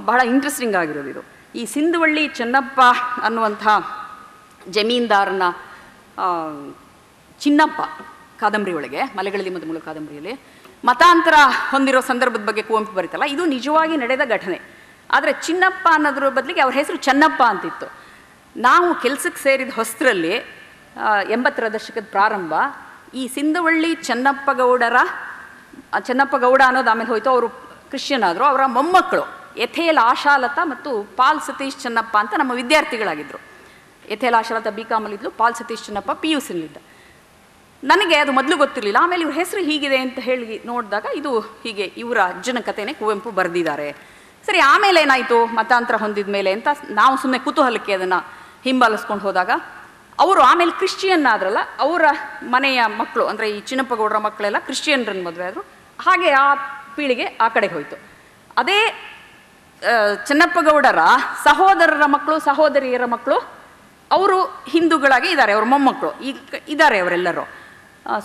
ಬಹಳ ಇಂಟ್ರೆಸ್ಟಿಂಗ್ ಆಗಿರೋದು ಇದು. ಈ ಸಿಂಧುವಳ್ಳಿ ಚೆನ್ನಪ್ಪ ಅನ್ನುವಂಥ ಜಮೀನ್ದಾರನ ಚಿನ್ನಪ್ಪ ಕಾದಂಬರಿ ಒಳಗೆ, ಮಲೆಗಳಲ್ಲಿ ಮತ್ತು ಮುಳು ಕಾದಂಬರಿಯಲ್ಲಿ ಮತಾಂತರ ಹೊಂದಿರೋ ಸಂದರ್ಭದ ಬಗ್ಗೆ ಕುವೆಂಪು ಬರೀತಲ್ಲ, ಇದು ನಿಜವಾಗಿ ನಡೆದ ಘಟನೆ. ಆದರೆ ಚಿನ್ನಪ್ಪ ಅನ್ನೋದ್ರ ಬದಲಿಗೆ ಅವ್ರ ಹೆಸರು ಚೆನ್ನಪ್ಪ ಅಂತಿತ್ತು. ನಾವು ಕೆಲಸಕ್ಕೆ ಸೇರಿದ ಹೊಸರಲ್ಲಿ 80ರ ದಶಕದ ಪ್ರಾರಂಭ ಈ ಸಿಂಧುವಳ್ಳಿ ಚೆನ್ನಪ್ಪ ಗೌಡ ಅನ್ನೋದು ಆಮೇಲೆ ಹೋಯ್ತು. ಅವರು ಕ್ರಿಶ್ಚಿಯನ್ ಆದರು. ಅವರ ಮೊಮ್ಮಕ್ಕಳು ಎಥೇಲ್ ಆಶಾಲತಾ ಮತ್ತು ಪಾಲ್ ಸತೀಶ್ ಚೆನ್ನಪ್ಪ ಅಂತ ನಮ್ಮ ವಿದ್ಯಾರ್ಥಿಗಳಾಗಿದ್ದರು. ಎಥೇಲ್ ಆಶಾಲತಾ BCom ಇದ್ಲು, ಪಾಲ್ ಸತೀಶ್ ಚೆನ್ನಪ್ಪ PUCಲಿದ್ದ. ನನಗೆ ಅದು ಮೊದಲು ಗೊತ್ತಿರಲಿಲ್ಲ. ಆಮೇಲೆ ಇವ್ರ ಹೆಸರು ಹೀಗಿದೆ ಅಂತ ಹೇಳಿ ನೋಡಿದಾಗ ಇದು ಹೀಗೆ ಇವರ ಅಜ್ಜನ ಕಥೆನೇ ಕುವೆಂಪು ಬರೆದಿದ್ದಾರೆ. ಸರಿ, ಆಮೇಲೆ ಏನಾಯಿತು ಮತಾಂತರ ಹೊಂದಿದ ಮೇಲೆ ಅಂತ ನಾವು ಸುಮ್ಮನೆ ಕುತೂಹಲಕ್ಕೆ ಅದನ್ನು ಹಿಂಬಾಲಿಸ್ಕೊಂಡು ಹೋದಾಗ ಅವರು ಆಮೇಲೆ ಕ್ರಿಶ್ಚಿಯನ್ ಆದ್ರಲ್ಲ, ಅವರ ಮನೆಯ ಮಕ್ಕಳು ಅಂದರೆ ಈ ಚಿನ್ನಪ್ಪ ಗೌಡರ ಮಕ್ಕಳೆಲ್ಲ ಕ್ರಿಶ್ಚಿಯನ್ರನ್ನು ಮದುವೆ ಆದರು. ಹಾಗೆ ಆ ಪೀಳಿಗೆ ಆ ಕಡೆಗೆ ಹೋಯಿತು. ಅದೇ ಚೆನ್ನಪ್ಪ ಗೌಡರ ಸಹೋದರರ ಮಕ್ಕಳು ಸಹೋದರಿಯರ ಮಕ್ಕಳು ಅವರು ಹಿಂದೂಗಳಾಗಿ ಇದ್ದಾರೆ. ಅವ್ರ ಮೊಮ್ಮಕ್ಕಳು ಈಗ ಇದ್ದಾರೆ. ಅವರೆಲ್ಲರೂ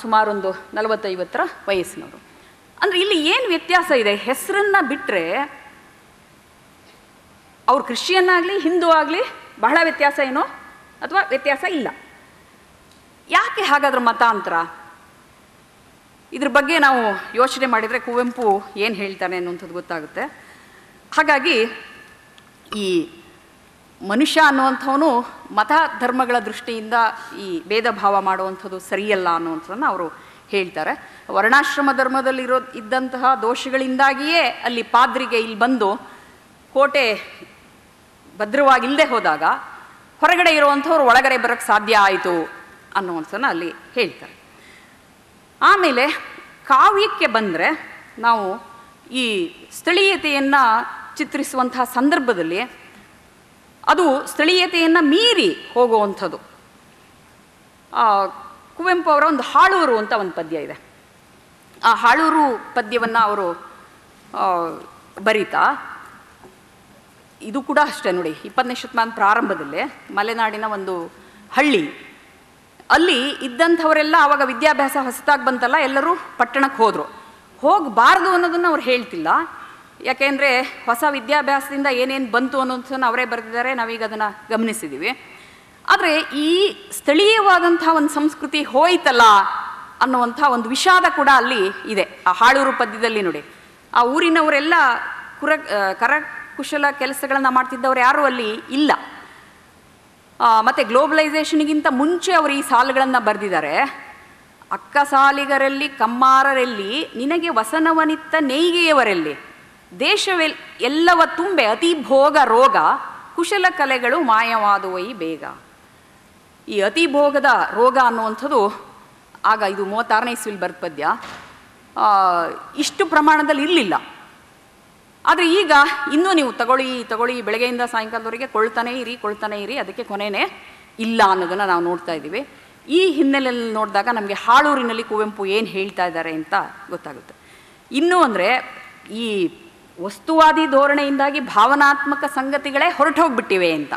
ಸುಮಾರೊಂದು 40-50ರ ವಯಸ್ಸಿನವರು. ಅಂದರೆ ಇಲ್ಲಿ ಏನು ವ್ಯತ್ಯಾಸ ಇದೆ, ಹೆಸರನ್ನು ಬಿಟ್ಟರೆ ಅವ್ರು ಕ್ರಿಶ್ಚಿಯನ್ ಆಗಲಿ ಹಿಂದೂ ಆಗಲಿ ಬಹಳ ವ್ಯತ್ಯಾಸ ಏನೋ ಅಥವಾ ವ್ಯತ್ಯಾಸ ಇಲ್ಲ. ಯಾಕೆ ಹಾಗಾದ್ರೆ ಮತಾಂತರ? ಇದ್ರ ಬಗ್ಗೆ ನಾವು ಯೋಚನೆ ಮಾಡಿದರೆ ಕುವೆಂಪು ಏನು ಹೇಳ್ತಾನೆ ಅನ್ನುವಂಥದ್ದು ಗೊತ್ತಾಗುತ್ತೆ. ಹಾಗಾಗಿ ಈ ಮನುಷ್ಯ ಅನ್ನುವಂಥವನು ಮತ ಧರ್ಮಗಳ ದೃಷ್ಟಿಯಿಂದ ಈ ಭೇದ ಭಾವ ಮಾಡುವಂಥದ್ದು ಸರಿಯಲ್ಲ ಅನ್ನುವಂಥದ್ದನ್ನು ಅವರು ಹೇಳ್ತಾರೆ. ವರ್ಣಾಶ್ರಮ ಧರ್ಮದಲ್ಲಿ ಇದ್ದಂತಹ ದೋಷಗಳಿಂದಾಗಿಯೇ ಅಲ್ಲಿ ಪಾದ್ರಿಗೆ ಇಲ್ಲಿ ಬಂದು ಕೋಟೆ ಭದ್ರವಾಗಿಲ್ಲದೆ ಹೋದಾಗ ಹೊರಗಡೆ ಇರುವಂಥವ್ರು ಒಳಗಡೆ ಬರೋಕ್ಕೆ ಸಾಧ್ಯ ಆಯಿತು ಅನ್ನುವಂಥದ್ದನ್ನು ಅಲ್ಲಿ ಹೇಳ್ತಾರೆ. ಆಮೇಲೆ ಕಾವ್ಯಕ್ಕೆ ಬಂದರೆ ನಾವು ಈ ಸ್ಥಳೀಯತೆಯನ್ನು ಚಿತ್ರಿಸುವಂತಹ ಸಂದರ್ಭದಲ್ಲಿ ಅದು ಸ್ಥಳೀಯತೆಯನ್ನು ಮೀರಿ ಹೋಗುವಂಥದ್ದು. ಕುವೆಂಪು ಅವರ ಒಂದು ಹಾಳೂರು ಅಂತ ಒಂದು ಪದ್ಯ ಇದೆ. ಆ ಹಾಳೂರು ಪದ್ಯವನ್ನು ಅವರು ಬರೀತಾ, ಇದು ಕೂಡ ಅಷ್ಟೇ ನೋಡಿ, 20ನೇ ಶತಮಾನ ಪ್ರಾರಂಭದಲ್ಲೇ ಮಲೆನಾಡಿನ ಒಂದು ಹಳ್ಳಿ, ಅಲ್ಲಿ ಇದ್ದಂಥವರೆಲ್ಲ ಆವಾಗ ವಿದ್ಯಾಭ್ಯಾಸ ಹೊಸದಾಗಿ ಬಂತಲ್ಲ, ಎಲ್ಲರೂ ಪಟ್ಟಣಕ್ಕೆ ಹೋದರು. ಹೋಗಬಾರ್ದು ಅನ್ನೋದನ್ನು ಅವ್ರು ಹೇಳ್ತಿಲ್ಲ. ಯಾಕೆಂದರೆ ಹೊಸ ವಿದ್ಯಾಭ್ಯಾಸದಿಂದ ಏನೇನು ಬಂತು ಅನ್ನೋದನ್ನು ಅವರೇ ಬರೆದಿದ್ದಾರೆ, ನಾವೀಗ ಅದನ್ನು ಗಮನಿಸಿದ್ದೀವಿ. ಆದರೆ ಈ ಸ್ಥಳೀಯವಾದಂಥ ಒಂದು ಸಂಸ್ಕೃತಿ ಹೋಯ್ತಲ್ಲ ಅನ್ನುವಂಥ ಒಂದು ವಿಷಾದ ಕೂಡ ಅಲ್ಲಿ ಇದೆ. ಆ ಹಾಳೂರು ಪದ್ಯದಲ್ಲಿ ನೋಡಿ, ಆ ಊರಿನವರೆಲ್ಲ ಕರಕುಶಲ ಕೆಲಸಗಳನ್ನು ಮಾಡ್ತಿದ್ದವ್ರು ಯಾರೂ ಅಲ್ಲಿ ಇಲ್ಲ. ಮತ್ತು ಗ್ಲೋಬಲೈಸೇಷನ್ಗಿಂತ ಮುಂಚೆ ಅವರು ಈ ಸಾಲುಗಳನ್ನು ಬರೆದಿದ್ದಾರೆ. ಅಕ್ಕ ಸಾಲಿಗರಲ್ಲಿ ಕಮ್ಮಾರರಲ್ಲಿ ನಿನಗೆ ವಸನವನಿತ್ತ ನೇಯ್ಗೆಯವರಲ್ಲಿ ಎಲ್ಲವ ತುಂಬೆ ಅತಿ ಭೋಗ ರೋಗ ಕುಶಲ ಕಲೆಗಳು ಮಾಯವಾದುವೈ ಬೇಗ. ಈ ಅತಿ ಭೋಗದ ರೋಗ ಅನ್ನುವಂಥದ್ದು ಆಗ ಇದು 36ನೇ ಇಸ್ವಿಲಿ ಬರೆದ ಪದ್ಯ, ಇಷ್ಟು ಪ್ರಮಾಣದಲ್ಲಿ ಇರಲಿಲ್ಲ. ಆದರೆ ಈಗ ಇನ್ನೂ ನೀವು ತಗೊಳ್ಳಿ ಬೆಳಗ್ಗೆಯಿಂದ ಸಾಯಂಕಾಲದವರೆಗೆ ಕೊಳ್ತಾನೇ ಇರಿ, ಅದಕ್ಕೆ ಕೊನೆಯೇ ಇಲ್ಲ ಅನ್ನೋದನ್ನು ನಾವು ನೋಡ್ತಾ ಇದ್ದೀವಿ. ಈ ಹಿನ್ನೆಲೆಯಲ್ಲಿ ನೋಡಿದಾಗ ನಮಗೆ ಹಾಳೂರಿನಲ್ಲಿ ಕುವೆಂಪು ಏನು ಹೇಳ್ತಾ ಇದ್ದಾರೆ ಅಂತ ಗೊತ್ತಾಗುತ್ತೆ. ಇನ್ನೂ ಅಂದರೆ ಈ ವಸ್ತುವಾದಿ ಧೋರಣೆಯಿಂದಾಗಿ ಭಾವನಾತ್ಮಕ ಸಂಗತಿಗಳೇ ಹೊರಟೋಗ್ಬಿಟ್ಟಿವೆ ಅಂತ.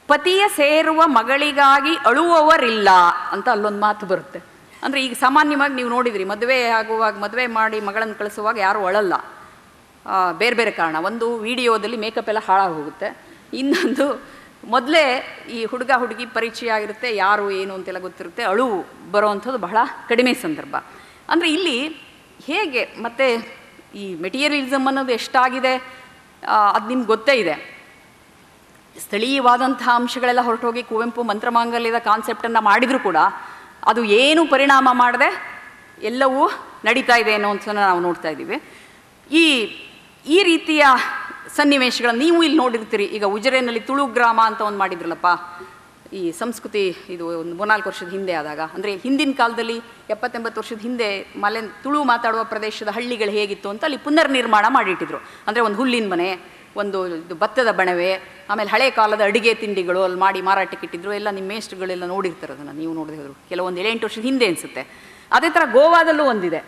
ಪತಿಯ ಸೇರುವ ಮಗಳಿಗಾಗಿ ಅಳುವವರಿಲ್ಲ ಅಂತ ಅಲ್ಲೊಂದು ಮಾತು ಬರುತ್ತೆ. ಅಂದರೆ ಈಗ ಸಾಮಾನ್ಯವಾಗಿ ನೀವು ನೋಡಿದ್ರಿ, ಮದುವೆ ಆಗುವಾಗ ಮದುವೆ ಮಾಡಿ ಮಗಳನ್ನು ಕಳಿಸುವಾಗ ಯಾರೂ ಅಳಲ್ಲ, ಬೇರೆ ಬೇರೆ ಕಾರಣ. ಒಂದು ವಿಡಿಯೋದಲ್ಲಿ ಮೇಕಪ್ ಎಲ್ಲ ಹಾಳಾಗಿ ಹೋಗುತ್ತೆ, ಇನ್ನೊಂದು ಮೊದಲೇ ಈ ಹುಡುಗ ಹುಡುಗಿ ಪರಿಚಯ ಆಗಿರುತ್ತೆ, ಯಾರು ಏನು ಅಂತೆಲ್ಲ ಗೊತ್ತಿರುತ್ತೆ, ಅಳು ಬರೋವಂಥದ್ದು ಬಹಳ ಕಡಿಮೆ ಸಂದರ್ಭ. ಅಂದರೆ ಇಲ್ಲಿ ಹೇಗೆ ಮತ್ತು ಈ ಮೆಟೀರಿಯಲಿಸಮ್ ಅನ್ನೋದು ಎಷ್ಟಾಗಿದೆ ಅದು ನಿಮ್ಗೆ ಗೊತ್ತೇ ಇದೆ. ಸ್ಥಳೀಯವಾದಂಥ ಅಂಶಗಳೆಲ್ಲ ಹೊರಟೋಗಿ ಕುವೆಂಪು ಮಂತ್ರಮಾಂಗಲ್ಯದ ಕಾನ್ಸೆಪ್ಟನ್ನು ಮಾಡಿದರೂ ಕೂಡ ಅದು ಏನು ಪರಿಣಾಮ ಮಾಡದೆ ಎಲ್ಲವೂ ನಡೀತಾ ಇದೆ ಅನ್ನೋಂಥದ್ದನ್ನು ನಾವು ನೋಡ್ತಾ ಇದ್ದೀವಿ. ಈ ರೀತಿಯ ಸನ್ನಿವೇಶಗಳನ್ನು ನೀವು ಇಲ್ಲಿ ನೋಡಿರ್ತೀರಿ. ಈಗ ಉಜಿರೆನಲ್ಲಿ ತುಳು ಗ್ರಾಮ ಅಂತ ಒಂದು ಮಾಡಿದ್ರಲ್ಲಪ್ಪ, ಈ ಸಂಸ್ಕೃತಿ ಇದು ಒಂದು 3-4 ವರ್ಷದ ಹಿಂದೆ ಆದಾಗ, ಅಂದರೆ ಹಿಂದಿನ ಕಾಲದಲ್ಲಿ 70-80 ವರ್ಷದ ಹಿಂದೆ ತುಳು ಮಾತಾಡುವ ಪ್ರದೇಶದ ಹಳ್ಳಿಗಳು ಹೇಗಿತ್ತು ಅಂತ ಅಲ್ಲಿ ಪುನರ್ನಿರ್ಮಾಣ ಮಾಡಿಟ್ಟಿದ್ರು. ಅಂದರೆ ಒಂದು ಹುಲ್ಲಿನ ಮನೆ, ಒಂದು ಭತ್ತದ ಬಣವೆ, ಆಮೇಲೆ ಹಳೆ ಕಾಲದ ಅಡುಗೆ ತಿಂಡಿಗಳು ಅಲ್ಲಿ ಮಾಡಿ ಮಾರಾಟಕ್ಕೆ ಇಟ್ಟಿದ್ರು. ಎಲ್ಲ ನಿಮ್ಮ ಮೇಷ್ಟ್ರುಗಳೆಲ್ಲ ನೋಡಿರ್ತಾರೆ, ಅದನ್ನು ನೀವು ನೋಡದೆ ಹೋದರು, ಕೆಲವೊಂದು 7-8 ವರ್ಷದ ಹಿಂದೆ ಅನಿಸುತ್ತೆ. ಅದೇ ಥರ ಗೋವಾದಲ್ಲೂ ಒಂದಿದೆ,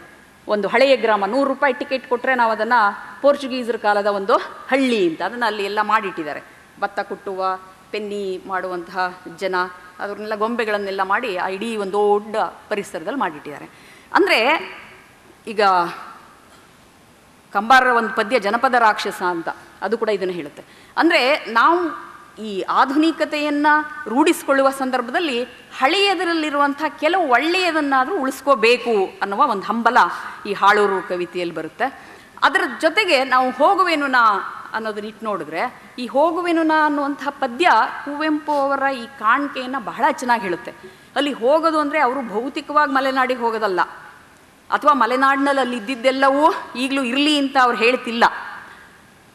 ಒಂದು ಹಳೆಯ ಗ್ರಾಮ, 100 ರೂಪಾಯಿ ಟಿಕೆಟ್ ಕೊಟ್ಟರೆ ನಾವು ಅದನ್ನು ಪೋರ್ಚುಗೀಸರ ಕಾಲದ ಒಂದು ಹಳ್ಳಿ ಅಂತ ಅದನ್ನು ಅಲ್ಲಿ ಎಲ್ಲ ಮಾಡಿಟ್ಟಿದ್ದಾರೆ. ಭತ್ತ ಕುಟ್ಟುವ, ಪೆನ್ನಿ ಮಾಡುವಂತಹ ಜನ, ಅದನ್ನೆಲ್ಲ ಗೊಂಬೆಗಳನ್ನೆಲ್ಲ ಮಾಡಿ ಆ ಇಡೀ ಒಂದು ದೊಡ್ಡ ಪರಿಸರದಲ್ಲಿ ಮಾಡಿಟ್ಟಿದ್ದಾರೆ. ಅಂದರೆ ಈಗ ಕಂಬಾರರ ಒಂದು ಪದ್ಯ ಜನಪದ ರಾಕ್ಷಸ ಅಂತ, ಅದು ಕೂಡ ಇದನ್ನು ಹೇಳುತ್ತೆ. ಅಂದರೆ ನಾವು ಈ ಆಧುನಿಕತೆಯನ್ನು ರೂಢಿಸಿಕೊಳ್ಳುವ ಸಂದರ್ಭದಲ್ಲಿ ಹಳೆಯದರಲ್ಲಿರುವಂಥ ಕೆಲವು ಒಳ್ಳೆಯದನ್ನಾದರೂ ಉಳಿಸ್ಕೋಬೇಕು ಅನ್ನುವ ಒಂದು ಹಂಬಲ ಈ ಹಾಳೂರು ಕವಿತೆಯಲ್ಲಿ ಬರುತ್ತೆ. ಅದರ ಜೊತೆಗೆ ನಾವು ಹೋಗುವೆನು ನಾ ಅನ್ನೋದನ್ನ ಇಟ್ಟು ನೋಡಿದ್ರೆ, ಈ ಹೋಗುವೆನು ನಾ ಅನ್ನುವಂಥ ಪದ್ಯ ಕುವೆಂಪು ಅವರ ಈ ಕಾಣಿಕೆಯನ್ನು ಬಹಳ ಚೆನ್ನಾಗಿ ಹೇಳುತ್ತೆ. ಅಲ್ಲಿ ಹೋಗೋದು ಅಂದರೆ ಅವರು ಭೌತಿಕವಾಗಿ ಮಲೆನಾಡಿಗೆ ಹೋಗೋದಲ್ಲ, ಅಥವಾ ಮಲೆನಾಡಿನಲ್ಲಿ ಅಲ್ಲಿ ಇದ್ದಿದ್ದೆಲ್ಲವೂ ಈಗಲೂ ಇರಲಿ ಅಂತ ಅವ್ರು ಹೇಳ್ತಿಲ್ಲ.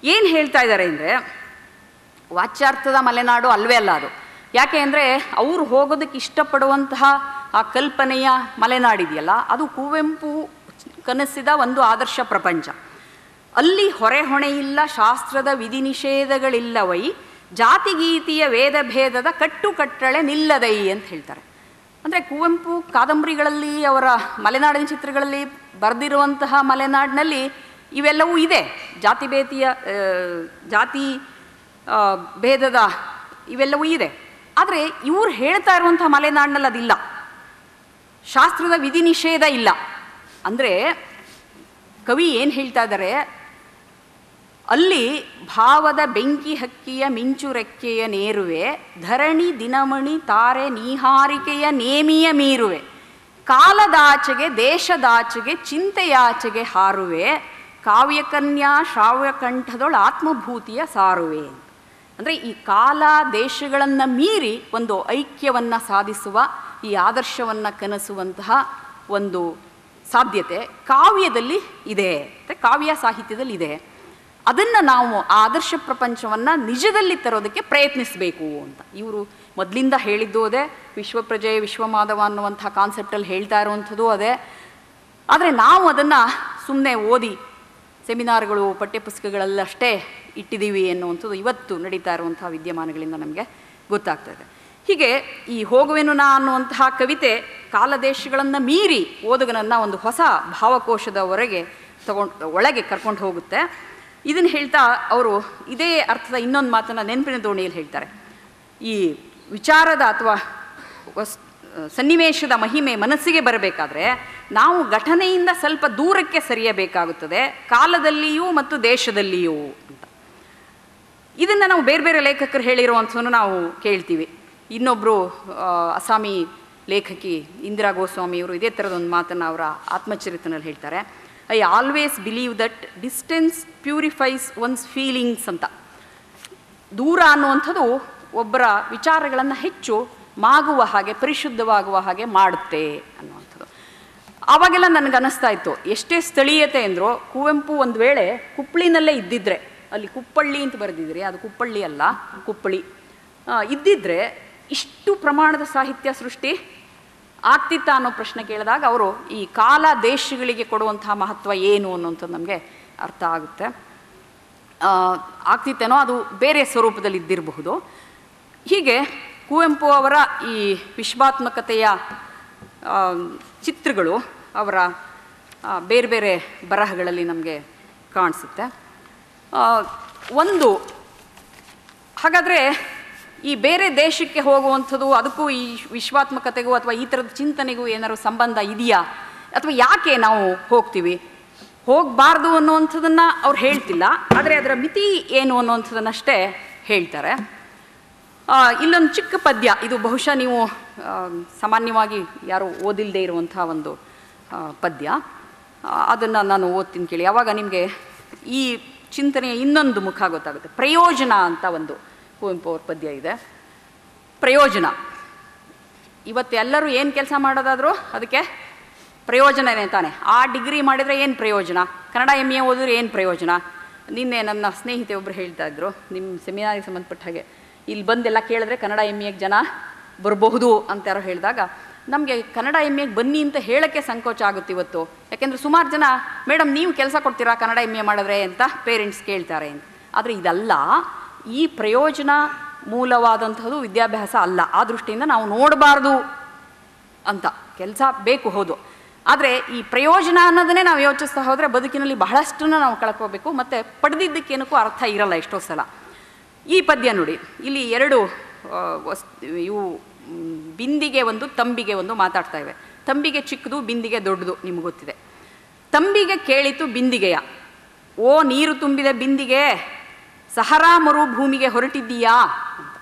ಏನು ಹೇಳ್ತಾ ಇದ್ದಾರೆ ಅಂದರೆ, ವಾಚ್ಯಾರ್ಥದ ಮಲೆನಾಡು ಅಲ್ವೇ ಅಲ್ಲ ಅದು. ಯಾಕೆ ಅಂದರೆ ಅವರು ಹೋಗೋದಕ್ಕೆ ಇಷ್ಟಪಡುವಂತಹ ಆ ಕಲ್ಪನೆಯ ಮಲೆನಾಡಿದೆಯಲ್ಲ, ಅದು ಕುವೆಂಪು ಕನಸಿದ ಒಂದು ಆದರ್ಶ ಪ್ರಪಂಚ. ಅಲ್ಲಿ ಹೊರೆ ಹೊಣೆಯಿಲ್ಲ, ಶಾಸ್ತ್ರದ ವಿಧಿ ನಿಷೇಧಗಳಿಲ್ಲವೈ, ಜಾತಿಗೀತಿಯ ವೇದ ಭೇದದ ಕಟ್ಟುಕಟ್ಟಳೆ ನಿಲ್ಲದೈ ಅಂತ ಹೇಳ್ತಾರೆ. ಅಂದರೆ ಕುವೆಂಪು ಕಾದಂಬರಿಗಳಲ್ಲಿ, ಅವರ ಮಲೆನಾಡಿನ ಚಿತ್ರಗಳಲ್ಲಿ ಬರೆದಿರುವಂತಹ ಮಲೆನಾಡಿನಲ್ಲಿ ಇವೆಲ್ಲವೂ ಇದೆ. ಜಾತಿ ಭೇದದ ಇವೆಲ್ಲವೂ ಇದೆ. ಆದರೆ ಇವ್ರು ಹೇಳ್ತಾ ಇರುವಂಥ ಮಲೆನಾಡಿನಲ್ಲಿ ಅದಿಲ್ಲ, ಶಾಸ್ತ್ರದ ವಿಧಿ ನಿಷೇಧ ಇಲ್ಲ. ಅಂದರೆ ಕವಿ ಏನು ಹೇಳ್ತಾ ಇದ್ದಾರೆ, ಅಲ್ಲಿ ಭಾವದ ಬೆಂಕಿ ಹಕ್ಕಿಯ ಮಿಂಚು ರೆಕ್ಕೆಯ ನೇರುವೆ, ಧರಣಿ ದಿನಮಣಿ ತಾರೆ ನೀಹಾರಿಕೆಯ ನೇಮಿಯ ಮೀರುವೆ, ಕಾಲದಾಚೆಗೆ ದೇಶದಾಚೆಗೆ ಚಿಂತೆಯಾಚೆಗೆ ಹಾರುವೆ, ಕಾವ್ಯಕನ್ಯಾ ಶ್ರಾವ್ಯಕಂಠದೊಳು ಆತ್ಮಭೂತಿಯ ಸಾರುವೆ. ಅಂದರೆ ಈ ಕಾಲ ದೇಶಗಳನ್ನು ಮೀರಿ ಒಂದು ಐಕ್ಯವನ್ನು ಸಾಧಿಸುವ, ಈ ಆದರ್ಶವನ್ನು ಕನಸುವಂತಹ ಒಂದು ಸಾಧ್ಯತೆ ಕಾವ್ಯದಲ್ಲಿ ಇದೆ, ಅಂದರೆ ಕಾವ್ಯ ಸಾಹಿತ್ಯದಲ್ಲಿ ಇದೆ. ಅದನ್ನು ನಾವು ಆ ಆದರ್ಶ ಪ್ರಪಂಚವನ್ನು ನಿಜದಲ್ಲಿ ತರೋದಕ್ಕೆ ಪ್ರಯತ್ನಿಸಬೇಕು ಅಂತ ಇವರು ಮೊದಲಿಂದ ಹೇಳಿದ್ದು ಅದೇ. ವಿಶ್ವಪ್ರಜೆ ವಿಶ್ವಮಾಧವ ಅನ್ನುವಂಥ ಕಾನ್ಸೆಪ್ಟಲ್ಲಿ ಹೇಳ್ತಾ ಇರುವಂಥದ್ದು ಅದೇ. ಆದರೆ ನಾವು ಅದನ್ನು ಸುಮ್ಮನೆ ಓದಿ ಸೆಮಿನಾರ್ಗಳು ಪಠ್ಯಪುಸ್ತಕಗಳಲ್ಲಷ್ಟೇ ಇಟ್ಟಿದ್ದೀವಿ ಎನ್ನುವಂಥದ್ದು ಇವತ್ತು ನಡೀತಾ ಇರುವಂಥ ವಿದ್ಯಮಾನಗಳಿಂದ ನಮಗೆ ಗೊತ್ತಾಗ್ತದೆ. ಹೀಗೆ ಈ ಹೋಗುವೆನು ನಾ ಅನ್ನುವಂತಹ ಕವಿತೆ ಕಾಲದೇಶಗಳನ್ನು ಮೀರಿ ಓದುಗನನ್ನು ಒಂದು ಹೊಸ ಭಾವಕೋಶದವರೆಗೆ ಒಳಗೆ ಕರ್ಕೊಂಡು ಹೋಗುತ್ತೆ. ಇದನ್ನು ಹೇಳ್ತಾ ಅವರು ಇದೇ ಅರ್ಥದ ಇನ್ನೊಂದು ಮಾತನ್ನು ನೆನಪಿನ ದೋಣಿಯಲ್ಲಿ ಹೇಳ್ತಾರೆ. ಈ ವಿಚಾರದ ಅಥವಾ ಸನ್ನಿವೇಶದ ಮಹಿಮೆ ಮನಸ್ಸಿಗೆ ಬರಬೇಕಾದ್ರೆ ನಾವು ಘಟನೆಯಿಂದ ಸ್ವಲ್ಪ ದೂರಕ್ಕೆ ಸರಿಯಬೇಕಾಗುತ್ತದೆ, ಕಾಲದಲ್ಲಿಯೂ ಮತ್ತು ದೇಶದಲ್ಲಿಯೂ ಅಂತ. ಇದನ್ನು ನಾವು ಬೇರೆ ಬೇರೆ ಲೇಖಕರು ಹೇಳಿರುವಂಥವನ್ನು ನಾವು ಕೇಳ್ತೀವಿ. ಇನ್ನೊಬ್ಬರು ಅಸ್ಸಾಮಿ ಲೇಖಕಿ ಇಂದಿರಾ ಗೋಸ್ವಾಮಿಯವರು ಇದೇ ಥರದೊಂದು ಮಾತನ್ನು ಅವರ ಆತ್ಮಚರಿತ್ರೆಯಲ್ಲಿ ಹೇಳ್ತಾರೆ. I always believe that distance purifies once feelings ಅಂತ. ದೂರ ಅನ್ನುವಂಥದ್ದು ಒಬ್ಬರ ವಿಚಾರಗಳನ್ನು ಹೆಚ್ಚು ಮಾಗುವ ಹಾಗೆ, ಪರಿಶುದ್ಧವಾಗುವ ಹಾಗೆ ಮಾಡುತ್ತೆ ಅನ್ನುವಂಥದ್ದು. ಆವಾಗೆಲ್ಲ ನನಗೆ ಅನ್ನಿಸ್ತಾ ಇತ್ತು, ಎಷ್ಟೇ ಸ್ಥಳೀಯತೆ ಅಂದರೂ ಕುವೆಂಪು ಒಂದು ವೇಳೆ ಕುಪ್ಪಳಿನಲ್ಲೇ ಇದ್ದಿದ್ರೆ, ಅಲ್ಲಿ ಕುಪ್ಪಳ್ಳಿ ಅಂತ ಬರೆದಿದ್ರಿ, ಅದು ಕುಪ್ಪಳ್ಳಿ ಅಲ್ಲ ಕುಪ್ಪಳಿ ಇದ್ದಿದ್ರೆ ಇಷ್ಟು ಪ್ರಮಾಣದ ಸಾಹಿತ್ಯ ಸೃಷ್ಟಿ ಆಗ್ತಿತ್ತ ಅನ್ನೋ ಪ್ರಶ್ನೆ ಕೇಳಿದಾಗ ಅವರು ಈ ಕಾಲ ದೇಶಗಳಿಗೆ ಕೊಡುವಂತಹ ಮಹತ್ವ ಏನು ಅನ್ನೋಂಥದ್ದು ನಮಗೆ ಅರ್ಥ ಆಗುತ್ತೆ. ಆಗ್ತಿತ್ತೇನೋ, ಅದು ಬೇರೆ ಸ್ವರೂಪದಲ್ಲಿ ಇದ್ದಿರಬಹುದು. ಹೀಗೆ ಕುವೆಂಪು ಅವರ ಈ ವಿಶ್ವಾತ್ಮಕತೆಯ ಚಿತ್ರಗಳು ಅವರ ಬೇರೆ ಬೇರೆ ಬರಹಗಳಲ್ಲಿ ನಮಗೆ ಕಾಣಿಸುತ್ತೆ. ಒಂದು ಹಾಗಾದರೆ ಈ ಬೇರೆ ದೇಶಕ್ಕೆ ಹೋಗುವಂಥದ್ದು ಅದಕ್ಕೂ ಈ ವಿಶ್ವಾತ್ಮಕತೆಗೂ ಅಥವಾ ಈ ಥರದ ಚಿಂತನೆಗೂ ಏನಾದ್ರು ಸಂಬಂಧ ಇದೆಯಾ, ಅಥವಾ ಯಾಕೆ ನಾವು ಹೋಗ್ತೀವಿ, ಹೋಗಬಾರ್ದು ಅನ್ನುವಂಥದ್ದನ್ನು ಅವ್ರು ಹೇಳ್ತಿಲ್ಲ, ಆದರೆ ಅದರ ಮಿತಿ ಏನು ಅನ್ನುವಂಥದ್ದನ್ನಷ್ಟೇ ಹೇಳ್ತಾರೆ. ಇಲ್ಲೊಂದು ಚಿಕ್ಕ ಪದ್ಯ, ಇದು ಬಹುಶಃ ನೀವು ಸಾಮಾನ್ಯವಾಗಿ ಯಾರು ಓದಿಲ್ಲದೆ ಇರುವಂಥ ಒಂದು ಪದ್ಯ, ಅದನ್ನು ನಾನು ಓದ್ತೀನಿ ಕೇಳಿ. ಆವಾಗ ನಿಮಗೆ ಈ ಚಿಂತನೆಯ ಇನ್ನೊಂದು ಮುಖ ಗೊತ್ತಾಗುತ್ತೆ. ಪ್ರಯೋಜನ ಅಂತ ಒಂದು ಕುವೆಂಪು ಅವ್ರ ಪದ್ಯ ಇದೆ. ಪ್ರಯೋಜನ, ಇವತ್ತು ಎಲ್ಲರೂ ಏನು ಕೆಲಸ ಮಾಡೋದಾದರೂ ಅದಕ್ಕೆ ಪ್ರಯೋಜನನೇ ತಾನೆ. ಆ ಡಿಗ್ರಿ ಮಾಡಿದರೆ ಏನು ಪ್ರಯೋಜನ, ಕನ್ನಡ MA ಓದಿದ್ರೆ ಏನು ಪ್ರಯೋಜನ. ನಿನ್ನೆ ನನ್ನ ಸ್ನೇಹಿತೆ ಒಬ್ಬರು ಹೇಳ್ತಾ ಇದ್ರು, ನಿಮ್ಮ ಸೆಮಿನಾರಿಗೆ ಸಂಬಂಧಪಟ್ಟ ಹಾಗೆ ಇಲ್ಲಿ ಬಂದೆಲ್ಲ ಕೇಳಿದ್ರೆ ಕನ್ನಡ MAಗೆ ಜನ ಬರಬಹುದು ಅಂತ ಯಾರೋ ಹೇಳಿದಾಗ ನಮಗೆ ಕನ್ನಡ MAಗೆ ಬನ್ನಿ ಅಂತ ಹೇಳೋಕ್ಕೆ ಸಂಕೋಚ ಆಗುತ್ತೆ ಇವತ್ತು. ಯಾಕೆಂದರೆ ಸುಮಾರು ಜನ ಮೇಡಮ್ ನೀವು ಕೆಲಸ ಕೊಡ್ತೀರಾ ಕನ್ನಡ MA ಮಾಡಿದ್ರೆ ಅಂತ ಪೇರೆಂಟ್ಸ್ ಕೇಳ್ತಾರೆ ಅಂತ. ಆದರೆ ಇದಲ್ಲ, ಈ ಪ್ರಯೋಜನ ಮೂಲವಾದಂಥದ್ದು ವಿದ್ಯಾಭ್ಯಾಸ ಅಲ್ಲ. ಆ ದೃಷ್ಟಿಯಿಂದ ನಾವು ನೋಡಬಾರ್ದು ಅಂತ. ಕೆಲಸ ಬೇಕು ಹೌದು, ಆದರೆ ಈ ಪ್ರಯೋಜನ ಅನ್ನೋದನ್ನೇ ನಾವು ಯೋಚಿಸ್ತಾ ಹೋದರೆ ಬದುಕಿನಲ್ಲಿ ಬಹಳಷ್ಟನ್ನು ನಾವು ಕಳ್ಕೋಬೇಕು, ಮತ್ತು ಪಡೆದಿದ್ದಕ್ಕೇನಕ್ಕೂ ಅರ್ಥ ಇರಲ್ಲ ಎಷ್ಟೋ ಸಲ. ಈ ಪದ್ಯ ನೋಡಿ, ಇಲ್ಲಿ ಎರಡು ಇವು ಬಿಂದಿಗೆ ಒಂದು ತಂಬಿಗೆ ಒಂದು ಮಾತಾಡ್ತಾ ಇವೆ. ತಂಬಿಗೆ ಚಿಕ್ಕದು, ಬಿಂದಿಗೆ ದೊಡ್ಡದು, ನಿಮ್ಗೆ ಗೊತ್ತಿದೆ. ತಂಬಿಗೆ ಕೇಳಿತು ಬಿಂದಿಗೆಯ, ಓ ನೀರು ತುಂಬಿದ ಬಿಂದಿಗೆ, ಸಹರಾ ಮರುಭೂಮಿಗೆ ಹೊರಟಿದ್ದೀಯಾ ಅಂತ.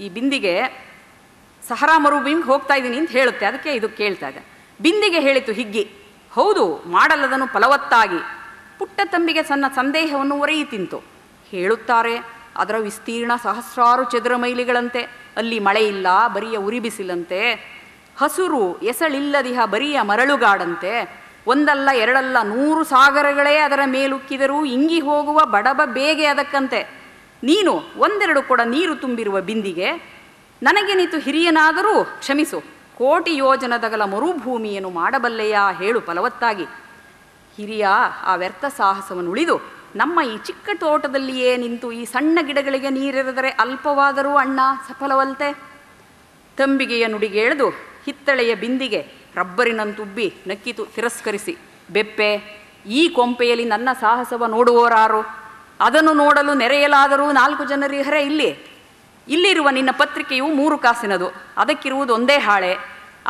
ಈ ಬಿಂದಿಗೆ ಸಹರಾ ಮರುಭೂಮಿಗೆ ಹೋಗ್ತಾ ಇದ್ದೀನಿ ಅಂತ ಹೇಳುತ್ತೆ, ಅದಕ್ಕೆ ಇದು ಕೇಳ್ತಾ ಇದೆ. ಬಿಂದಿಗೆ ಹೇಳಿತು ಹಿಗ್ಗಿ, ಹೌದು ಮಾಡಲದನ್ನು ಫಲವತ್ತಾಗಿ, ಪುಟ್ಟ ತಂಬಿಗೆ ಸಣ್ಣ ಸಂದೇಹವನ್ನು ಒರೆಯಿತಿಂತು. ಹೇಳುತ್ತಾರೆ ಅದರ ವಿಸ್ತೀರ್ಣ ಸಹಸ್ರಾರು ಚದುರ ಮೈಲಿಗಳಂತೆ, ಅಲ್ಲಿ ಮಳೆ ಇಲ್ಲ ಬರಿಯ ಉರಿಬಿಸಿಲಂತೆ, ಹಸುರು ಎಸಳಿಲ್ಲದಿಹ ಬರಿಯ ಮರಳುಗಾಡಂತೆ, ಒಂದಲ್ಲ ಎರಡಲ್ಲ 100 ಸಾಗರಗಳೇ ಅದರ ಮೇಲುಕ್ಕಿದರೂ ಇಂಗಿ ಹೋಗುವ ಬಡಬ ಬೇಗೆ ಅದಕ್ಕಂತೆ. ನೀನು ಒಂದೆರಡು ಕೊಡ ನೀರು ತುಂಬಿರುವ ಬಿಂದಿಗೆ, ನನಗೆ ನೀತು ಹಿರಿಯನಾದರೂ ಕ್ಷಮಿಸು, ಕೋಟಿ ಯೋಜನದಗಲ ಮರುಭೂಮಿಯನ್ನು ಮಾಡಬಲ್ಲೆಯಾ ಹೇಳು ಫಲವತ್ತಾಗಿ. ಹಿರಿಯ ಆ ವ್ಯರ್ಥ ಸಾಹಸವನ್ನು ಉಳಿದು ನಮ್ಮ ಈ ಚಿಕ್ಕ ತೋಟದಲ್ಲಿಯೇ ನಿಂತು ಈ ಸಣ್ಣ ಗಿಡಗಳಿಗೆ ನೀರೆರೆದರೆ ಅಲ್ಪವಾದರೂ ಅಣ್ಣ ಸಫಲವಲ್ತೆ. ತಂಬಿಗೆಯ ನುಡಿಗೆ ಎಳೆದು ಹಿತ್ತಳೆಯ ಬಿಂದಿಗೆ ರಬ್ಬರಿನಂತುಬ್ಬಿ ನಕ್ಕಿತು ತಿರಸ್ಕರಿಸಿ. ಬೆಪ್ಪೆ, ಈ ಕೊಂಪೆಯಲ್ಲಿ ನನ್ನ ಸಾಹಸವ ನೋಡುವವರಾರು? ಅದನ್ನು ನೋಡಲು ನೆರೆಯಲಾದರೂ 4 ಜನರಿಹರೆ ಇಲ್ಲಿ. ಇಲ್ಲಿರುವ ನಿನ್ನ ಪತ್ರಿಕೆಯು 3 ಕಾಸಿನದು, ಅದಕ್ಕಿರುವುದು ಒಂದೇ ಹಾಳೆ,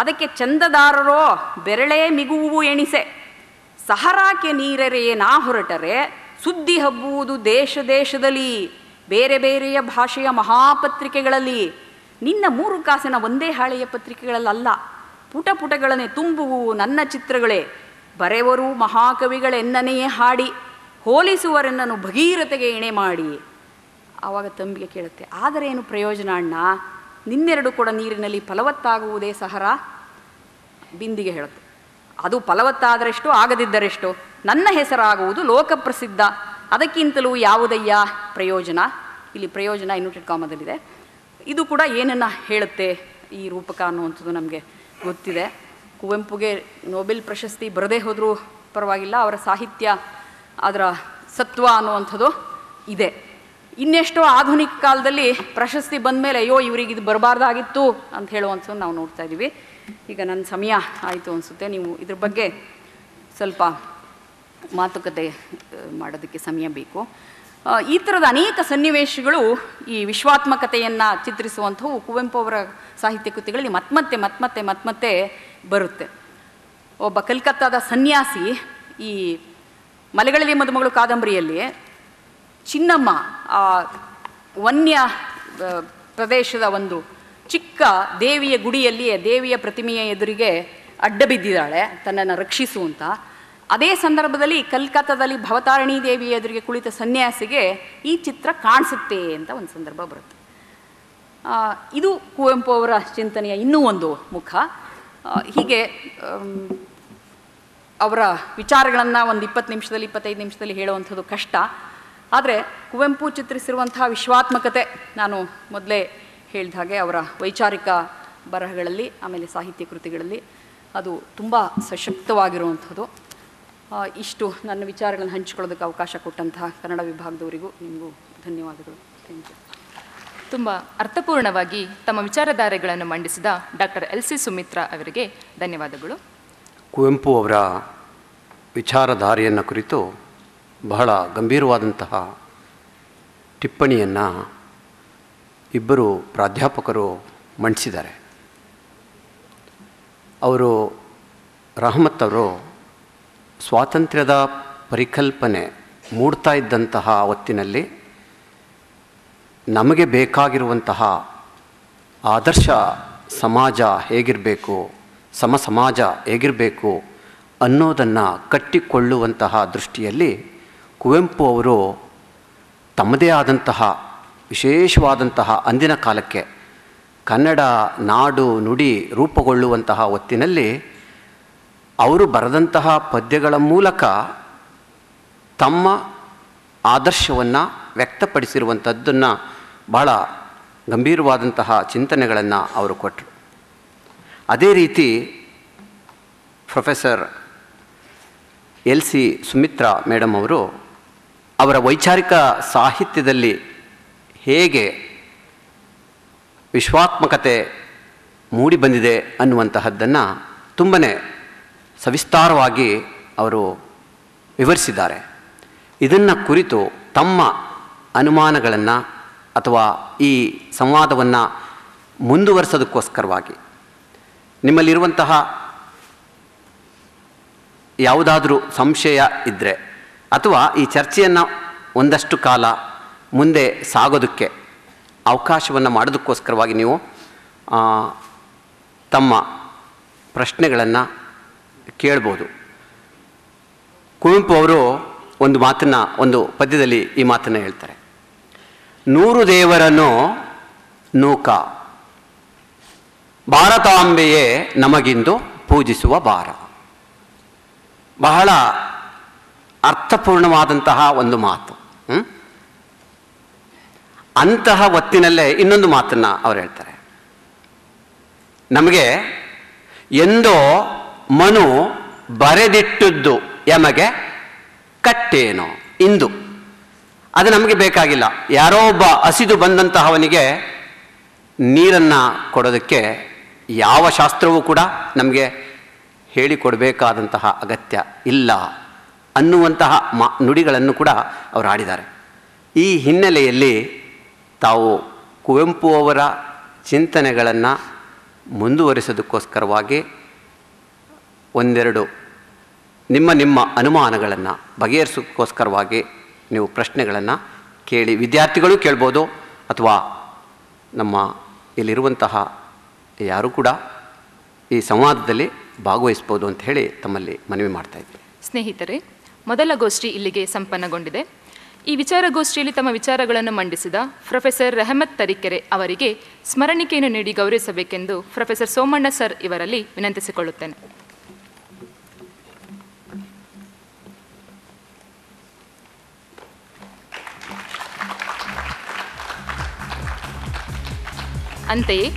ಅದಕ್ಕೆ ಚಂದದಾರರೋ ಬೆರಳೇ ಮಿಗುವು ಎಣಿಸೆ. ಸಹರಾಕ್ಕೆ ನೀರೆರೆಯೇ ನಾ ಹೊರಟರೆ ಸುದ್ದಿ ಹಬ್ಬುವುದು ದೇಶ ದೇಶದಲ್ಲಿ, ಬೇರೆ ಬೇರೆಯ ಭಾಷೆಯ ಮಹಾಪತ್ರಿಕೆಗಳಲ್ಲಿ. ನಿನ್ನ 3 ಕಾಸಿನ ಒಂದೇ ಹಾಳೆಯ ಪತ್ರಿಕೆಗಳಲ್ಲ, ಪುಟ ಪುಟಗಳನ್ನೇ ತುಂಬುವು ನನ್ನ ಚಿತ್ರಗಳೇ. ಬರೆವರು ಮಹಾಕವಿಗಳೆನ್ನನೆಯೇ ಹಾಡಿ, ಹೋಲಿಸುವರೆನ್ನನ್ನು ಭಗೀರಥೆಗೆ ಎಣೆ ಮಾಡಿ. ಆವಾಗ ತಂಬಿಗೆ ಕೇಳುತ್ತೆ, ಆದರೆ ಏನು ಪ್ರಯೋಜನ ಅಣ್ಣ, ನಿನ್ನೆರಡು ಕೊಡ ನೀರಿನಲ್ಲಿ ಫಲವತ್ತಾಗುವುದೇ ಸಹರಾ? ಬಿಂದಿಗೆ ಹೇಳುತ್ತೆ, ಅದು ಫಲವತ್ತಾದರೆಷ್ಟು ಆಗದಿದ್ದರೆಷ್ಟು, ನನ್ನ ಹೆಸರಾಗುವುದು ಲೋಕಪ್ರಸಿದ್ಧ, ಅದಕ್ಕಿಂತಲೂ ಯಾವುದಯ್ಯ ಪ್ರಯೋಜನ. ಇಲ್ಲಿ ಪ್ರಯೋಜನ ಇನ್ವರ್ಟೆಡ್ ಕಾಮದಲ್ಲಿದೆ. ಇದು ಕೂಡ ಏನನ್ನು ಹೇಳುತ್ತೆ ಈ ರೂಪಕ ಅನ್ನುವಂಥದ್ದು ನಮಗೆ ಗೊತ್ತಿದೆ. ಕುವೆಂಪುಗೆ ನೊಬೆಲ್ ಪ್ರಶಸ್ತಿ ಬರದೇ ಹೋದರೂ ಪರವಾಗಿಲ್ಲ, ಅವರ ಸಾಹಿತ್ಯ ಅದರ ಸತ್ವ ಅನ್ನುವಂಥದ್ದು ಇದೆ. ಇನ್ನೆಷ್ಟೋ ಆಧುನಿಕ ಕಾಲದಲ್ಲಿ ಪ್ರಶಸ್ತಿ ಬಂದ ಮೇಲೆ ಅಯ್ಯೋ ಇವರಿಗೆ ಇದು ಬರಬಾರ್ದಾಗಿತ್ತು ಅಂತ ಹೇಳುವಂಥದ್ದು ನಾವು ನೋಡ್ತಾ ಇದ್ದೀವಿ. ಈಗ ನನ್ನ ಸಮಯ ಆಯಿತು ಅನಿಸುತ್ತೆ, ನೀವು ಇದ್ರ ಬಗ್ಗೆ ಸ್ವಲ್ಪ ಮಾತುಕತೆ ಮಾಡೋದಕ್ಕೆ ಸಮಯ ಬೇಕು. ಈ ಥರದ ಅನೇಕ ಸನ್ನಿವೇಶಗಳು ಈ ವಿಶ್ವಾತ್ಮಕತೆಯನ್ನು ಚಿತ್ರಿಸುವಂಥವು ಕುವೆಂಪು ಅವರ ಸಾಹಿತ್ಯ ಕೃತಿಗಳಲ್ಲಿ ಮತ್ಮತ್ತೆ ಬರುತ್ತೆ. ಒಬ್ಬ ಕಲ್ಕತ್ತಾದ ಸನ್ಯಾಸಿ ಈ ಮಲೆಗಳಲ್ಲಿ ಮದುಮಗಳು ಕಾದಂಬರಿಯಲ್ಲಿ ಚಿನ್ನಮ್ಮ ಆ ವನ್ಯ ಪ್ರದೇಶದ ಒಂದು ಚಿಕ್ಕ ದೇವಿಯ ಗುಡಿಯಲ್ಲಿಯೇ ದೇವಿಯ ಪ್ರತಿಮೆಯ ಎದುರಿಗೆ ಅಡ್ಡ ಬಿದ್ದಿದ್ದಾಳೆ ತನ್ನನ್ನು ರಕ್ಷಿಸುವಂತ. ಅದೇ ಸಂದರ್ಭದಲ್ಲಿ ಕಲ್ಕತ್ತಾದಲ್ಲಿ ಭವತಾರಿಣಿ ದೇವಿಯ ಎದುರಿಗೆ ಕುಳಿತ ಸನ್ಯಾಸಿಗೆ ಈ ಚಿತ್ರ ಕಾಣಿಸುತ್ತೆ ಅಂತ ಒಂದು ಸಂದರ್ಭ ಬರುತ್ತೆ. ಇದು ಕುವೆಂಪು ಅವರ ಚಿಂತನೆಯ ಇನ್ನೂ ಒಂದು ಮುಖ. ಹೀಗೆ ಅವರ ವಿಚಾರಗಳನ್ನು ಒಂದು 20 ನಿಮಿಷದಲ್ಲಿ 25 ನಿಮಿಷದಲ್ಲಿ ಹೇಳುವಂಥದ್ದು ಕಷ್ಟ. ಆದರೆ ಕುವೆಂಪು ಚಿತ್ರಿಸಿರುವಂತಹ ವಿಶ್ವಾತ್ಮಕತೆ, ನಾನು ಮೊದಲೇ ಹೇಳಿದ ಹಾಗೆ ಅವರ ವೈಚಾರಿಕ ಬರಹಗಳಲ್ಲಿ ಆಮೇಲೆ ಸಾಹಿತ್ಯ ಕೃತಿಗಳಲ್ಲಿ ಅದು ತುಂಬ ಸಶಕ್ತವಾಗಿರುವಂಥದ್ದು. ಇಷ್ಟು ನನ್ನ ವಿಚಾರಗಳನ್ನು ಹಂಚಿಕೊಳ್ಳೋದಕ್ಕೆ ಅವಕಾಶ ಕೊಟ್ಟಂತಹ ಕನ್ನಡ ವಿಭಾಗದವರಿಗೂ ನಿಮಗೂ ಧನ್ಯವಾದಗಳು. Thank you. ತುಂಬ ಅರ್ಥಪೂರ್ಣವಾಗಿ ತಮ್ಮ ವಿಚಾರಧಾರೆಗಳನ್ನು ಮಂಡಿಸಿದ ಡಾಕ್ಟರ್ LC ಸುಮಿತ್ರಾ ಅವರಿಗೆ ಧನ್ಯವಾದಗಳು. ಕುವೆಂಪು ಅವರ ವಿಚಾರಧಾರೆಯನ್ನು ಕುರಿತು ಬಹಳ ಗಂಭೀರವಾದಂತಹ ಟಿಪ್ಪಣಿಯನ್ನು ಇಬ್ಬರು ಪ್ರಾಧ್ಯಾಪಕರು ಮಂಡಿಸಿದ್ದಾರೆ. ಅವರು ರಹಮತ್ ಅವರು ಸ್ವಾತಂತ್ರ್ಯದ ಪರಿಕಲ್ಪನೆ ಮೂಡ್ತಾ ಇದ್ದಂತಹ ಹೊತ್ತಿನಲ್ಲಿ ನಮಗೆ ಬೇಕಾಗಿರುವಂತಹ ಆದರ್ಶ ಸಮಾಜ ಹೇಗಿರಬೇಕು, ಸಮಾಜ ಹೇಗಿರಬೇಕು ಅನ್ನೋದನ್ನು ಕಟ್ಟಿಕೊಳ್ಳುವಂತಹ ದೃಷ್ಟಿಯಲ್ಲಿ ಕುವೆಂಪು ಅವರು ತಮ್ಮದೇ ಆದಂತಹ ವಿಶೇಷವಾದಂತಹ ಅಂದಿನ ಕಾಲಕ್ಕೆ ಕನ್ನಡ ನಾಡು ನುಡಿ ರೂಪುಗೊಳ್ಳುವಂತಹ ಹೊತ್ತಿನಲ್ಲಿ ಅವರು ಬರೆದಂತಹ ಪದ್ಯಗಳ ಮೂಲಕ ತಮ್ಮ ಆದರ್ಶವನ್ನು ವ್ಯಕ್ತಪಡಿಸಿರುವಂಥದ್ದನ್ನು ಬಹಳ ಗಂಭೀರವಾದಂತಹ ಚಿಂತನೆಗಳನ್ನು ಅವರು ಕೊಟ್ಟರು. ಅದೇ ರೀತಿ ಪ್ರೊಫೆಸರ್ LC ಸುಮಿತ್ರಾ ಮೇಡಮ್ ಅವರು ಅವರ ವೈಚಾರಿಕ ಸಾಹಿತ್ಯದಲ್ಲಿ ಹೇಗೆ ವಿಶ್ವಾತ್ಮಕತೆ ಮೂಡಿ ಬಂದಿದೆ ಅನ್ನುವಂತಹದ್ದನ್ನು ತುಂಬನೇ ಸವಿಸ್ತಾರವಾಗಿ ಅವರು ವಿವರಿಸಿದ್ದಾರೆ. ಇದನ್ನು ಕುರಿತು ತಮ್ಮ ಅನುಮಾನಗಳನ್ನು ಅಥವಾ ಈ ಸಂವಾದವನ್ನು ಮುಂದುವರಿಸೋದಕ್ಕೋಸ್ಕರವಾಗಿ ನಿಮ್ಮಲ್ಲಿರುವಂತಹ ಯಾವುದಾದರೂ ಸಂಶಯ ಇದ್ದರೆ ಅಥವಾ ಈ ಚರ್ಚೆಯನ್ನು ಒಂದಷ್ಟು ಕಾಲ ಮುಂದೆ ಸಾಗೋದಕ್ಕೆ ಅವಕಾಶವನ್ನು ಮಾಡೋದಕ್ಕೋಸ್ಕರವಾಗಿ ನೀವು ತಮ್ಮ ಪ್ರಶ್ನೆಗಳನ್ನು ಕೇಳ್ಬೋದು. ಕುವೆಂಪು ಅವರು ಒಂದು ಮಾತನ್ನು, ಒಂದು ಪದ್ಯದಲ್ಲಿ ಈ ಮಾತನ್ನು ಹೇಳ್ತಾರೆ. 100 ದೇವರನ್ನು ನೂಕ, ಭಾರತಾಂಬೆಯೇ ನಮಗಿಂದು ಪೂಜಿಸುವ ಭಾರ. ಬಹಳ ಅರ್ಥಪೂರ್ಣವಾದಂತಹ ಒಂದು ಮಾತು. ಅಂತಹ ಹೊತ್ತಿನಲ್ಲೇ ಇನ್ನೊಂದು ಮಾತನ್ನು ಅವರು ಹೇಳ್ತಾರೆ. ನಮಗೆ ಎಂದೋ ಮನು ಬರೆದಿಟ್ಟದ್ದು ಯಮಗೆ ಕಟ್ಟೇನೋ ಇಂದು. ಅದು ನಮಗೆ ಬೇಕಾಗಿಲ್ಲ. ಯಾರೋ ಒಬ್ಬ ಹಸಿದು ಬಂದಂತಹವನಿಗೆ ನೀರನ್ನು ಕೊಡೋದಕ್ಕೆ ಯಾವ ಶಾಸ್ತ್ರವೂ ಕೂಡ ನಮಗೆ ಹೇಳಿಕೊಡಬೇಕಾದಂತಹ ಅಗತ್ಯ ಇಲ್ಲ ಅನ್ನುವಂತಹ ನುಡಿಗಳನ್ನು ಕೂಡ ಅವರು ಆಡಿದ್ದಾರೆ. ಈ ಹಿನ್ನೆಲೆಯಲ್ಲಿ ತಾವು ಕುವೆಂಪು ಅವರ ಚಿಂತನೆಗಳನ್ನು ಮುಂದುವರಿಸೋದಕ್ಕೋಸ್ಕರವಾಗಿ ಒಂದೆರಡು ನಿಮ್ಮ ಅನುಮಾನಗಳನ್ನು ಬಗೆಹರಿಸೋಕ್ಕೋಸ್ಕರವಾಗಿ ನೀವು ಪ್ರಶ್ನೆಗಳನ್ನು ಕೇಳಿ, ವಿದ್ಯಾರ್ಥಿಗಳು ಕೇಳ್ಬೋದು ಅಥವಾ ನಮ್ಮ ಇಲ್ಲಿರುವಂತಹ ಯಾರು ಕೂಡ ಈ ಸಂವಾದದಲ್ಲಿ ಭಾಗವಹಿಸ್ಬೋದು ಅಂತ ಹೇಳಿ ತಮ್ಮಲ್ಲಿ ಮನವಿ ಮಾಡ್ತಾ ಇದ್ದೀನಿ. ಸ್ನೇಹಿತರೆ, ಮೊದಲ ಗೋಷ್ಠಿ ಇಲ್ಲಿಗೆ ಸಂಪನ್ನಗೊಂಡಿದೆ. ಈ ವಿಚಾರಗೋಷ್ಠಿಯಲ್ಲಿ ತಮ್ಮ ವಿಚಾರಗಳನ್ನು ಮಂಡಿಸಿದ ಪ್ರೊಫೆಸರ್ ರೆಹಮತ್ ತರೀಕೆರೆ ಅವರಿಗೆ ಸ್ಮರಣಿಕೆಯನ್ನು ನೀಡಿ ಗೌರವಿಸಬೇಕೆಂದು ಪ್ರೊಫೆಸರ್ ಸೋಮಣ್ಣ ಸರ್ ಇವರಲ್ಲಿ ವಿನಂತಿಸಿಕೊಳ್ಳುತ್ತೇನೆ. ಅಂತೆಯೇ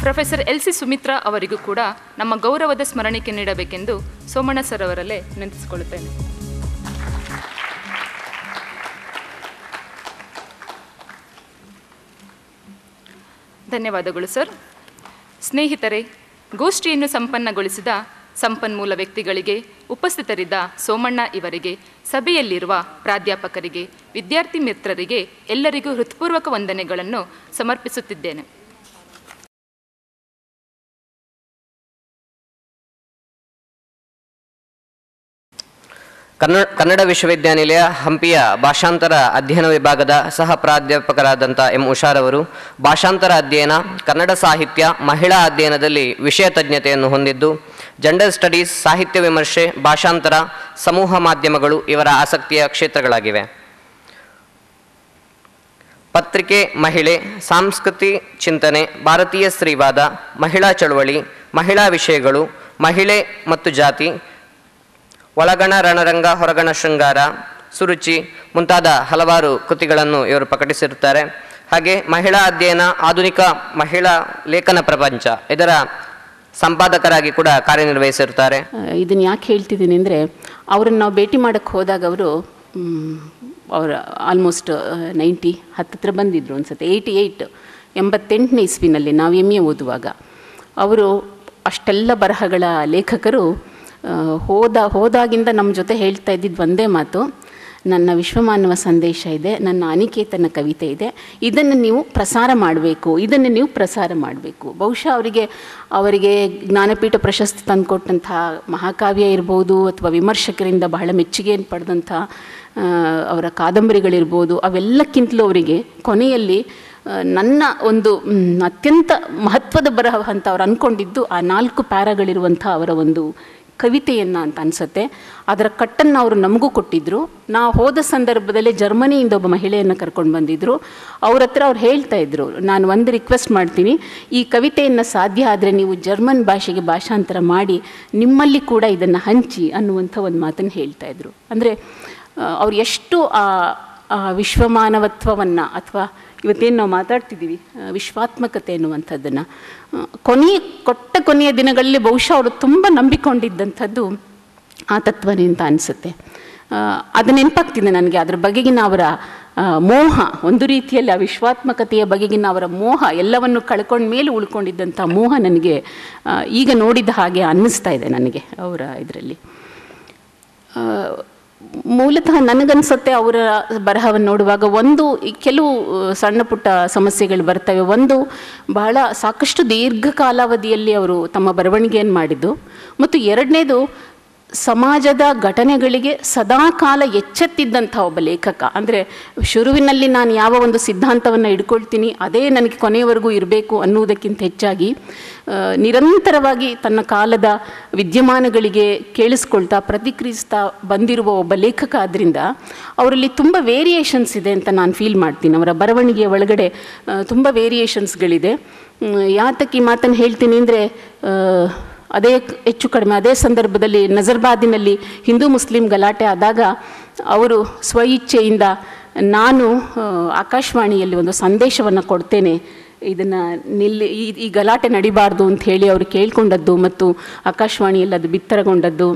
ಪ್ರೊಫೆಸರ್ LC ಸುಮಿತ್ರಾ ಅವರಿಗೂ ಕೂಡ ನಮ್ಮ ಗೌರವದ ಸ್ಮರಣಿಕೆ ನೀಡಬೇಕೆಂದು ಸೋಮಣ್ಣ ಸರ್ ಅವರಲ್ಲೇ ವಿನಂತಿಸಿಕೊಳ್ಳುತ್ತೇನೆ. ಧನ್ಯವಾದಗಳು ಸರ್. ಸ್ನೇಹಿತರೆ, ಗೋಷ್ಠಿಯನ್ನು ಸಂಪನ್ನಗೊಳಿಸಿದ ಸಂಪನ್ಮೂಲ ವ್ಯಕ್ತಿಗಳಿಗೆ, ಉಪಸ್ಥಿತರಿದ್ದ ಸೋಮಣ್ಣ ಇವರಿಗೆ, ಸಭೆಯಲ್ಲಿರುವ ಪ್ರಾಧ್ಯಾಪಕರಿಗೆ, ವಿದ್ಯಾರ್ಥಿ ಮಿತ್ರರಿಗೆ ಎಲ್ಲರಿಗೂ ಹೃತ್ಪೂರ್ವಕ ವಂದನೆಗಳನ್ನು ಸಮರ್ಪಿಸುತ್ತಿದ್ದೇನೆ. ಕನ್ನಡ ವಿಶ್ವವಿದ್ಯಾನಿಲಯ ಹಂಪಿಯ ಭಾಷಾಂತರ ಅಧ್ಯಯನ ವಿಭಾಗದ ಸಹ ಪ್ರಾಧ್ಯಾಪಕರಾದಂಥ ಎಂ ಉಷಾರವರು ಭಾಷಾಂತರ ಅಧ್ಯಯನ, ಕನ್ನಡ ಸಾಹಿತ್ಯ, ಮಹಿಳಾ ಅಧ್ಯಯನದಲ್ಲಿ ವಿಷಯ ತಜ್ಞತೆಯನ್ನು ಹೊಂದಿದ್ದು, ಜೆಂಡರ್ ಸ್ಟಡೀಸ್, ಸಾಹಿತ್ಯ ವಿಮರ್ಶೆ, ಭಾಷಾಂತರ, ಸಮೂಹ ಮಾಧ್ಯಮಗಳು ಇವರ ಆಸಕ್ತಿಯ ಕ್ಷೇತ್ರಗಳಾಗಿವೆ. ಪತ್ರಿಕೆ, ಮಹಿಳೆ, ಸಾಂಸ್ಕೃತಿ ಚಿಂತನೆ, ಭಾರತೀಯ ಸ್ತ್ರೀವಾದ, ಮಹಿಳಾ ಚಳವಳಿ, ಮಹಿಳಾ ವಿಷಯಗಳು, ಮಹಿಳೆ ಮತ್ತು ಜಾತಿ, ಒಳಗಣ ರಣರಂಗ, ಹೊರಗಣ ಶೃಂಗಾರ, ಸುರುಚಿ ಮುಂತಾದ ಹಲವಾರು ಕೃತಿಗಳನ್ನು ಇವರು ಪ್ರಕಟಿಸಿರುತ್ತಾರೆ. ಹಾಗೆ ಮಹಿಳಾ ಅಧ್ಯಯನ, ಆಧುನಿಕ ಮಹಿಳಾ ಲೇಖನ ಪ್ರಪಂಚ ಇದರ ಸಂಪಾದಕರಾಗಿ ಕೂಡ ಕಾರ್ಯನಿರ್ವಹಿಸಿರುತ್ತಾರೆ. ಇದನ್ನು ಯಾಕೆ ಹೇಳ್ತಿದ್ದೀನಿ ಅಂದರೆ, ಅವರನ್ನು ನಾವು ಭೇಟಿ ಮಾಡೋಕ್ಕೆ ಹೋದಾಗ ಅವರು ಆಲ್ಮೋಸ್ಟ್ 90 ಹತ್ತಿರ ಬಂದಿದ್ದರು ಅನ್ಸುತ್ತೆ. 88 ಇಸ್ವಿನಲ್ಲಿ ನಾವು MA ಓದುವಾಗ ಅವರು ಅಷ್ಟೆಲ್ಲ ಬರಹಗಳ ಲೇಖಕರು ಹೋದಾಗಿಂದ ನಮ್ಮ ಜೊತೆ ಹೇಳ್ತಾ ಇದ್ದಿದ್ದು ಒಂದೇ ಮಾತು, ನನ್ನ ವಿಶ್ವಮಾನವ ಸಂದೇಶ ಇದೆ, ನನ್ನ ಅನಿಕೇತನ ಕವಿತೆ ಇದೆ, ಇದನ್ನು ನೀವು ಪ್ರಸಾರ ಮಾಡಬೇಕು. ಬಹುಶಃ ಅವರಿಗೆ ಜ್ಞಾನಪೀಠ ಪ್ರಶಸ್ತಿ ತಂದುಕೊಟ್ಟಂಥ ಮಹಾಕಾವ್ಯ ಇರ್ಬೋದು, ಅಥವಾ ವಿಮರ್ಶಕರಿಂದ ಬಹಳ ಮೆಚ್ಚುಗೆಯನ್ನು ಪಡೆದಂಥ ಅವರ ಕಾದಂಬರಿಗಳಿರ್ಬೋದು, ಅವೆಲ್ಲಕ್ಕಿಂತಲೂ ಅವರಿಗೆ ಕೊನೆಯಲ್ಲಿ ನನ್ನ ಒಂದು ಅತ್ಯಂತ ಮಹತ್ವದ ಬರಹ ಅಂತ ಅವ್ರು ಅಂದ್ಕೊಂಡಿದ್ದು ಆ 4 ಪ್ಯಾರಾಗಳಿರುವಂಥ ಅವರ ಒಂದು ಕವಿತೆಯನ್ನು ಅಂತ ಅನಿಸುತ್ತೆ. ಅದರ ಕಟ್ಟನ್ನು ಅವರು ನಮಗೂ ಕೊಟ್ಟಿದ್ದರು. ನಾವು ಹೋದ ಸಂದರ್ಭದಲ್ಲಿ ಜರ್ಮನಿಯಿಂದ ಒಬ್ಬ ಮಹಿಳೆಯನ್ನು ಕರ್ಕೊಂಡು ಬಂದಿದ್ದರು. ಅವ್ರ ಹತ್ರ ಅವ್ರು ಹೇಳ್ತಾ ಇದ್ರು, ನಾನು ಒಂದು ರಿಕ್ವೆಸ್ಟ್ ಮಾಡ್ತೀನಿ, ಈ ಕವಿತೆಯನ್ನು ಸಾಧ್ಯ ಆದರೆ ನೀವು ಜರ್ಮನ್ ಭಾಷೆಗೆ ಭಾಷಾಂತರ ಮಾಡಿ ನಿಮ್ಮಲ್ಲಿ ಕೂಡ ಇದನ್ನು ಹಂಚಿ ಅನ್ನುವಂಥ ಒಂದು ಮಾತನ್ನು ಹೇಳ್ತಾ ಇದ್ರು. ಅಂದರೆ ಅವ್ರು ಎಷ್ಟು ಆ ವಿಶ್ವಮಾನವತ್ವವನ್ನು, ಅಥವಾ ಇವತ್ತೇನು ನಾವು ಮಾತಾಡ್ತಿದ್ದೀವಿ ವಿಶ್ವಾತ್ಮಕತೆ ಎನ್ನುವಂಥದ್ದನ್ನು ಕೊನೆಯ ದಿನಗಳಲ್ಲಿ ಬಹುಶಃ ಅವರು ತುಂಬ ನಂಬಿಕೊಂಡಿದ್ದಂಥದ್ದು ಆ ತತ್ವನೇ ಅಂತ ಅನಿಸುತ್ತೆ. ಅದು ನೆನಪಾಗ್ತಿದೆ ನನಗೆ. ಅದರ ಬಗೆಗಿನ ಅವರ ಮೋಹ, ಒಂದು ರೀತಿಯಲ್ಲಿ ಆ ವಿಶ್ವಾತ್ಮಕತೆಯ ಬಗೆಗಿನ ಅವರ ಮೋಹ, ಎಲ್ಲವನ್ನು ಕಳ್ಕೊಂಡ ಮೇಲೆ ಉಳ್ಕೊಂಡಿದ್ದಂಥ ಮೋಹ ನನಗೆ ಈಗ ನೋಡಿದ ಹಾಗೆ ಅನ್ನಿಸ್ತಾ ಇದೆ ನನಗೆ ಅವರ ಇದರಲ್ಲಿ. ಮೂಲತಃ ನನಗನ್ಸುತ್ತೆ ಅವರ ಬರಹವನ್ನು ನೋಡುವಾಗ ಕೆಲವು ಸಣ್ಣ ಪುಟ್ಟ ಸಮಸ್ಯೆಗಳು ಬರ್ತವೆ. ಒಂದು, ಬಹಳ ಸಾಕಷ್ಟು ದೀರ್ಘ ಕಾಲಾವಧಿಯಲ್ಲಿ ಅವರು ತಮ್ಮ ಬರವಣಿಗೆಯನ್ನು ಮಾಡಿದ್ದು, ಮತ್ತು ಎರಡನೇದು ಸಮಾಜದ ಘಟನೆಗಳಿಗೆ ಸದಾಕಾಲ ಎಚ್ಚೆತ್ತಿದ್ದಂಥ ಒಬ್ಬ ಲೇಖಕ. ಅಂದರೆ ಶುರುವಿನಲ್ಲಿ ನಾನು ಯಾವ ಒಂದು ಸಿದ್ಧಾಂತವನ್ನು ಇಟ್ಕೊಳ್ತೀನಿ ಅದೇ ನನಗೆ ಕೊನೆಯವರೆಗೂ ಇರಬೇಕು ಅನ್ನುವುದಕ್ಕಿಂತ ಹೆಚ್ಚಾಗಿ ನಿರಂತರವಾಗಿ ತನ್ನ ಕಾಲದ ವಿದ್ಯಮಾನಗಳಿಗೆ ಕೇಳಿಸ್ಕೊಳ್ತಾ ಪ್ರತಿಕ್ರಿಯಿಸ್ತಾ ಬಂದಿರುವ ಒಬ್ಬ ಲೇಖಕ. ಆದ್ದರಿಂದ ಅವರಲ್ಲಿ ತುಂಬ ವೇರಿಯೇಷನ್ಸ್ ಇದೆ ಅಂತ ನಾನು ಫೀಲ್ ಮಾಡ್ತೀನಿ. ಅವರ ಬರವಣಿಗೆಯ ಒಳಗಡೆ ತುಂಬ ವೇರಿಯೇಷನ್ಸ್ಗಳಿದೆ. ಯಾತಕ್ಕೆ ಈ ಮಾತನ್ನು ಹೇಳ್ತೀನಿ ಅಂದರೆ, ಅದೇ ಹೆಚ್ಚು ಕಡಿಮೆ ಅದೇ ಸಂದರ್ಭದಲ್ಲಿ ನಜರ್ಬಾದಿನಲ್ಲಿ ಹಿಂದೂ ಮುಸ್ಲಿಂ ಗಲಾಟೆ ಆದಾಗ ಅವರು ಸ್ವಇಚ್ಛೆಯಿಂದ ನಾನು ಆಕಾಶವಾಣಿಯಲ್ಲಿ ಒಂದು ಸಂದೇಶವನ್ನು ಕೊಡ್ತೇನೆ, ಇದನ್ನು ಈ ಗಲಾಟೆ ನಡಿಬಾರ್ದು ಅಂತ ಹೇಳಿ ಅವರು ಕೇಳ್ಕೊಂಡದ್ದು ಮತ್ತು ಆಕಾಶವಾಣಿಯಲ್ಲಿ ಅದು ಬಿತ್ತರಗೊಂಡದ್ದು.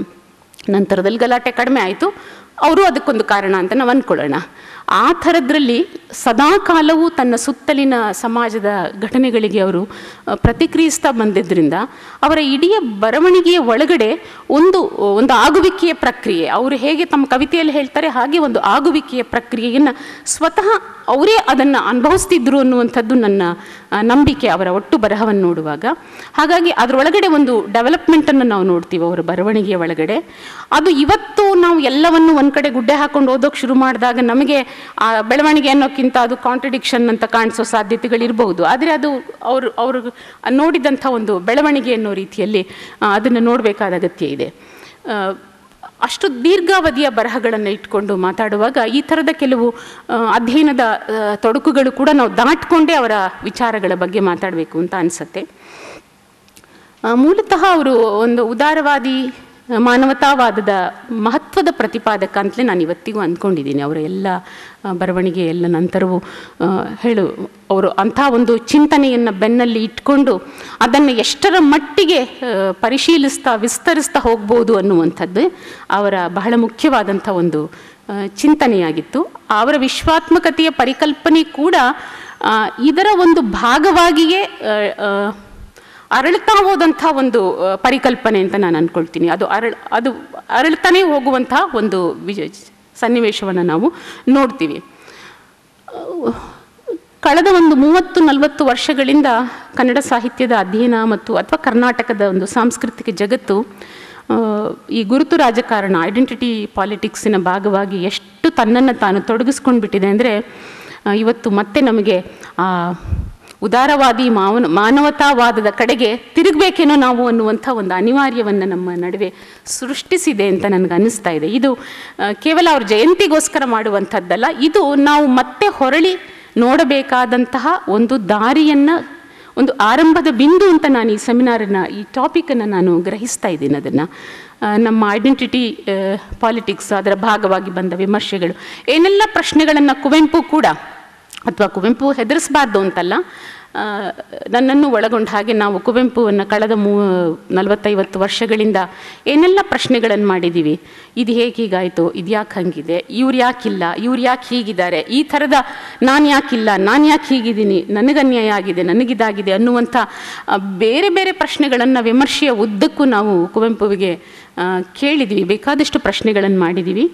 ನಂತರದಲ್ಲಿ ಗಲಾಟೆ ಕಡಿಮೆ ಆಯಿತು, ಅವರು ಅದಕ್ಕೊಂದು ಕಾರಣ ಅಂತ ನಾವು ಅಂದ್ಕೊಳ್ಳೋಣ. ಆ ಥರದ್ರಲ್ಲಿ ಸದಾಕಾಲವೂ ತನ್ನ ಸುತ್ತಲಿನ ಸಮಾಜದ ಘಟನೆಗಳಿಗೆ ಅವರು ಪ್ರತಿಕ್ರಿಯಿಸ್ತಾ ಬಂದಿದ್ದರಿಂದ ಅವರ ಇಡೀ ಬರವಣಿಗೆಯ ಒಳಗಡೆ ಒಂದು ಆಗುವಿಕೆಯ ಪ್ರಕ್ರಿಯೆ, ಅವರು ಹೇಗೆ ತಮ್ಮ ಕವಿತೆಯಲ್ಲಿ ಹೇಳ್ತಾರೆ ಹಾಗೆ ಒಂದು ಆಗುವಿಕೆಯ ಪ್ರಕ್ರಿಯೆಯನ್ನು ಸ್ವತಃ ಅವರೇ ಅದನ್ನು ಅನುಭವಿಸ್ತಿದ್ರು ಅನ್ನುವಂಥದ್ದು ನನ್ನ ನಂಬಿಕೆ ಅವರ ಒಟ್ಟು ಬರಹವನ್ನು ನೋಡುವಾಗ. ಹಾಗಾಗಿ ಅದರೊಳಗಡೆ ಒಂದು ಡೆವಲಪ್ಮೆಂಟನ್ನು ನಾವು ನೋಡ್ತೀವಿ ಅವರ ಬರವಣಿಗೆಯ ಒಳಗಡೆ. ಅದು ಇವತ್ತು ನಾವು ಎಲ್ಲವನ್ನು ಒಂದು ಕಡೆ ಗುಡ್ಡೆ ಹಾಕೊಂಡು ಓದೋಕೆ ಶುರು ಮಾಡಿದಾಗ ನಮಗೆ ಆ ಬೆಳವಣಿಗೆ ಅನ್ನೋಕ್ಕಿಂತ ಅದು ಕಾಂಟ್ರಡಿಕ್ಷನ್ ಅಂತ ಕಾಣಿಸೋ ಸಾಧ್ಯತೆಗಳಿರಬಹುದು. ಆದರೆ ಅದು ಅವರು ನೋಡಿದಂಥ ಒಂದು ಬೆಳವಣಿಗೆ ಅನ್ನೋ ರೀತಿಯಲ್ಲಿ ಅದನ್ನು ನೋಡಬೇಕಾದ ಅಗತ್ಯ ಇದೆ. ಅಷ್ಟು ದೀರ್ಘಾವಧಿಯ ಬರಹಗಳನ್ನು ಇಟ್ಕೊಂಡು ಮಾತಾಡುವಾಗ ಈ ಥರದ ಕೆಲವು ಅಧ್ಯಯನದ ತೊಡಕುಗಳು ಕೂಡ ನಾವು ದಾಟ್ಕೊಂಡೇ ಅವರ ವಿಚಾರಗಳ ಬಗ್ಗೆ ಮಾತಾಡಬೇಕು ಅಂತ ಅನಿಸುತ್ತೆ. ಮೂಲತಃ ಅವರು ಒಂದು ಉದಾರವಾದಿ ಮಾನವತಾವಾದದ ಮಹತ್ವದ ಪ್ರತಿಪಾದಕ ಅಂತಲೇ ನಾನು ಇವತ್ತಿಗೂ ಅಂದ್ಕೊಂಡಿದ್ದೀನಿ. ಅವರ ಎಲ್ಲ ಬರವಣಿಗೆ ಎಲ್ಲ ನಂತರವೂ ಅವರು ಅಂಥ ಒಂದು ಚಿಂತನೆಯನ್ನು ಬೆನ್ನಲ್ಲಿ ಇಟ್ಕೊಂಡು ಅದನ್ನು ಎಷ್ಟರ ಮಟ್ಟಿಗೆ ವಿಸ್ತರಿಸ್ತಾ ಹೋಗ್ಬೋದು ಅನ್ನುವಂಥದ್ದು ಅವರ ಬಹಳ ಮುಖ್ಯವಾದಂಥ ಒಂದು ಚಿಂತನೆಯಾಗಿತ್ತು. ಅವರ ವಿಶ್ವಾತ್ಮಕತೆಯ ಪರಿಕಲ್ಪನೆ ಕೂಡ ಇದರ ಒಂದು ಭಾಗವಾಗಿಯೇ ಅರಳ್ತಾ ಹೋದಂಥ ಒಂದು ಪರಿಕಲ್ಪನೆ ಅಂತ ನಾನು ಅಂದ್ಕೊಳ್ತೀನಿ. ಅದು ಅರಳ್ತಾನೆ ಹೋಗುವಂಥ ಒಂದು ಸನ್ನಿವೇಶವನ್ನು ನಾವು ನೋಡ್ತೀವಿ. ಕಳೆದ ಒಂದು 30-40 ವರ್ಷಗಳಿಂದ ಕನ್ನಡ ಸಾಹಿತ್ಯದ ಅಧ್ಯಯನ ಅಥವಾ ಕರ್ನಾಟಕದ ಒಂದು ಸಾಂಸ್ಕೃತಿಕ ಜಗತ್ತು ಈ ಗುರುತು ರಾಜಕಾರಣ, ಐಡೆಂಟಿಟಿ ಪಾಲಿಟಿಕ್ಸಿನ ಭಾಗವಾಗಿ ಎಷ್ಟು ತನ್ನನ್ನು ತಾನು ತೊಡಗಿಸ್ಕೊಂಡು ಬಿಟ್ಟಿದೆ ಅಂದರೆ, ಇವತ್ತು ಮತ್ತೆ ನಮಗೆ ಉದಾರವಾದಿ ಮಾನವತಾವಾದದ ಕಡೆಗೆ ತಿರುಗಬೇಕೇನೋ ನಾವು ಅನ್ನುವಂಥ ಒಂದು ಅನಿವಾರ್ಯವನ್ನು ನಮ್ಮ ನಡುವೆ ಸೃಷ್ಟಿಸಿದೆ ಅಂತ ನನಗೆ ಅನ್ನಿಸ್ತಾ ಇದೆ. ಇದು ಕೇವಲ ಅವ್ರ ಜಯಂತಿಗೋಸ್ಕರ ಮಾಡುವಂಥದ್ದಲ್ಲ, ಇದು ನಾವು ಮತ್ತೆ ಹೊರಳಿ ನೋಡಬೇಕಾದಂತಹ ಒಂದು ದಾರಿಯನ್ನು, ಒಂದು ಆರಂಭದ ಬಿಂದು ಅಂತ ನಾನು ಈ ಸೆಮಿನಾರಿನ ಈ ಟಾಪಿಕನ್ನು ನಾನು ಗ್ರಹಿಸ್ತಾ ಇದ್ದೀನಿ. ಅದನ್ನು ನಮ್ಮ ಐಡೆಂಟಿಟಿ ಪಾಲಿಟಿಕ್ಸ್ ಅದರ ಭಾಗವಾಗಿ ಬಂದ ವಿಮರ್ಶೆಗಳು, ಏನೆಲ್ಲ ಪ್ರಶ್ನೆಗಳನ್ನು ಕುವೆಂಪು ಕೂಡ, ಅಥವಾ ಕುವೆಂಪು ಹೆದರಿಸಬಾರ್ದು ಅಂತಲ್ಲ, ನನ್ನನ್ನು ಒಳಗೊಂಡ ಹಾಗೆ ನಾವು ಕುವೆಂಪುವನ್ನು ಕಳೆದ 40-50 ವರ್ಷಗಳಿಂದ ಏನೆಲ್ಲ ಪ್ರಶ್ನೆಗಳನ್ನು ಮಾಡಿದ್ದೀವಿ. ಇದು ಹೇಗೆ ಹೀಗಾಯಿತು, ಇದು ಯಾಕೆ ಹಂಗಿದೆ, ಇವ್ರು ಯಾಕಿಲ್ಲ, ಇವ್ರು ಯಾಕೆ ಹೀಗಿದ್ದಾರೆ, ಈ ಥರದ ನಾನು ಯಾಕಿಲ್ಲ, ನಾನು ಯಾಕೆ ಹೀಗಿದ್ದೀನಿ, ನನಗನ್ಯಾಯ ಆಗಿದೆ, ನನಗಿದಾಗಿದೆ ಅನ್ನುವಂಥ ಬೇರೆ ಬೇರೆ ಪ್ರಶ್ನೆಗಳನ್ನು ವಿಮರ್ಶೆಯ ಉದ್ದಕ್ಕೂ ನಾವು ಕುವೆಂಪುವಿಗೆ ಕೇಳಿದ್ದೀವಿ. ಬೇಕಾದಷ್ಟು ಪ್ರಶ್ನೆಗಳನ್ನು ಮಾಡಿದ್ದೀವಿ.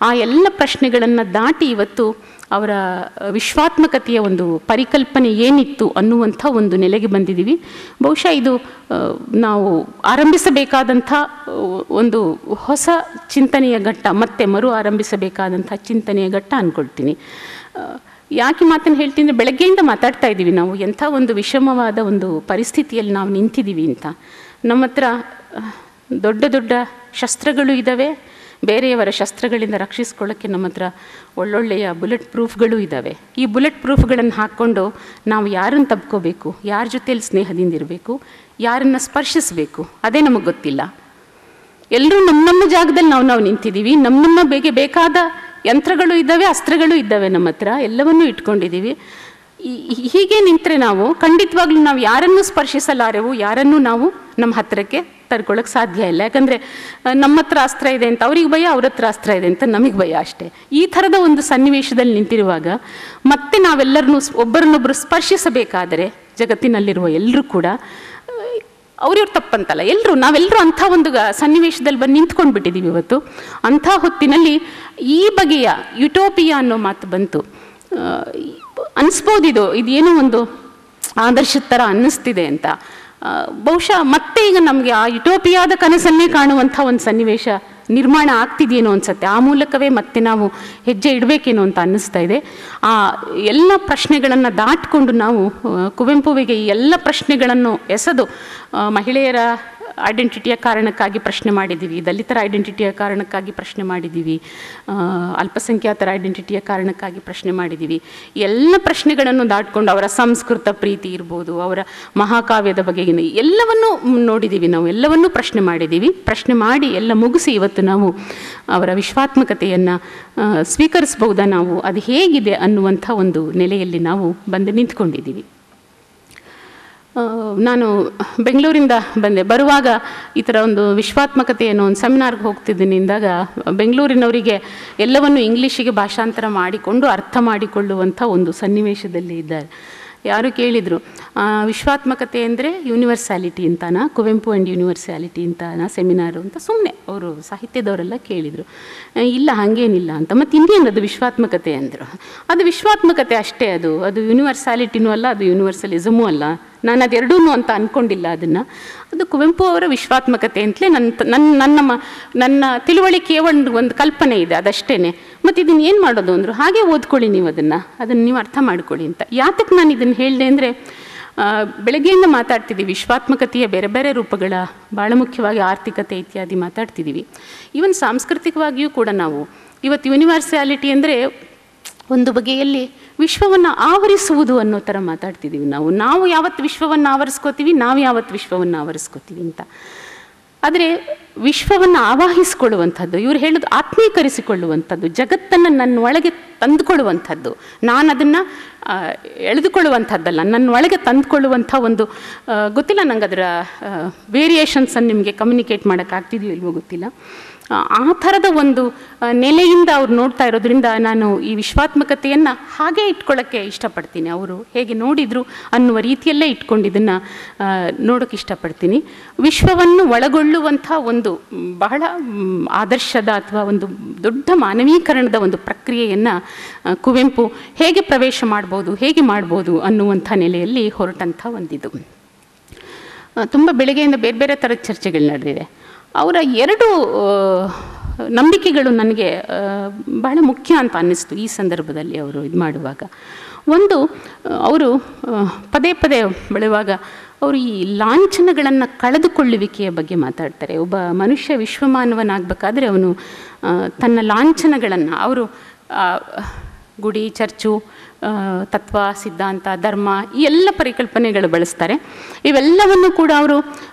ಆ ಎಲ್ಲ ಪ್ರಶ್ನೆಗಳನ್ನು ದಾಟಿ ಇವತ್ತು ಅವರ ವಿಶ್ವಾತ್ಮಕತೆಯ ಒಂದು ಪರಿಕಲ್ಪನೆ ಏನಿತ್ತು ಅನ್ನುವಂಥ ಒಂದು ನೆಲೆಗೆ ಬಂದಿದ್ದೀವಿ. ಬಹುಶಃ ಇದು ನಾವು ಆರಂಭಿಸಬೇಕಾದಂಥ ಒಂದು ಹೊಸ ಚಿಂತನೆಯ ಘಟ್ಟ, ಮತ್ತೆ ಮರು ಆರಂಭಿಸಬೇಕಾದಂಥ ಚಿಂತನೆಯ ಘಟ್ಟ ಅಂದ್ಕೊಳ್ತೀನಿ. ಯಾಕೆ ಮಾತನ್ನು ಹೇಳ್ತೀನಿ ಅಂದರೆ, ಬೆಳಗ್ಗೆಯಿಂದ ಮಾತಾಡ್ತಾ ಇದ್ದೀವಿ ನಾವು ಎಂಥ ಒಂದು ವಿಷಮವಾದ ಒಂದು ಪರಿಸ್ಥಿತಿಯಲ್ಲಿ ನಾವು ನಿಂತಿದ್ದೀವಿ ಅಂತ. ನಮ್ಮ ಹತ್ರ ದೊಡ್ಡ ದೊಡ್ಡ ಶಸ್ತ್ರಗಳು ಇದ್ದಾವೆ, ಬೇರೆಯವರ ಶಸ್ತ್ರಗಳಿಂದ ರಕ್ಷಿಸ್ಕೊಳ್ಳೋಕ್ಕೆ ನಮ್ಮ ಹತ್ರ ಒಳ್ಳೊಳ್ಳೆಯ ಬುಲೆಟ್ ಪ್ರೂಫ್ಗಳು ಇದ್ದಾವೆ. ಈ ಬುಲೆಟ್ ಪ್ರೂಫ್ಗಳನ್ನು ಹಾಕ್ಕೊಂಡು ನಾವು ಯಾರನ್ನು ತಬ್ಕೋಬೇಕು, ಯಾರ ಜೊತೆಯಲ್ಲಿ ಸ್ನೇಹದಿಂದಿರಬೇಕು, ಯಾರನ್ನು ಸ್ಪರ್ಶಿಸಬೇಕು, ಅದೇ ನಮಗೆ ಗೊತ್ತಿಲ್ಲ. ಎಲ್ಲರೂ ನಮ್ಮ ಜಾಗದಲ್ಲಿ ನಾವು ನಿಂತಿದ್ದೀವಿ. ನಮ್ಮ ಬೇಕಾದ ಯಂತ್ರಗಳು ಇದ್ದಾವೆ, ಅಸ್ತ್ರಗಳು ಇದ್ದಾವೆ, ನಮ್ಮ ಹತ್ರ ಎಲ್ಲವನ್ನೂ ಇಟ್ಕೊಂಡಿದ್ದೀವಿ. ಹೀಗೆ ನಿಂತರೆ ನಾವು ಖಂಡಿತವಾಗ್ಲೂ ನಾವು ಯಾರನ್ನೂ ಸ್ಪರ್ಶಿಸಲಾರೆವು, ಯಾರನ್ನೂ ನಾವು ನಮ್ಮ ಹತ್ತಿರಕ್ಕೆ ತರ್ಕೊಳ್ಳೋಕೆ ಸಾಧ್ಯ ಇಲ್ಲ. ಯಾಕಂದರೆ ನಮ್ಮ ಹತ್ರ ಅಸ್ತ್ರ ಇದೆ ಅಂತ ಅವ್ರಿಗೆ ಭಯ, ಅವ್ರ ಹತ್ರ ಅಸ್ತ್ರ ಇದೆ ಅಂತ ನಮಗೆ ಭಯ ಅಷ್ಟೇ. ಈ ಥರದ ಒಂದು ಸನ್ನಿವೇಶದಲ್ಲಿ ನಿಂತಿರುವಾಗ ಮತ್ತೆ ನಾವೆಲ್ಲರನ್ನೂ ಒಬ್ಬರನ್ನೊಬ್ಬರು ಸ್ಪರ್ಶಿಸಬೇಕಾದರೆ ಜಗತ್ತಿನಲ್ಲಿರುವ ಎಲ್ಲರೂ ಕೂಡ, ಅವ್ರಿವ್ರು ತಪ್ಪಂತಲ್ಲ, ನಾವೆಲ್ಲರೂ ಅಂಥ ಒಂದು ಸನ್ನಿವೇಶದಲ್ಲಿ ಬಂದು ನಿಂತ್ಕೊಂಡು ಬಿಟ್ಟಿದ್ದೀವಿ ಇವತ್ತು. ಅಂಥ ಹೊತ್ತಿನಲ್ಲಿ ಈ ಬಗೆಯ ಯುಟೋಪಿಯಾ ಅನ್ನೋ ಮಾತು ಬಂತು. ಅನಿಸ್ಬೋದು ಇದೇನೋ ಒಂದು ಆದರ್ಶದ ಥರ ಅನ್ನಿಸ್ತಿದೆ ಅಂತ. ಬಹುಶಃ ಮತ್ತೆ ಈಗ ನಮಗೆ ಆ ಯುಟೋಪಿಯಾದ ಕನಸನ್ನೇ ಕಾಣುವಂಥ ಒಂದು ಸನ್ನಿವೇಶ ನಿರ್ಮಾಣ ಆಗ್ತಿದೆಯೇನೋ ಅನಿಸುತ್ತೆ. ಆ ಮೂಲಕವೇ ಮತ್ತೆ ನಾವು ಹೆಜ್ಜೆ ಇಡಬೇಕೇನೋ ಅಂತ ಅನ್ನಿಸ್ತಾ ಇದೆ. ಆ ಎಲ್ಲ ಪ್ರಶ್ನೆಗಳನ್ನು ದಾಟಿಕೊಂಡು ನಾವು ಕುವೆಂಪುವಿಗೆ ಈ ಎಲ್ಲ ಪ್ರಶ್ನೆಗಳನ್ನು ಎಸೆದು ಮಹಿಳೆಯರ ಐಡೆಂಟಿಟಿಯ ಕಾರಣಕ್ಕಾಗಿ ಪ್ರಶ್ನೆ ಮಾಡಿದ್ದೀವಿ, ದಲಿತರ ಐಡೆಂಟಿಟಿಯ ಕಾರಣಕ್ಕಾಗಿ ಪ್ರಶ್ನೆ ಮಾಡಿದ್ದೀವಿ, ಅಲ್ಪಸಂಖ್ಯಾತರ ಐಡೆಂಟಿಟಿಯ ಕಾರಣಕ್ಕಾಗಿ ಪ್ರಶ್ನೆ ಮಾಡಿದ್ದೀವಿ. ಎಲ್ಲ ಪ್ರಶ್ನೆಗಳನ್ನು ದಾಟ್ಕೊಂಡು ಅವರ ಸಂಸ್ಕೃತ ಪ್ರೀತಿ ಇರ್ಬೋದು, ಅವರ ಮಹಾಕಾವ್ಯದ ಬಗ್ಗೆ ಎಲ್ಲವನ್ನೂ ನೋಡಿದ್ದೀವಿ, ನಾವು ಎಲ್ಲವನ್ನೂ ಪ್ರಶ್ನೆ ಮಾಡಿದ್ದೀವಿ. ಪ್ರಶ್ನೆ ಮಾಡಿ ಎಲ್ಲ ಮುಗಿಸಿ ಇವತ್ತು ನಾವು ಅವರ ವಿಶ್ವಾತ್ಮಕತೆಯನ್ನು ಸ್ವೀಕರಿಸ್ಬೋದಾ, ನಾವು ಅದು ಹೇಗಿದೆ ಅನ್ನುವಂಥ ಒಂದು ನೆಲೆಯಲ್ಲಿ ನಾವು ಬಂದು ನಿಂತ್ಕೊಂಡಿದ್ದೀವಿ. ನಾನು ಬೆಂಗಳೂರಿಂದ ಬಂದೆ. ಬರುವಾಗ ಈ ಥರ ಒಂದು ವಿಶ್ವಾತ್ಮಕತೆಯನ್ನು ಒಂದು ಸೆಮಿನಾರ್ಗೆ ಹೋಗ್ತಿದ್ದೀನಿ ಅಂದಾಗ ಬೆಂಗಳೂರಿನವರಿಗೆ ಎಲ್ಲವನ್ನು ಇಂಗ್ಲೀಷಿಗೆ ಭಾಷಾಂತರ ಮಾಡಿಕೊಂಡು ಅರ್ಥ ಮಾಡಿಕೊಳ್ಳುವಂಥ ಒಂದು ಸನ್ನಿವೇಶದಲ್ಲಿ ಇದ್ದಾರೆ. ಯಾರು ಕೇಳಿದರು, ವಿಶ್ವಾತ್ಮಕತೆ ಅಂದರೆ ಯೂನಿವರ್ಸ್ಯಾಲಿಟಿ ಅಂತಾನ, ಕುವೆಂಪು ಆ್ಯಂಡ್ ಯೂನಿವರ್ಸ್ಯಾಲಿಟಿ ಅಂತಾನ ಸೆಮಿನಾರು ಅಂತ ಸುಮ್ಮನೆ ಅವರು ಸಾಹಿತ್ಯದವರೆಲ್ಲ ಕೇಳಿದರು. ಇಲ್ಲ ಹಾಗೇನಿಲ್ಲ ಅಂತ. ಮತ್ತು ಇನ್ನೇನದು ವಿಶ್ವಾತ್ಮಕತೆ ಅಂದರು. ಅದು ವಿಶ್ವಾತ್ಮಕತೆ ಅಷ್ಟೇ, ಅದು ಯೂನಿವರ್ಸ್ಯಾಲಿಟಿನೂ ಅಲ್ಲ, ಅದು ಯೂನಿವರ್ಸಲಿಸಮೂ ಅಲ್ಲ. ನಾನು ಅದೆರಡೂ ಅಂತ ಅಂದ್ಕೊಂಡಿಲ್ಲ ಅದನ್ನು. ಅದು ಕುವೆಂಪು ಅವರ ವಿಶ್ವಾತ್ಮಕತೆ ಅಂತಲೇ ನನ್ನ ತಿಳುವಳಿಕೆಯ ಒಂದು ಕಲ್ಪನೆ ಇದೆ, ಅದಷ್ಟೇ. ಮತ್ತು ಇದನ್ನು ಏನು ಮಾಡೋದು ಅಂದರು, ಹಾಗೆ ಓದ್ಕೊಳ್ಳಿ ನೀವು ಅದನ್ನು ನೀವು ಅರ್ಥ ಮಾಡ್ಕೊಳ್ಳಿ ಅಂತ. ಯಾತಕ್ಕೆ ನಾನು ಇದನ್ನು ಹೇಳಿದೆ ಅಂದರೆ, ಬೆಳಗ್ಗೆಯಿಂದ ಮಾತಾಡ್ತಿದ್ದೀವಿ ವಿಶ್ವಾತ್ಮಕತೆಯ ಬೇರೆ ಬೇರೆ ರೂಪಗಳ, ಭಾಳ ಮುಖ್ಯವಾಗಿ ಆರ್ಥಿಕತೆ ಇತ್ಯಾದಿ ಮಾತಾಡ್ತಿದ್ದೀವಿ. ಈವನ್ ಸಾಂಸ್ಕೃತಿಕವಾಗಿಯೂ ಕೂಡ ನಾವು ಇವತ್ತು ಯೂನಿವರ್ಸ್ಯಾಲಿಟಿ ಅಂದರೆ ಒಂದು ಬಗೆಯಲ್ಲಿ ವಿಶ್ವವನ್ನು ಆವರಿಸುವುದು ಅನ್ನೋ ಥರ ಮಾತಾಡ್ತಿದ್ದೀವಿ. ನಾವು ಯಾವತ್ತು ವಿಶ್ವವನ್ನು ಆವರಿಸ್ಕೋತೀವಿ, ನಾವು ಯಾವತ್ತು ವಿಶ್ವವನ್ನು ಆವರಿಸ್ಕೋತೀವಿ ಅಂತ. ಆದರೆ ವಿಶ್ವವನ್ನು ಆವಾಹಿಸಿಕೊಳ್ಳುವಂಥದ್ದು, ಇವರು ಹೇಳೋದು ಆತ್ಮೀಕರಿಸಿಕೊಳ್ಳುವಂಥದ್ದು, ಜಗತ್ತನ್ನು ನನ್ನ ಒಳಗೆ ತಂದುಕೊಳ್ಳುವಂಥದ್ದು, ನಾನು ಅದನ್ನು ಎಳೆದುಕೊಳ್ಳುವಂಥದ್ದಲ್ಲ, ನನ್ನ ಒಳಗೆ ತಂದುಕೊಳ್ಳುವಂಥ ಒಂದು ಗೊತ್ತಿಲ್ಲ ನಂಗೆ ಅದರ ವೇರಿಯೇಷನ್ಸನ್ನು ನಿಮಗೆ ಕಮ್ಯುನಿಕೇಟ್ ಮಾಡೋಕ್ಕಾಗ್ತಿದೆಯೋ ಇಲ್ವೋ ಗೊತ್ತಿಲ್ಲ. ಆ ಥರದ ಒಂದು ನೆಲೆಯಿಂದ ಅವ್ರು ನೋಡ್ತಾ ಇರೋದ್ರಿಂದ ನಾನು ಈ ವಿಶ್ವಾತ್ಮಕತೆಯನ್ನು ಹಾಗೇ ಇಟ್ಕೊಳ್ಳೋಕ್ಕೆ ಇಷ್ಟಪಡ್ತೀನಿ. ಅವರು ಹೇಗೆ ನೋಡಿದರು ಅನ್ನುವ ರೀತಿಯಲ್ಲೇ ಇಟ್ಕೊಂಡು ಇದನ್ನು ನೋಡೋಕ್ಕೆ ಇಷ್ಟಪಡ್ತೀನಿ. ವಿಶ್ವವನ್ನು ಒಳಗೊಳ್ಳುವಂಥ ಒಂದು ಬಹಳ ಆದರ್ಶದ ಅಥವಾ ಒಂದು ದೊಡ್ಡ ಮಾನವೀಕರಣದ ಒಂದು ಪ್ರಕ್ರಿಯೆಯನ್ನು ಕುವೆಂಪು ಹೇಗೆ ಪ್ರವೇಶ ಹೇಗೆ ಮಾಡ್ಬೋದು ಅನ್ನುವಂಥ ನೆಲೆಯಲ್ಲಿ ಹೊರಟಂಥ ಒಂದಿದು. ತುಂಬ ಬೆಳಗ್ಗೆಯಿಂದ ಬೇರೆ ಬೇರೆ ಥರದ ಚರ್ಚೆಗಳು ನಡೆದಿದೆ. ಅವರ ಎರಡು ನಂಬಿಕೆಗಳು ನನಗೆ ಬಹಳ ಮುಖ್ಯ ಅಂತ ಅನ್ನಿಸ್ತು ಈ ಸಂದರ್ಭದಲ್ಲಿ ಅವರು ಇದು ಮಾಡುವಾಗ. ಒಂದು, ಅವರು ಪದೇ ಪದೇ ಬೆಳೆಯುವಾಗ ಅವರು ಈ ಲಾಂಛನಗಳನ್ನು ಕಳೆದುಕೊಳ್ಳುವಿಕೆಯ ಬಗ್ಗೆ ಮಾತಾಡ್ತಾರೆ. ಒಬ್ಬ ಮನುಷ್ಯ ವಿಶ್ವಮಾನವನಾಗಬೇಕಾದ್ರೆ ಅವನು ತನ್ನ ಲಾಂಛನಗಳನ್ನು, ಅವರು ಗುಡಿ, ಚರ್ಚು, ತತ್ವ, ಸಿದ್ಧಾಂತ, ಧರ್ಮ ಈ ಎಲ್ಲ ಪರಿಕಲ್ಪನೆಗಳು ಬಳಸ್ತಾರೆ. ಇವೆಲ್ಲವನ್ನು ಕೂಡ ಅವರು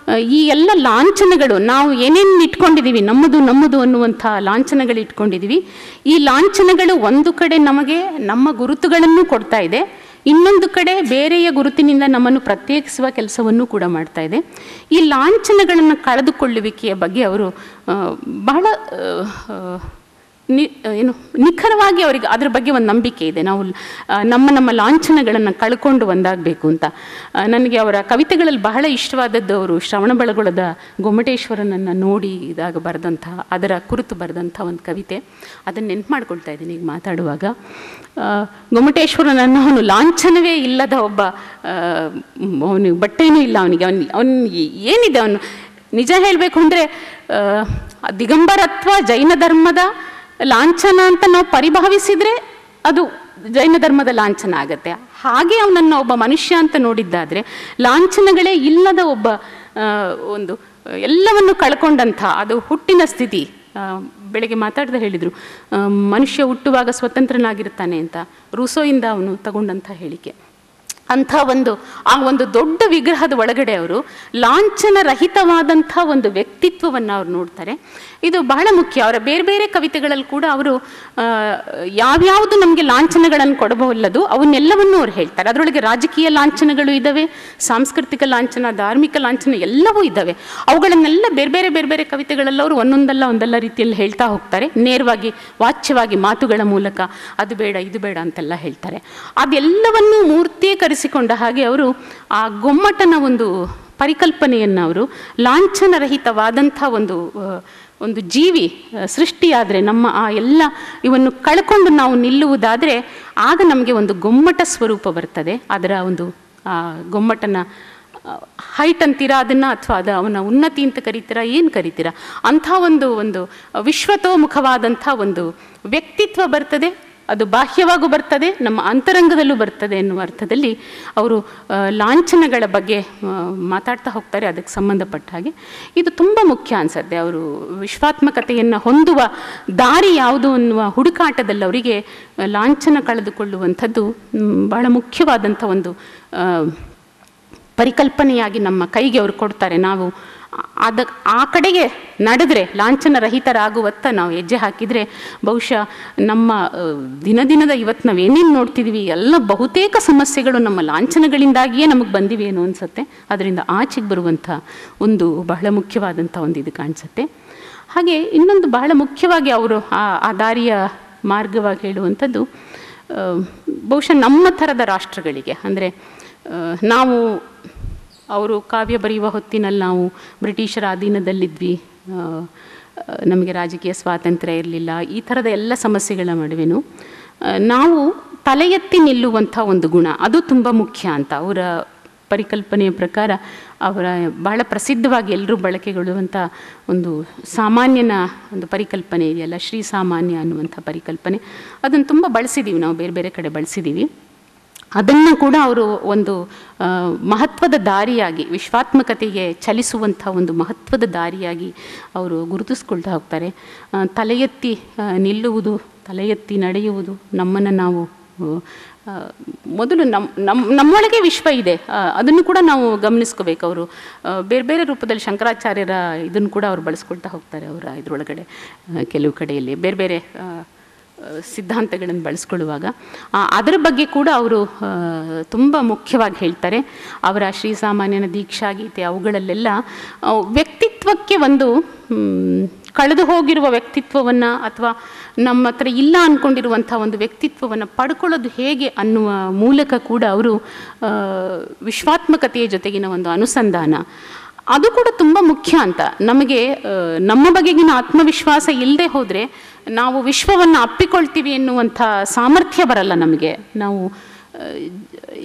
ಈ ಎಲ್ಲ ಲಾಂಛನಗಳು, ನಾವು ಏನೇನು ಇಟ್ಕೊಂಡಿದ್ದೀವಿ, ನಮ್ಮದು ಅನ್ನುವಂಥ ಲಾಂಛನಗಳು ಇಟ್ಕೊಂಡಿದ್ದೀವಿ. ಈ ಲಾಂಛನಗಳು ಒಂದು ಕಡೆ ನಮಗೆ ನಮ್ಮ ಗುರುತುಗಳನ್ನು ಕೊಡ್ತಾ ಇದೆ, ಇನ್ನೊಂದು ಕಡೆ ಬೇರೆಯ ಗುರುತಿನಿಂದ ನಮ್ಮನ್ನು ಪ್ರತ್ಯೇಕಿಸುವ ಕೆಲಸವನ್ನು ಕೂಡ ಮಾಡ್ತಾ ಇದೆ. ಈ ಲಾಂಛನಗಳನ್ನು ಕಳೆದುಕೊಳ್ಳುವಿಕೆಯ ಬಗ್ಗೆ ಅವರು ಬಹಳ ನಿಖರವಾಗಿ ಅವರಿಗೆ ಅದ್ರ ಬಗ್ಗೆ ಒಂದು ನಂಬಿಕೆ ಇದೆ. ನಾವು ನಮ್ಮ ಲಾಂಛನಗಳನ್ನು ಕಳ್ಕೊಂಡು ಒಂದಾಗಬೇಕು ಅಂತ. ನನಗೆ ಅವರ ಕವಿತೆಗಳಲ್ಲಿ ಬಹಳ ಇಷ್ಟವಾದದ್ದು, ಅವರು ಶ್ರವಣಬೆಳಗೊಳದ ಗೊಮ್ಮಟೇಶ್ವರನನ್ನು ನೋಡಿ ಇದಾಗ ಬರೆದಂಥ, ಅದರ ಕುರಿತು ಬರೆದಂಥ ಒಂದು ಕವಿತೆ, ಅದನ್ನು ನೆನ್ಪು ಮಾಡ್ಕೊಳ್ತಾ ಇದ್ದೀನಿ ಈಗ ಮಾತಾಡುವಾಗ. ಗೊಮ್ಮಟೇಶ್ವರನನ್ನು ಅವನು ಲಾಂಛನವೇ ಇಲ್ಲದ ಒಬ್ಬ, ಅವನಿಗೆ ಬಟ್ಟೆನೂ ಇಲ್ಲ, ಅವನಿಗೆ ಏನಿದೆ, ಅವನು ನಿಜ ಹೇಳಬೇಕು ಅಂದರೆ ದಿಗಂಬರತ್ವ ಜೈನ ಧರ್ಮದ ಲಾಂಛನ ಅಂತ ನಾವು ಪರಿಭಾವಿಸಿದರೆ ಅದು ಜೈನ ಧರ್ಮದ ಲಾಂಛನ ಆಗತ್ತೆ. ಹಾಗೆ ಅವನನ್ನು ಒಬ್ಬ ಮನುಷ್ಯ ಅಂತ ನೋಡಿದ್ದಾದರೆ ಲಾಂಛನಗಳೇ ಇಲ್ಲದ ಒಬ್ಬ ಒಂದು ಎಲ್ಲವನ್ನು ಕಳ್ಕೊಂಡಂಥ ಅದು ಹುಟ್ಟಿನ ಸ್ಥಿತಿ. ಬೆಳಗ್ಗೆ ಮಾತಾಡ್ದೆ ಹೇಳಿದರು, ಮನುಷ್ಯ ಹುಟ್ಟುವಾಗ ಸ್ವತಂತ್ರನಾಗಿರ್ತಾನೆ ಅಂತ, ರೂಸೋಯಿಂದ ಅವನು ತಗೊಂಡಂಥ ಹೇಳಿಕೆ. ಅಂಥ ಆ ಒಂದು ದೊಡ್ಡ ವಿಗ್ರಹದ ಒಳಗಡೆ ಅವರು ಲಾಂಛನ ರಹಿತವಾದಂಥ ಒಂದು ವ್ಯಕ್ತಿತ್ವವನ್ನು ಅವ್ರು ನೋಡ್ತಾರೆ. ಇದು ಬಹಳ ಮುಖ್ಯ. ಅವರ ಬೇರೆ ಬೇರೆ ಕವಿತೆಗಳಲ್ಲಿ ಕೂಡ ಅವರು ಯಾವ್ಯಾವುದು ನಮಗೆ ಲಾಂಛನಗಳನ್ನು ಕೊಡಬಹುಲ್ಲದು ಅವನ್ನೆಲ್ಲವನ್ನೂ ಅವ್ರು ಹೇಳ್ತಾರೆ. ಅದರೊಳಗೆ ರಾಜಕೀಯ ಲಾಂಛನಗಳು ಇದ್ದಾವೆ, ಸಾಂಸ್ಕೃತಿಕ ಲಾಂಛನ, ಧಾರ್ಮಿಕ ಲಾಂಛನ ಎಲ್ಲವೂ ಇದ್ದಾವೆ. ಅವುಗಳನ್ನೆಲ್ಲ ಬೇರೆ ಬೇರೆ ಕವಿತೆಗಳಲ್ಲಿ ಅವರು ಒಂದಲ್ಲ ರೀತಿಯಲ್ಲಿ ಹೇಳ್ತಾ ಹೋಗ್ತಾರೆ. ನೇರವಾಗಿ ವಾಚ್ಯವಾಗಿ ಮಾತುಗಳ ಮೂಲಕ ಅದು ಬೇಡ ಇದು ಬೇಡ ಅಂತೆಲ್ಲ ಹೇಳ್ತಾರೆ. ಅದೆಲ್ಲವನ್ನೂ ಮೂರ್ತೀಕರಿಸಿಕೊಂಡ ಹಾಗೆ ಅವರು ಆ ಗೊಮ್ಮಟನ ಒಂದು ಪರಿಕಲ್ಪನೆಯನ್ನು ಅವರು ಲಾಂಛನರಹಿತವಾದಂಥ ಒಂದು ಜೀವಿ ಸೃಷ್ಟಿಯಾದರೆ, ನಮ್ಮ ಆ ಎಲ್ಲ ಇವನ್ನು ಕಳ್ಕೊಂಡು ನಾವು ನಿಲ್ಲುವುದಾದರೆ ಆಗ ನಮಗೆ ಒಂದು ಗೊಮ್ಮಟ ಸ್ವರೂಪ ಬರ್ತದೆ. ಅದರ ಒಂದು ಗೊಮ್ಮಟನ ಹೈಟ್ ಅಂತೀರಾ ಅದನ್ನು, ಅಥವಾ ಅದು ಅವನ ಉನ್ನತಿ ಅಂತ ಕರಿತೀರಾ, ಏನು ಕರಿತೀರಾ, ಅಂಥ ಒಂದು ವಿಶ್ವತೋಮುಖವಾದಂಥ ಒಂದು ವ್ಯಕ್ತಿತ್ವ ಬರ್ತದೆ. ಅದು ಬಾಹ್ಯವಾಗೂ ಬರ್ತದೆ, ನಮ್ಮ ಅಂತರಂಗದಲ್ಲೂ ಬರ್ತದೆ ಎನ್ನುವ ಅರ್ಥದಲ್ಲಿ ಅವರು ಲಾಂಛನಗಳ ಬಗ್ಗೆ ಮಾತಾಡ್ತಾ ಹೋಗ್ತಾರೆ. ಅದಕ್ಕೆ ಸಂಬಂಧಪಟ್ಟ ಹಾಗೆ ಇದು ತುಂಬ ಮುಖ್ಯ ಅನಿಸುತ್ತೆ. ಅವರು ವಿಶ್ವಾತ್ಮಕತೆಯನ್ನು ಹೊಂದುವ ದಾರಿ ಯಾವುದು ಅನ್ನುವ ಹುಡುಕಾಟದಲ್ಲಿ ಅವರಿಗೆ ಲಾಂಛನ ಕಳೆದುಕೊಳ್ಳುವಂಥದ್ದು ಬಹಳ ಮುಖ್ಯವಾದಂಥ ಒಂದು ಪರಿಕಲ್ಪನೆಯಾಗಿ ನಮ್ಮ ಕೈಗೆ ಅವರು ಕೊಡ್ತಾರೆ. ನಾವು ಆ ಕಡೆಗೆ ನಡೆದ್ರೆ, ಲಾಂಛನ ರಹಿತರಾಗುವತ್ತ ನಾವು ಹೆಜ್ಜೆ ಹಾಕಿದರೆ ಬಹುಶಃ ನಮ್ಮ ದಿನದಿನದ ಇವತ್ತು ನಾವೇನೇನು ನೋಡ್ತಿದ್ದೀವಿ ಎಲ್ಲ ಬಹುತೇಕ ಸಮಸ್ಯೆಗಳು ನಮ್ಮ ಲಾಂಛನಗಳಿಂದಾಗಿಯೇ ನಮಗೆ ಬಂದಿವೆ ಏನೋ ಅನಿಸುತ್ತೆ. ಅದರಿಂದ ಆಚೆಗೆ ಬರುವಂಥ ಒಂದು ಬಹಳ ಮುಖ್ಯವಾದಂಥ ಒಂದು ಇದು ಕಾಣಿಸುತ್ತೆ. ಹಾಗೆ ಇನ್ನೊಂದು ಬಹಳ ಮುಖ್ಯವಾಗಿ ಅವರು ಆ ದಾರಿಯ ಮಾರ್ಗವಾಗಿ ಹೇಳುವಂಥದ್ದು, ಬಹುಶಃ ನಮ್ಮ ಥರದ ರಾಷ್ಟ್ರಗಳಿಗೆ, ಅಂದರೆ ನಾವು ಅವರು ಕಾವ್ಯ ಬರೆಯುವ ಹೊತ್ತಿನಲ್ಲಿ ನಾವು ಬ್ರಿಟಿಷರ ಅಧೀನದಲ್ಲಿದ್ವಿ, ನಮಗೆ ರಾಜಕೀಯ ಸ್ವಾತಂತ್ರ್ಯ ಇರಲಿಲ್ಲ, ಈ ಥರದ ಎಲ್ಲ ಸಮಸ್ಯೆಗಳ ನಡುವೆನೂ ನಾವು ತಲೆ ಎತ್ತಿ ನಿಲ್ಲುವಂಥ ಒಂದು ಗುಣ ಅದು ತುಂಬ ಮುಖ್ಯ ಅಂತ ಅವರ ಪರಿಕಲ್ಪನೆಯ ಪ್ರಕಾರ. ಅವರ ಬಹಳ ಪ್ರಸಿದ್ಧವಾಗಿ ಎಲ್ಲರೂ ಬಳಕೆಗೊಳ್ಳುವಂಥ ಒಂದು ಸಾಮಾನ್ಯನ ಒಂದು ಪರಿಕಲ್ಪನೆ ಇದೆಯಲ್ಲ, ಶ್ರೀ ಸಾಮಾನ್ಯ ಅನ್ನುವಂಥ ಪರಿಕಲ್ಪನೆ, ಅದನ್ನು ತುಂಬ ಬಳಸಿದ್ದೀವಿ ನಾವು, ಬೇರೆ ಬೇರೆ ಕಡೆ ಬಳಸಿದ್ದೀವಿ. ಅದನ್ನು ಕೂಡ ಅವರು ಒಂದು ಮಹತ್ವದ ದಾರಿಯಾಗಿ, ವಿಶ್ವಾತ್ಮಕತೆಗೆ ಚಲಿಸುವಂಥ ಒಂದು ಮಹತ್ವದ ದಾರಿಯಾಗಿ ಅವರು ಗುರುತಿಸ್ಕೊಳ್ತಾ ಹೋಗ್ತಾರೆ. ತಲೆ ಎತ್ತಿ ನಿಲ್ಲುವುದು, ತಲೆ ಎತ್ತಿ ನಡೆಯುವುದು, ನಮ್ಮನ್ನು ನಾವು ಮೊದಲು ನಮ್ಮೊಳಗೆ ವಿಶ್ವ ಇದೆ, ಅದನ್ನು ಕೂಡ ನಾವು ಗಮನಿಸ್ಕೋಬೇಕು. ಅವರು ಬೇರೆ ಬೇರೆ ರೂಪದಲ್ಲಿ ಶಂಕರಾಚಾರ್ಯರ ಇದನ್ನು ಕೂಡ ಅವರು ಬಳಸ್ಕೊಳ್ತಾ ಹೋಗ್ತಾರೆ. ಅವರ ಇದರೊಳಗಡೆ ಕೆಲವು ಕಡೆಯಲ್ಲಿ ಬೇರೆ ಬೇರೆ ಸಿದ್ಧಾಂತಗಳನ್ನು ಬಳಸ್ಕೊಳ್ಳುವಾಗ ಅದರ ಬಗ್ಗೆ ಕೂಡ ಅವರು ತುಂಬ ಮುಖ್ಯವಾಗಿ ಹೇಳ್ತಾರೆ. ಅವರ ಶ್ರೀಸಾಮಾನ್ಯನ ದೀಕ್ಷಾಗೀತೆ ಅವುಗಳಲ್ಲೆಲ್ಲ ವ್ಯಕ್ತಿತ್ವಕ್ಕೆ ಒಂದು ಕಳೆದು ಹೋಗಿರುವ ವ್ಯಕ್ತಿತ್ವವನ್ನು ಅಥವಾ ನಮ್ಮ ಹತ್ರ ಇಲ್ಲ ಅಂದ್ಕೊಂಡಿರುವಂಥ ಒಂದು ವ್ಯಕ್ತಿತ್ವವನ್ನು ಪಡ್ಕೊಳ್ಳೋದು ಹೇಗೆ ಅನ್ನುವ ಮೂಲಕ ಕೂಡ ಅವರು ವಿಶ್ವಾತ್ಮಕತೆಯ ಜೊತೆಗಿನ ಒಂದು ಅನುಸಂಧಾನ ಅದು ಕೂಡ ತುಂಬ ಮುಖ್ಯ ಅಂತ. ನಮಗೆ ನಮ್ಮ ಬಗೆಗಿನ ಆತ್ಮವಿಶ್ವಾಸ ಇಲ್ಲದೆ ಹೋದರೆ ನಾವು ವಿಶ್ವವನ್ನು ಅಪ್ಪಿಕೊಳ್ತೀವಿ ಎನ್ನುವಂಥ ಸಾಮರ್ಥ್ಯ ಬರಲ್ಲ ನಮಗೆ. ನಾವು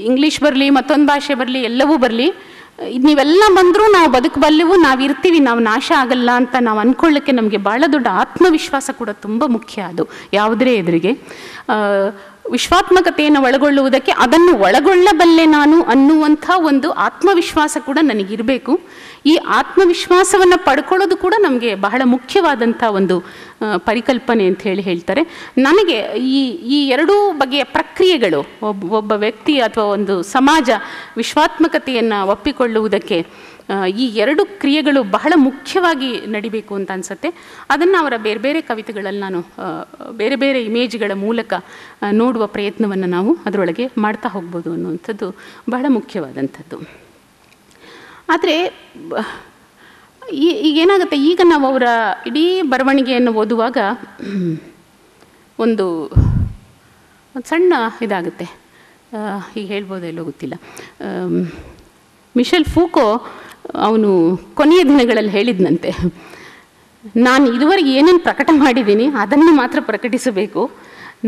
ಇಂಗ್ಲೀಷ್ ಬರಲಿ, ಮತ್ತೊಂದು ಭಾಷೆ ಬರಲಿ, ಎಲ್ಲವೂ ಬರಲಿ, ನೀವೆಲ್ಲ ಬಂದರೂ ನಾವು ಬದುಕಬಲ್ಲೆವು, ನಾವು ಇರ್ತೀವಿ, ನಾವು ನಾಶ ಆಗಲ್ಲ ಅಂತ ನಾವು ಅಂದ್ಕೊಳ್ಳೋಕ್ಕೆ ನಮಗೆ ಭಾಳ ದೊಡ್ಡ ಆತ್ಮವಿಶ್ವಾಸ ಕೂಡ ತುಂಬ ಮುಖ್ಯ. ಅದು ಯಾವುದರೇ ಎದುರಿಗೆ ವಿಶ್ವಾತ್ಮಕತೆಯನ್ನು ಒಳಗೊಳ್ಳುವುದಕ್ಕೆ ಅದನ್ನು ಒಳಗೊಳ್ಳಬಲ್ಲೆ ನಾನು ಅನ್ನುವಂಥ ಒಂದು ಆತ್ಮವಿಶ್ವಾಸ ಕೂಡ ನನಗಿರಬೇಕು. ಈ ಆತ್ಮವಿಶ್ವಾಸವನ್ನು ಪಡ್ಕೊಳ್ಳೋದು ಕೂಡ ನಮಗೆ ಬಹಳ ಮುಖ್ಯವಾದಂಥ ಒಂದು ಪರಿಕಲ್ಪನೆ ಅಂತ ಹೇಳ್ತಾರೆ. ನನಗೆ ಈ ಎರಡೂ ಬಗೆಯ ಪ್ರಕ್ರಿಯೆಗಳು, ಒಬ್ಬ ವ್ಯಕ್ತಿ ಅಥವಾ ಒಂದು ಸಮಾಜ ವಿಶ್ವಾತ್ಮಕತೆಯನ್ನು ಒಪ್ಪಿಕೊಳ್ಳುವುದಕ್ಕೆ ಈ ಎರಡು ಕ್ರಿಯೆಗಳು ಬಹಳ ಮುಖ್ಯವಾಗಿ ನಡಿಬೇಕು ಅಂತ ಅನಿಸುತ್ತೆ. ಅದನ್ನು ಅವರ ಬೇರೆ ಬೇರೆ ಕವಿತೆಗಳಲ್ಲಿ ನಾನು ಬೇರೆ ಬೇರೆ ಇಮೇಜ್ಗಳ ಮೂಲಕ ನೋಡುವ ಪ್ರಯತ್ನವನ್ನು ನಾವು ಅದರೊಳಗೆ ಮಾಡ್ತಾ ಹೋಗ್ಬೋದು ಅನ್ನುವಂಥದ್ದು ಬಹಳ ಮುಖ್ಯವಾದಂಥದ್ದು. ಆದರೆ ಈಗೇನಾಗುತ್ತೆ, ಈಗ ನಾವು ಅವರ ಇಡೀ ಬರವಣಿಗೆಯನ್ನು ಓದುವಾಗ ಒಂದು ಸಣ್ಣ ಇದಾಗುತ್ತೆ, ಈಗ ಹೇಳ್ಬೋದೋ ಎಲ್ಲೋ ಗೊತ್ತಿಲ್ಲ. ಮಿಶೆಲ್ ಫೂಕೋ ಅವನು ಕೊನೆಯ ದಿನಗಳಲ್ಲಿ ಹೇಳಿದ್ನಂತೆ, ನಾನು ಇದುವರೆಗೆ ಏನೇನು ಪ್ರಕಟ ಮಾಡಿದ್ದೀನಿ ಅದನ್ನು ಮಾತ್ರ ಪ್ರಕಟಿಸಬೇಕು,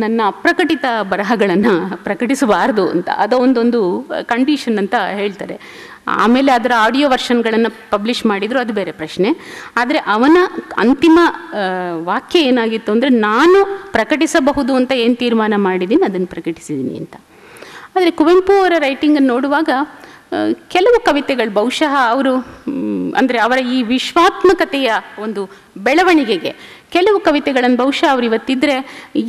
ನನ್ನ ಅಪ್ರಕಟಿತ ಬರಹಗಳನ್ನು ಪ್ರಕಟಿಸಬಾರ್ದು ಅಂತ. ಅದೊಂದೊಂದು ಕಂಡೀಷನ್ ಅಂತ ಹೇಳ್ತಾರೆ. ಆಮೇಲೆ ಅದರ ಆಡಿಯೋ ವರ್ಷನ್ಗಳನ್ನು ಪಬ್ಲಿಷ್ ಮಾಡಿದರು, ಅದು ಬೇರೆ ಪ್ರಶ್ನೆ. ಆದರೆ ಅವನ ಅಂತಿಮ ವಾಕ್ಯ ಏನಾಗಿತ್ತು ಅಂದರೆ, ನಾನು ಪ್ರಕಟಿಸಬಹುದು ಅಂತ ಏನು ತೀರ್ಮಾನ ಮಾಡಿದ್ದೀನಿ ಅದನ್ನು ಪ್ರಕಟಿಸಿದ್ದೀನಿ ಅಂತ. ಆದರೆ ಕುವೆಂಪು ಅವರ ರೈಟಿಂಗನ್ನು ನೋಡುವಾಗ ಕೆಲವು ಕವಿತೆಗಳು ಬಹುಶಃ ಅವರು ಅಂದರೆ ಅವರ ಈ ವಿಶ್ವಾತ್ಮಕತೆಯ ಒಂದು ಬೆಳವಣಿಗೆಗೆ ಕೆಲವು ಕವಿತೆಗಳನ್ನು ಬಹುಶಃ ಅವ್ರು ಇವತ್ತಿದ್ದರೆ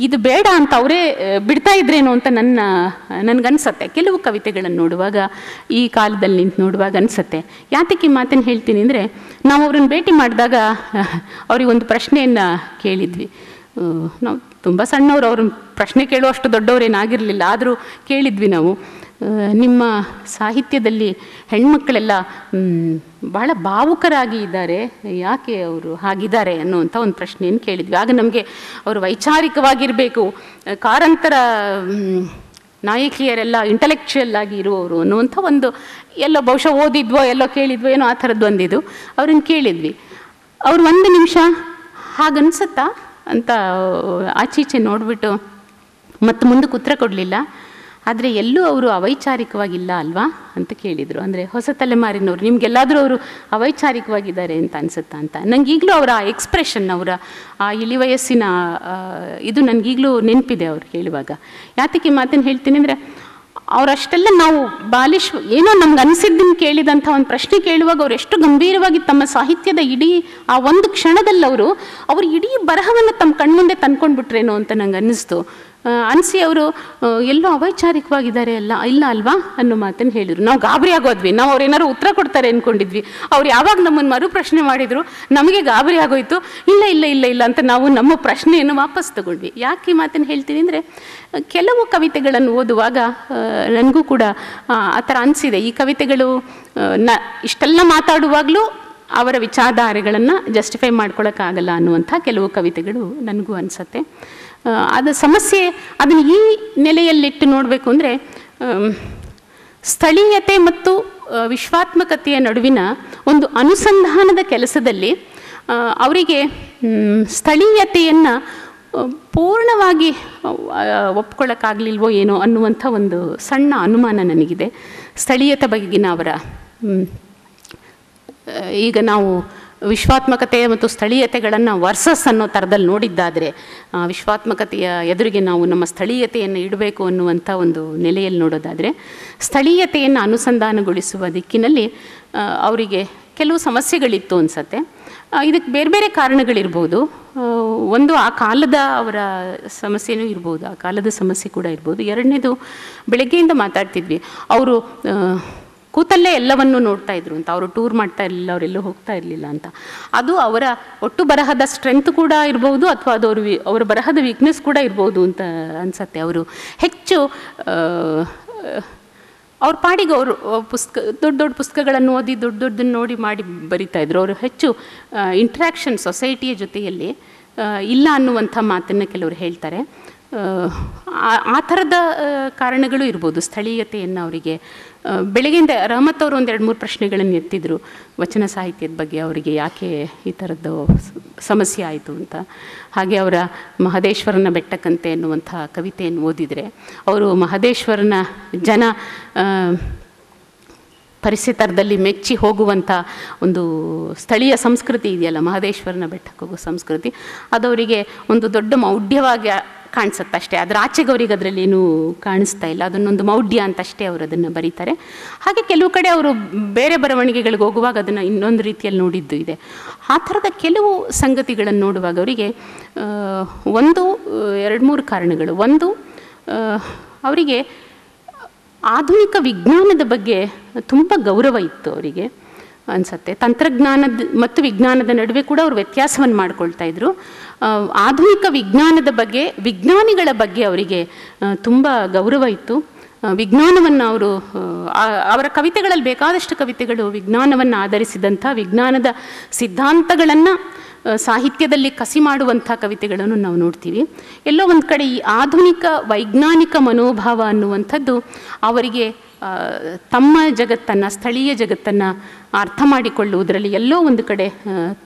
ಇದು ಬೇಡ ಅಂತ ಅವರೇ ಬಿಡ್ತಾ ಇದ್ರೇನೋ ಅಂತ ನನಗನ್ಸತ್ತೆ. ಕೆಲವು ಕವಿತೆಗಳನ್ನು ನೋಡುವಾಗ, ಈ ಕಾಲದಲ್ಲಿ ನಿಂತು ನೋಡುವಾಗ ಅನಿಸತ್ತೆ. ಯಾತಕ್ಕೆ ಈ ಮಾತನ್ನು ಹೇಳ್ತೀನಿ ಅಂದರೆ, ನಾವು ಅವ್ರನ್ನ ಭೇಟಿ ಮಾಡಿದಾಗ ಅವ್ರಿಗೊಂದು ಪ್ರಶ್ನೆಯನ್ನು ಕೇಳಿದ್ವಿ. ನಾವು ತುಂಬ ಸಣ್ಣವರು, ಅವ್ರನ್ನ ಪ್ರಶ್ನೆ ಕೇಳುವಷ್ಟು ದೊಡ್ಡವರೇನಾಗಿರಲಿಲ್ಲ, ಆದರೂ ಕೇಳಿದ್ವಿ ನಾವು, ನಿಮ್ಮ ಸಾಹಿತ್ಯದಲ್ಲಿ ಹೆಣ್ಮಕ್ಕಳೆಲ್ಲ ಬಹಳ ಭಾವುಕರಾಗಿ ಇದ್ದಾರೆ, ಯಾಕೆ ಅವರು ಹಾಗಿದ್ದಾರೆ ಅನ್ನುವಂಥ ಒಂದು ಪ್ರಶ್ನೆಯನ್ನು ಕೇಳಿದ್ವಿ. ಆಗ ನಮಗೆ ಅವರು ವೈಚಾರಿಕವಾಗಿರಬೇಕು, ಕಾರಂತರ ನಾಯಕಿಯರೆಲ್ಲ ಇಂಟಲೆಕ್ಚುಯಲ್ ಆಗಿ ಇರುವವರು ಅನ್ನುವಂಥ ಒಂದು ಎಲ್ಲೋ ಬಹುಶಃ ಓದಿದ್ವೋ ಎಲ್ಲೋ ಕೇಳಿದ್ವೋ ಏನೋ ಆ ಥರದ್ದು ಒಂದಿದು. ಅವ್ರನ್ನ ಕೇಳಿದ್ವಿ. ಅವ್ರು ಒಂದು ನಿಮಿಷ ಹಾಗನ್ಸುತ್ತಾ ಅಂತ ಆಚೀಚೆ ನೋಡಿಬಿಟ್ಟು ಮತ್ತೆ ಮುಂದಕ್ಕೆ ಉತ್ತರ ಕೊಡಲಿಲ್ಲ. ಆದರೆ ಎಲ್ಲೂ ಅವರು ಅವೈಚಾರಿಕವಾಗಿಲ್ಲ ಅಲ್ವಾ ಅಂತ ಕೇಳಿದರು. ಅಂದರೆ ಹೊಸ ತಲೆಮಾರಿನವರು ನಿಮಗೆಲ್ಲಾದರೂ ಅವರು ಅವೈಚಾರಿಕವಾಗಿದ್ದಾರೆ ಅಂತ ಅನಿಸುತ್ತಾ ಅಂತ. ನನಗೆ ಈಗಲೂ ಅವರ ಎಕ್ಸ್ಪ್ರೆಷನ್, ಅವರ ಆ ಇಳಿವಯಸ್ಸಿನ ಇದು ನನಗೀಗಲೂ ನೆನಪಿದೆ ಅವ್ರು ಹೇಳುವಾಗ. ಯಾತಕ್ಕೆ ಮಾತನ್ನು ಹೇಳ್ತೀನಿ ಅಂದರೆ, ಅವರಷ್ಟೆಲ್ಲ ನಾವು ಏನೋ ನಮ್ಗೆ ಅನಿಸಿದ್ದನ್ನು ಕೇಳಿದಂಥ ಒಂದು ಪ್ರಶ್ನೆ ಕೇಳುವಾಗ ಅವ್ರು ಎಷ್ಟು ಗಂಭೀರವಾಗಿ ತಮ್ಮ ಸಾಹಿತ್ಯದ ಇಡೀ ಆ ಒಂದು ಕ್ಷಣದಲ್ಲಿ ಅವರು ಇಡೀ ಬರಹವನ್ನು ತಮ್ಮ ಕಣ್ಮುಂದೆ ತಂದ್ಕೊಂಡ್ಬಿಟ್ರೇನೋ ಅಂತ ನಂಗೆ ಅನ್ನಿಸ್ತು. ಅನಿಸಿ ಅವರು ಎಲ್ಲೋ ಅವೈಚಾರಿಕವಾಗಿದ್ದಾರೆ ಇಲ್ಲ ಅಲ್ವಾ ಅನ್ನೋ ಮಾತನ್ನು ಹೇಳಿದರು. ನಾವು ಗಾಬರಿ ಆಗೋದ್ವಿ. ನಾವು ಅವ್ರು ಏನಾದ್ರು ಉತ್ತರ ಕೊಡ್ತಾರೆ ಅಂದ್ಕೊಂಡಿದ್ವಿ. ಅವ್ರು ಯಾವಾಗ ನಮ್ಮನ್ನು ಮರು ಪ್ರಶ್ನೆ ಮಾಡಿದರು ನಮಗೆ ಗಾಬರಿ ಆಗೋಯ್ತು. ಇಲ್ಲ ಅಂತ ನಾವು ನಮ್ಮ ಪ್ರಶ್ನೆಯನ್ನು ವಾಪಸ್ ತಗೊಂಡ್ವಿ. ಯಾಕೆ ಈ ಮಾತನ್ನು ಹೇಳ್ತೀನಿ ಅಂದರೆ, ಕೆಲವು ಕವಿತೆಗಳನ್ನು ಓದುವಾಗ ನನಗೂ ಕೂಡ ಆ ಥರ ಅನಿಸಿದೆ. ಈ ಕವಿತೆಗಳು ಇಷ್ಟೆಲ್ಲ ಮಾತಾಡುವಾಗಲೂ ಅವರ ವಿಚಾರಧಾರೆಗಳನ್ನು ಜಸ್ಟಿಫೈ ಮಾಡ್ಕೊಳ್ಳೋಕ್ಕಾಗಲ್ಲ ಅನ್ನುವಂಥ ಕೆಲವು ಕವಿತೆಗಳು ನನಗೂ ಅನಿಸುತ್ತೆ. ಅದು ಸಮಸ್ಯೆ. ಅದನ್ನು ಈ ನೆಲೆಯಲ್ಲಿಟ್ಟು ನೋಡಬೇಕು ಅಂದರೆ, ಸ್ಥಳೀಯತೆ ಮತ್ತು ವಿಶ್ವಾತ್ಮಕತೆಯ ನಡುವಿನ ಒಂದು ಅನುಸಂಧಾನದ ಕೆಲಸದಲ್ಲಿ ಅವರಿಗೆ ಸ್ಥಳೀಯತೆಯನ್ನು ಪೂರ್ಣವಾಗಿ ಒಪ್ಕೊಳ್ಳೋಕ್ಕಾಗಲಿಲ್ವೋ ಏನೋ ಅನ್ನುವಂಥ ಒಂದು ಸಣ್ಣ ಅನುಮಾನ ನನಗಿದೆ. ಸ್ಥಳೀಯತೆ ಬಗೆಗಿನ ಅವರ ಈಗ ನಾವು ವಿಶ್ವಾತ್ಮಕತೆ ಮತ್ತು ಸ್ಥಳೀಯತೆಗಳನ್ನು ವರ್ಸಸ್ ಅನ್ನೋ ಥರದಲ್ಲಿ ನೋಡಿದ್ದಾದರೆ, ವಿಶ್ವಾತ್ಮಕತೆಯ ಎದುರಿಗೆ ನಾವು ನಮ್ಮ ಸ್ಥಳೀಯತೆಯನ್ನು ಇಡಬೇಕು ಅನ್ನುವಂಥ ಒಂದು ನೆಲೆಯಲ್ಲಿ ನೋಡೋದಾದರೆ, ಸ್ಥಳೀಯತೆಯನ್ನು ಅನುಸಂಧಾನಗೊಳಿಸುವ ದಿಕ್ಕಿನಲ್ಲಿ ಅವರಿಗೆ ಕೆಲವು ಸಮಸ್ಯೆಗಳಿತ್ತು ಅನಿಸತ್ತೆ. ಇದಕ್ಕೆ ಬೇರೆ ಬೇರೆ ಕಾರಣಗಳಿರ್ಬೋದು. ಒಂದು ಆ ಕಾಲದ ಅವರ ಸಮಸ್ಯೆನೂ ಇರ್ಬೋದು, ಆ ಕಾಲದ ಸಮಸ್ಯೆ ಕೂಡ ಇರ್ಬೋದು. ಎರಡನೇದು, ಬೆಳಗ್ಗೆಯಿಂದ ಮಾತಾಡ್ತಿದ್ವಿ, ಅವರು ಕೂತಲ್ಲೇ ಎಲ್ಲವನ್ನೂ ನೋಡ್ತಾ ಇದ್ರು ಅಂತ. ಅವರು ಟೂರ್ ಮಾಡ್ತಾ ಇರಲಿಲ್ಲ, ಅವರೆಲ್ಲೂ ಹೋಗ್ತಾ ಇರಲಿಲ್ಲ ಅಂತ. ಅದು ಅವರ ಒಟ್ಟು ಬರಹದ ಸ್ಟ್ರೆಂತ್ ಕೂಡ ಇರ್ಬೋದು, ಅಥವಾ ಅದು ಅವರ ಬರಹದ ವೀಕ್ನೆಸ್ ಕೂಡ ಇರ್ಬೋದು ಅಂತ ಅನಿಸತ್ತೆ. ಅವರು ಹೆಚ್ಚು ಅವ್ರ ಪಾಡಿಗೆ ಅವರು ದೊಡ್ಡ ಪುಸ್ತಕಗಳನ್ನು ಓದಿ ದೊಡ್ಡದನ್ನು ನೋಡಿ ಮಾಡಿ ಬರಿತಾ ಇದ್ರು. ಅವರು ಹೆಚ್ಚು ಇಂಟ್ರ್ಯಾಕ್ಷನ್ ಸೊಸೈಟಿಯ ಜೊತೆಯಲ್ಲಿ ಇಲ್ಲ ಅನ್ನುವಂಥ ಮಾತನ್ನು ಕೆಲವರು ಹೇಳ್ತಾರೆ. ಆ ಥರದ ಕಾರಣಗಳು ಇರ್ಬೋದು ಸ್ಥಳೀಯತೆಯನ್ನು ಅವರಿಗೆ. ಬೆಳಗ್ಗೆಯಿಂದ ರಹಮತ್ ಅವರು 2-3 ಪ್ರಶ್ನೆಗಳನ್ನು ಎತ್ತಿದ್ರು ವಚನ ಸಾಹಿತ್ಯದ ಬಗ್ಗೆ, ಅವರಿಗೆ ಯಾಕೆ ಈ ಥರದ್ದು ಸಮಸ್ಯೆ ಆಯಿತು ಅಂತ. ಹಾಗೆ ಅವರ ಮಹದೇಶ್ವರನ ಬೆಟ್ಟಕ್ಕಂತೆ ಎನ್ನುವಂಥ ಕವಿತೆಯನ್ನು ಓದಿದರೆ, ಅವರು ಮಹದೇಶ್ವರನ ಜನ ಪರಿಸರದಲ್ಲಿ ಮೆಚ್ಚಿ ಹೋಗುವಂಥ ಒಂದು ಸ್ಥಳೀಯ ಸಂಸ್ಕೃತಿ ಇದೆಯಲ್ಲ, ಮಹದೇಶ್ವರನ ಬೆಟ್ಟಕ್ಕೆ ಹೋಗೋ ಸಂಸ್ಕೃತಿ, ಅದವರಿಗೆ ಒಂದು ದೊಡ್ಡ ಮೌಢ್ಯವಾಗಿ ಕಾಣಿಸುತ್ತೆ ಅಷ್ಟೇ. ಅದರ ಆಚೆಗೆ ಅವರಿಗೆ ಅದರಲ್ಲಿ ಏನೂ ಕಾಣಿಸ್ತಾ ಇಲ್ಲ. ಅದನ್ನೊಂದು ಮೌಢ್ಯ ಅಂತಷ್ಟೇ ಅವರು ಅದನ್ನು ಬರೀತಾರೆ. ಹಾಗೆ ಕೆಲವು ಕಡೆ ಅವರು ಬೇರೆ ಬರವಣಿಗೆಗಳಿಗೆ ಹೋಗುವಾಗ ಅದನ್ನು ಇನ್ನೊಂದು ರೀತಿಯಲ್ಲಿ ನೋಡಿದ್ದು ಇದೆ. ಆ ಥರದ ಕೆಲವು ಸಂಗತಿಗಳನ್ನು ನೋಡುವಾಗ ಅವರಿಗೆ 2-3 ಕಾರಣಗಳು. ಒಂದು, ಅವರಿಗೆ ಆಧುನಿಕ ವಿಜ್ಞಾನದ ಬಗ್ಗೆ ತುಂಬ ಗೌರವ ಇತ್ತು ಅವರಿಗೆ ಅನಿಸುತ್ತೆ. ತಂತ್ರಜ್ಞಾನದ ಮತ್ತು ವಿಜ್ಞಾನದ ನಡುವೆ ಕೂಡ ಅವರು ವ್ಯತ್ಯಾಸವನ್ನು ಮಾಡ್ಕೊಳ್ತಾ ಇದ್ರು. ಆಧುನಿಕ ವಿಜ್ಞಾನದ ಬಗ್ಗೆ, ವಿಜ್ಞಾನಿಗಳ ಬಗ್ಗೆ ಅವರಿಗೆ ತುಂಬ ಗೌರವ ಇತ್ತು. ವಿಜ್ಞಾನವನ್ನು ಅವರ ಕವಿತೆಗಳಲ್ಲಿ ಬೇಕಾದಷ್ಟು ಕವಿತೆಗಳು ವಿಜ್ಞಾನವನ್ನು ಆಧರಿಸಿದಂಥ, ವಿಜ್ಞಾನದ ಸಿದ್ಧಾಂತಗಳನ್ನು ಸಾಹಿತ್ಯದಲ್ಲಿ ಕಸಿ ಮಾಡುವಂಥ ಕವಿತೆಗಳನ್ನು ನಾವು ನೋಡ್ತೀವಿ. ಎಲ್ಲೋ ಒಂದು ಕಡೆ ಈ ಆಧುನಿಕ ವೈಜ್ಞಾನಿಕ ಮನೋಭಾವ ಅನ್ನುವಂಥದ್ದು ಅವರಿಗೆ ತಮ್ಮ ಜಗತ್ತನ್ನು, ಸ್ಥಳೀಯ ಜಗತ್ತನ್ನು ಅರ್ಥ ಮಾಡಿಕೊಳ್ಳುವುದರಲ್ಲಿ ಎಲ್ಲೋ ಒಂದು ಕಡೆ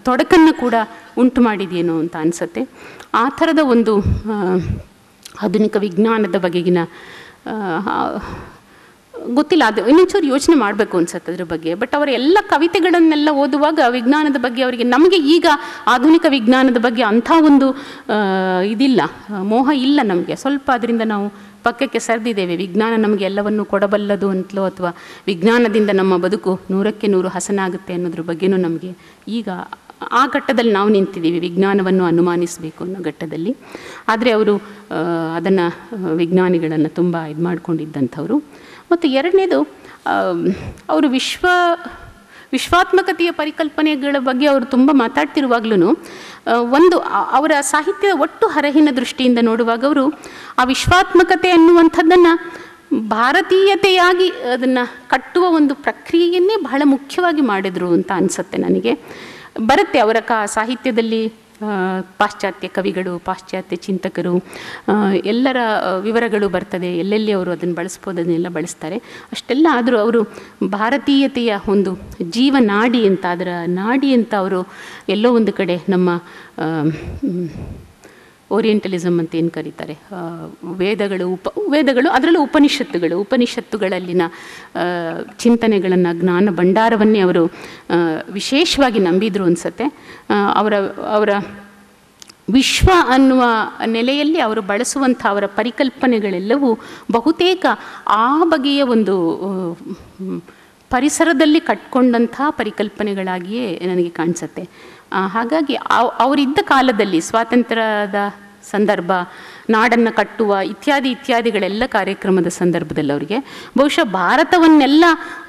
ತೊಡಕನ್ನು ಕೂಡ ಉಂಟು ಮಾಡಿದೆಯೇನೋ ಅಂತ ಅನಿಸುತ್ತೆ. ಆ ಥರದ ಒಂದು ಆಧುನಿಕ ವಿಜ್ಞಾನದ ಬಗೆಗಿನ ಗೊತ್ತಿಲ್ಲ, ಅದು ಇನ್ನೊಂಚೂರು ಯೋಚನೆ ಮಾಡಬೇಕು ಅನ್ಸುತ್ತೆ ಅದ್ರ ಬಗ್ಗೆ. ಬಟ್ ಅವರ ಎಲ್ಲ ಕವಿತೆಗಳನ್ನೆಲ್ಲ ಓದುವಾಗ ವಿಜ್ಞಾನದ ಬಗ್ಗೆ ಅವರಿಗೆ, ನಮಗೆ ಈಗ ಆಧುನಿಕ ವಿಜ್ಞಾನದ ಬಗ್ಗೆ ಅಂಥ ಒಂದು ಇದಿಲ್ಲ, ಮೋಹ ಇಲ್ಲ ನಮಗೆ. ಸ್ವಲ್ಪ ಅದರಿಂದ ನಾವು ಪಕ್ಕಕ್ಕೆ ಸರಿದಿದ್ದೇವೆ. ವಿಜ್ಞಾನ ನಮಗೆ ಎಲ್ಲವನ್ನು ಕೊಡಬಲ್ಲದು ಅಂತಲೋ, ಅಥವಾ ವಿಜ್ಞಾನದಿಂದ ನಮ್ಮ ಬದುಕು 100ಕ್ಕೆ 100 ಹಸನಾಗುತ್ತೆ ಅನ್ನೋದ್ರ ಬಗ್ಗೆನೂ ನಮಗೆ ಈಗ ಆ ಘಟ್ಟದಲ್ಲಿ ನಾವು ನಿಂತಿದ್ದೀವಿ, ವಿಜ್ಞಾನವನ್ನು ಅನುಮಾನಿಸಬೇಕು ಅನ್ನೋ ಘಟ್ಟದಲ್ಲಿ. ಆದರೆ ಅವರು ಅದನ್ನು ವಿಜ್ಞಾನಿಗಳನ್ನು ತುಂಬ ಇದು ಮಾಡ್ಕೊಂಡಿದ್ದಂಥವ್ರು. ಮತ್ತು ಎರಡನೇದು, ಅವರು ವಿಶ್ವಾತ್ಮಕತೆಯ ಪರಿಕಲ್ಪನೆಗಳ ಬಗ್ಗೆ ಅವರು ತುಂಬ ಮಾತಾಡ್ತಿರುವಾಗ್ಲೂ ಒಂದು ಅವರ ಸಾಹಿತ್ಯದ ಒಟ್ಟು ಹರಹಿನ ದೃಷ್ಟಿಯಿಂದ ನೋಡುವಾಗ ಅವರು ಆ ವಿಶ್ವಾತ್ಮಕತೆ ಅನ್ನುವಂಥದ್ದನ್ನು ಭಾರತೀಯತೆಯಾಗಿ ಅದನ್ನು ಕಟ್ಟುವ ಒಂದು ಪ್ರಕ್ರಿಯೆಯನ್ನೇ ಬಹಳ ಮುಖ್ಯವಾಗಿ ಮಾಡಿದರು ಅಂತ ಅನಿಸುತ್ತೆ ನನಗೆ. ಬರುತ್ತೆ ಅವರ ಸಾಹಿತ್ಯದಲ್ಲಿ ಪಾಶ್ಚಾತ್ಯ ಕವಿಗಳು, ಪಾಶ್ಚಾತ್ಯ ಚಿಂತಕರು ಎಲ್ಲರ ವಿವರಗಳು ಬರ್ತದೆ. ಎಲ್ಲೆಲ್ಲಿ ಅವರು ಅದನ್ನು ಬಳಸ್ಬೋದು ಅದನ್ನೆಲ್ಲ ಬಳಸ್ತಾರೆ. ಅಷ್ಟೆಲ್ಲ ಆದರೂ ಅವರು ಭಾರತೀಯತೆಯ ಒಂದು ಜೀವನಾಡಿ ಅಂತ, ಅದರ ನಾಡಿ ಅಂತ ಅವರು ಎಲ್ಲೋ ಒಂದು ಕಡೆ ನಮ್ಮ ಓರಿಯೆಂಟಲಿಸಮ್ ಅಂತ ಏನು ಕರೀತಾರೆ, ವೇದಗಳು ಅದರಲ್ಲೂ ಉಪನಿಷತ್ತುಗಳಲ್ಲಿನ ಚಿಂತನೆಗಳನ್ನು, ಜ್ಞಾನ ಭಂಡಾರವನ್ನೇ ಅವರು ವಿಶೇಷವಾಗಿ ನಂಬಿದ್ರು ಅನಿಸುತ್ತೆ. ಅವರ ವಿಶ್ವ ಅನ್ನುವ ನೆಲೆಯಲ್ಲಿ ಅವರು ಬಳಸುವಂಥ ಅವರ ಪರಿಕಲ್ಪನೆಗಳೆಲ್ಲವೂ ಬಹುತೇಕ ಆ ಬಗೆಯ ಒಂದು ಪರಿಸರದಲ್ಲಿ ಕಟ್ಕೊಂಡಂಥ ಪರಿಕಲ್ಪನೆಗಳಾಗಿಯೇ ನನಗೆ ಕಾಣಿಸುತ್ತೆ. ಹಾಗಾಗಿ ಅವರಿದ್ದ ಕಾಲದಲ್ಲಿ ಸ್ವಾತಂತ್ರ್ಯದ ಸಂದರ್ಭ, ನಾಡನ್ನು ಕಟ್ಟುವ ಇತ್ಯಾದಿಗಳೆಲ್ಲ ಕಾರ್ಯಕ್ರಮದ ಸಂದರ್ಭದಲ್ಲಿ ಅವರಿಗೆ ಬಹುಶಃ ಭಾರತವನ್ನೆಲ್ಲ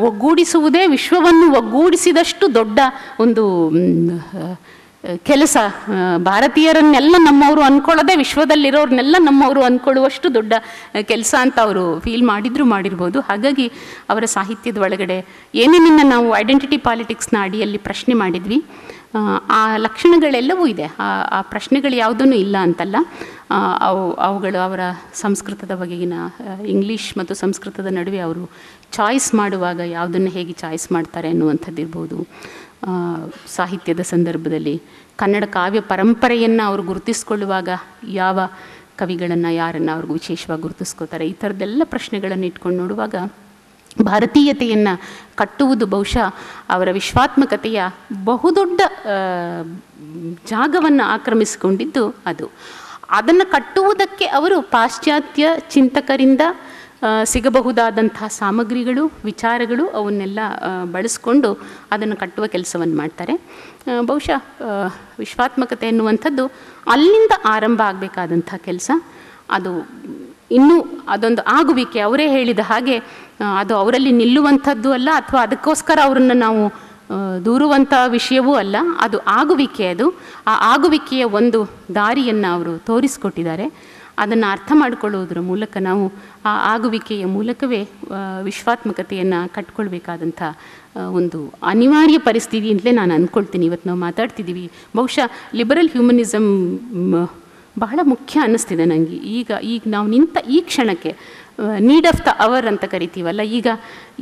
ಒಗ್ಗೂಡಿಸುವುದೇ ವಿಶ್ವವನ್ನು ಒಗ್ಗೂಡಿಸಿದಷ್ಟು ದೊಡ್ಡ ಒಂದು ಕೆಲಸ. ಭಾರತೀಯರನ್ನೆಲ್ಲ ನಮ್ಮವರು ಅಂದ್ಕೊಳ್ಳೋದೇ ವಿಶ್ವದಲ್ಲಿರೋರ್ನೆಲ್ಲ ನಮ್ಮವರು ಅಂದ್ಕೊಳ್ಳುವಷ್ಟು ದೊಡ್ಡ ಕೆಲಸ ಅಂತ ಅವರು ಫೀಲ್ ಮಾಡಿರ್ಬೋದು. ಹಾಗಾಗಿ ಅವರ ಸಾಹಿತ್ಯದ ಒಳಗಡೆ ಏನೇನನ್ನು ನಾವು ಐಡೆಂಟಿಟಿ ಪಾಲಿಟಿಕ್ಸ್ನ ಅಡಿಯಲ್ಲಿ ಪ್ರಶ್ನೆ ಮಾಡಿದ್ವಿ, ಆ ಲಕ್ಷಣಗಳೆಲ್ಲವೂ ಇದೆ. ಆ ಪ್ರಶ್ನೆಗಳು ಯಾವುದೂ ಇಲ್ಲ ಅಂತಲ್ಲ. ಅವುಗಳು ಅವರ ಸಂಸ್ಕೃತದ ಬಗೆಗಿನ, ಇಂಗ್ಲೀಷ್ ಮತ್ತು ಸಂಸ್ಕೃತದ ನಡುವೆ ಅವರು ಚಾಯ್ಸ್ ಮಾಡುವಾಗ ಯಾವುದನ್ನು ಹೇಗೆ ಚಾಯ್ಸ್ ಮಾಡ್ತಾರೆ ಅನ್ನುವಂಥದ್ದಿರ್ಬೋದು. ಸಾಹಿತ್ಯದ ಸಂದರ್ಭದಲ್ಲಿ ಕನ್ನಡ ಕಾವ್ಯ ಪರಂಪರೆಯನ್ನು ಅವರು ಗುರುತಿಸ್ಕೊಳ್ಳುವಾಗ ಯಾವ ಕವಿಗಳನ್ನು, ಯಾರನ್ನು ಅವ್ರಿಗೆ ವಿಶೇಷವಾಗಿ ಗುರುತಿಸ್ಕೋತಾರೆ, ಈ ಥರದ್ದೆಲ್ಲ ಪ್ರಶ್ನೆಗಳನ್ನು ಇಟ್ಕೊಂಡು ನೋಡುವಾಗ ಭಾರತೀಯತೆಯನ್ನು ಕಟ್ಟುವುದು ಬಹುಶಃ ಅವರ ವಿಶ್ವಾತ್ಮಕತೆಯ ಬಹುದೊಡ್ಡ ಜಾಗವನ್ನು ಆಕ್ರಮಿಸಿಕೊಂಡಿದ್ದು ಅದು. ಅದನ್ನು ಕಟ್ಟುವುದಕ್ಕೆ ಅವರು ಪಾಶ್ಚಾತ್ಯ ಚಿಂತಕರಿಂದ ಸಿಗಬಹುದಾದಂತಹ ಸಾಮಗ್ರಿಗಳು, ವಿಚಾರಗಳು ಅವನ್ನೆಲ್ಲ ಬಳಸ್ಕೊಂಡು ಅದನ್ನು ಕಟ್ಟುವ ಕೆಲಸವನ್ನು ಮಾಡ್ತಾರೆ. ಬಹುಶಃ ವಿಶ್ವಾತ್ಮಕತೆ ಎನ್ನುವಂಥದ್ದು ಅಲ್ಲಿಂದ ಆರಂಭ ಆಗಬೇಕಾದಂಥ ಕೆಲಸ. ಅದು ಇನ್ನೂ ಅದೊಂದು ಆಗುವಿಕೆ. ಅವರೇ ಹೇಳಿದ ಹಾಗೆ ಅದು ಅವರಲ್ಲಿ ನಿಲ್ಲುವಂಥದ್ದು ಅಲ್ಲ, ಅಥವಾ ಅದಕ್ಕೋಸ್ಕರ ಅವರನ್ನು ನಾವು ದೂರುವಂಥ ವಿಷಯವೂ ಅಲ್ಲ. ಅದು ಆಗುವಿಕೆ. ಆ ಆಗುವಿಕೆಯ ಒಂದು ದಾರಿಯನ್ನು ಅವರು ತೋರಿಸಿಕೊಟ್ಟಿದ್ದಾರೆ. ಅದನ್ನು ಅರ್ಥ ಮಾಡಿಕೊಳ್ಳುವುದರ ಮೂಲಕ ನಾವು ಆ ಆಗುವಿಕೆಯ ಮೂಲಕವೇ ವಿಶ್ವಾತ್ಮಕತೆಯನ್ನು ಕಟ್ಕೊಳ್ಬೇಕಾದಂಥ ಒಂದು ಅನಿವಾರ್ಯ ಪರಿಸ್ಥಿತಿ ಅಂತಲೇ ನಾನು ಅಂದ್ಕೊಳ್ತೀನಿ. ಇವತ್ತು ನಾವು ಮಾತಾಡ್ತಿದ್ದೀವಿ, ಬಹುಶಃ ಲಿಬರಲ್ ಹ್ಯೂಮನಿಸಮ್ ಬಹಳ ಮುಖ್ಯ ಅನ್ನಿಸ್ತಿದೆ ನನಗೆ. ಈಗ ನಾವು ನಿಂತ ಈ ಕ್ಷಣಕ್ಕೆ ನೀಡ್ ಆಫ್ ದ ಅವರ್ ಅಂತ ಕರಿತೀವಲ್ಲ, ಈಗ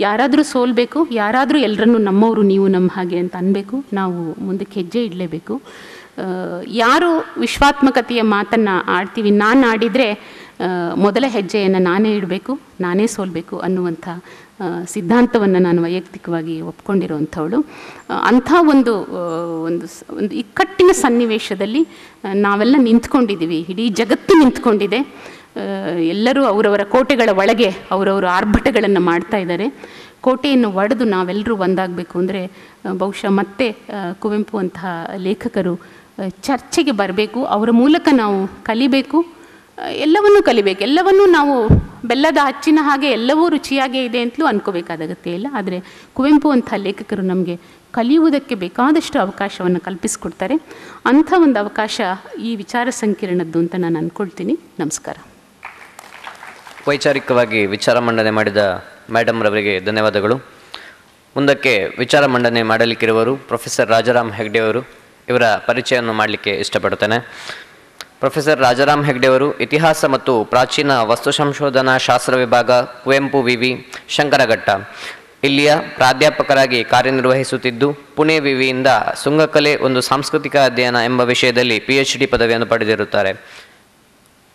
ಯಾರಾದರೂ ಸೋಲ್ಬೇಕು, ಯಾರಾದರೂ ಎಲ್ಲರನ್ನೂ ನಮ್ಮವರು, ನೀವು ನಮ್ಮ ಹಾಗೆ ಅಂತ ಅನ್ಬೇಕು, ನಾವು ಮುಂದಕ್ಕೆ ಹೆಜ್ಜೆ ಇಡಲೇಬೇಕು. ಯಾರು ವಿಶ್ವಾತ್ಮಕತೆಯ ಮಾತನ್ನು ಆಡ್ತೀವಿ, ನಾನು ಆಡಿದರೆ ಮೊದಲ ಹೆಜ್ಜೆಯನ್ನು ನಾನೇ ಇಡಬೇಕು, ನಾನೇ ಸೋಲ್ಬೇಕು ಅನ್ನುವಂಥ ಸಿದ್ಧಾಂತವನ್ನು ನಾನು ವೈಯಕ್ತಿಕವಾಗಿ ಒಪ್ಕೊಂಡಿರುವಂಥವಳು. ಅಂಥ ಒಂದು ಇಕ್ಕಟ್ಟಿನ ಸನ್ನಿವೇಶದಲ್ಲಿ ನಾವೆಲ್ಲ ನಿಂತ್ಕೊಂಡಿದ್ದೀವಿ. ಇಡೀ ಜಗತ್ತು ನಿಂತ್ಕೊಂಡಿದೆ. ಎಲ್ಲರೂ ಅವರವರ ಕೋಟೆಗಳ ಒಳಗೆ ಅವರವರ ಆರ್ಭಟಗಳನ್ನು ಮಾಡ್ತಾ ಇದ್ದಾರೆ. ಕೋಟೆಯನ್ನು ಒಡೆದು ನಾವೆಲ್ಲರೂ ಒಂದಾಗಬೇಕು ಅಂದರೆ ಬಹುಶಃ ಮತ್ತೆ ಕುವೆಂಪು ಅಂತಹ ಲೇಖಕರು ಚರ್ಚೆಗೆ ಬರಬೇಕು. ಅವರ ಮೂಲಕ ನಾವು ಕಲಿಬೇಕು, ಎಲ್ಲವನ್ನೂ ಕಲಿಬೇಕು. ಎಲ್ಲವನ್ನೂ ನಾವು ಬೆಲ್ಲದ ಹಚ್ಚಿನ ಹಾಗೆ ಎಲ್ಲವೂ ರುಚಿಯಾಗೇ ಇದೆ ಅಂತಲೂ ಅನ್ಕೋಬೇಕಾದ ಅಗತ್ಯ ಇಲ್ಲ. ಆದರೆ ಕುವೆಂಪು ಅಂಥ ಲೇಖಕರು ನಮಗೆ ಕಲಿಯುವುದಕ್ಕೆ ಬೇಕಾದಷ್ಟು ಅವಕಾಶವನ್ನು ಕಲ್ಪಿಸಿಕೊಡ್ತಾರೆ. ಅಂಥ ಒಂದು ಅವಕಾಶ ಈ ವಿಚಾರ ಸಂಕಿರಣದ್ದು ಅಂತ ನಾನು ಅಂದ್ಕೊಳ್ತೀನಿ. ನಮಸ್ಕಾರ. ವೈಚಾರಿಕವಾಗಿ ವಿಚಾರ ಮಂಡನೆ ಮಾಡಿದ ಮೇಡಮ್ ರವರಿಗೆ ಧನ್ಯವಾದಗಳು. ಮುಂದಕ್ಕೆ ವಿಚಾರ ಮಂಡನೆ ಮಾಡಲಿಕ್ಕಿರುವರು ಪ್ರೊಫೆಸರ್ ರಾಜಾರಾಮ್ ಹೆಗ್ಡೆಯವರು. ಇವರ ಪರಿಚಯವನ್ನು ಮಾಡಲಿಕ್ಕೆ ಇಷ್ಟಪಡುತ್ತೇನೆ. ಪ್ರೊಫೆಸರ್ ರಾಜಾರಾಮ್ ಹೆಗ್ಡೆಯವರು ಇತಿಹಾಸ ಮತ್ತು ಪ್ರಾಚೀನ ವಸ್ತು ಸಂಶೋಧನಾ ಶಾಸ್ತ್ರ ವಿಭಾಗ, ಕುವೆಂಪು ವಿವಿ, ಶಂಕರಘಟ್ಟ ಇಲ್ಲಿಯ ಪ್ರಾಧ್ಯಾಪಕರಾಗಿ ಕಾರ್ಯನಿರ್ವಹಿಸುತ್ತಿದ್ದು, ಪುಣೆ ವಿವಿಯಿಂದ ಸುಂಗಕಲೆ ಒಂದು ಸಾಂಸ್ಕೃತಿಕ ಅಧ್ಯಯನ ಎಂಬ ವಿಷಯದಲ್ಲಿ PhD ಪದವಿಯನ್ನು ಪಡೆದಿರುತ್ತಾರೆ.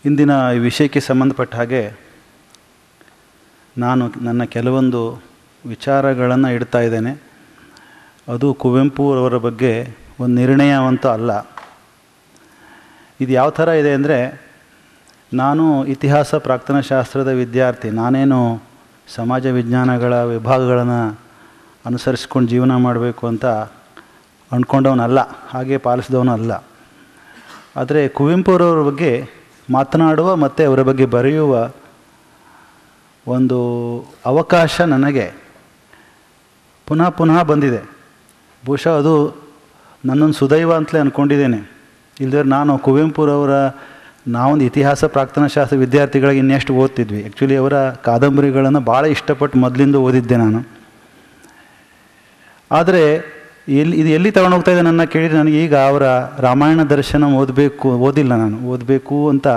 ಇಂದಿನ ಈ ವಿಷಯಕ್ಕೆ ಸಂಬಂಧಪಟ್ಟ ಹಾಗೆ ನಾನು ನನ್ನ ಕೆಲವೊಂದು ವಿಚಾರಗಳನ್ನು ಇಡ್ತಾ ಇದ್ದೇನೆ. ಅದು ಕುವೆಂಪು ಅವರ ಬಗ್ಗೆ ಒಂದು ನಿರ್ಣಯವಂತ ಅಲ್ಲ. ಇದು ಯಾವ ಥರ ಇದೆ ಅಂದರೆ, ನಾನು ಇತಿಹಾಸ ಪ್ರಾಕ್ತನ ಶಾಸ್ತ್ರದ ವಿದ್ಯಾರ್ಥಿ. ನಾನೇನು ಸಮಾಜ ವಿಜ್ಞಾನಗಳ ವಿಭಾಗಗಳನ್ನು ಅನುಸರಿಸ್ಕೊಂಡು ಜೀವನ ಮಾಡಬೇಕು ಅಂತ ಅಂದ್ಕೊಂಡವನಲ್ಲ, ಹಾಗೆ ಪಾಲಿಸಿದವನು ಅಲ್ಲ. ಆದರೆ ಕುವೆಂಪುರವರ ಬಗ್ಗೆ ಮಾತನಾಡುವ ಮತ್ತು ಅವರ ಬಗ್ಗೆ ಬರೆಯುವ ಒಂದು ಅವಕಾಶ ನನಗೆ ಪುನಃ ಬಂದಿದೆ. ಬಹುಶಃ ಅದು ನನ್ನೊಂದು ಸುದೈವ ಅಂತಲೇ ಅಂದ್ಕೊಂಡಿದ್ದೇನೆ. ಇಲ್ಲದ್ರೆ ನಾನು ಕುವೆಂಪುರವರ ನಾವೊಂದು ಇತಿಹಾಸ ಪ್ರಾಕ್ತನ ಶಾಸ್ತ್ರ ವಿದ್ಯಾರ್ಥಿಗಳಿಗೆ ಇನ್ನೆಷ್ಟು ಓದ್ತಿದ್ವಿ. ಆ್ಯಕ್ಚುಲಿ ಅವರ ಕಾದಂಬರಿಗಳನ್ನು ಭಾಳ ಇಷ್ಟಪಟ್ಟು ಮೊದಲಿಂದ ಓದಿದ್ದೆ ನಾನು. ಆದರೆ ಇದು ಎಲ್ಲಿ ತಗೊಂಡೋಗ್ತಾ ಇದೆ ನನ್ನ ಕೇಳಿದರೆ, ನನಗೆ ಈಗ ಅವರ ರಾಮಾಯಣ ದರ್ಶನ ಓದಿಲ್ಲ ನಾನು, ಓದಬೇಕು ಅಂತ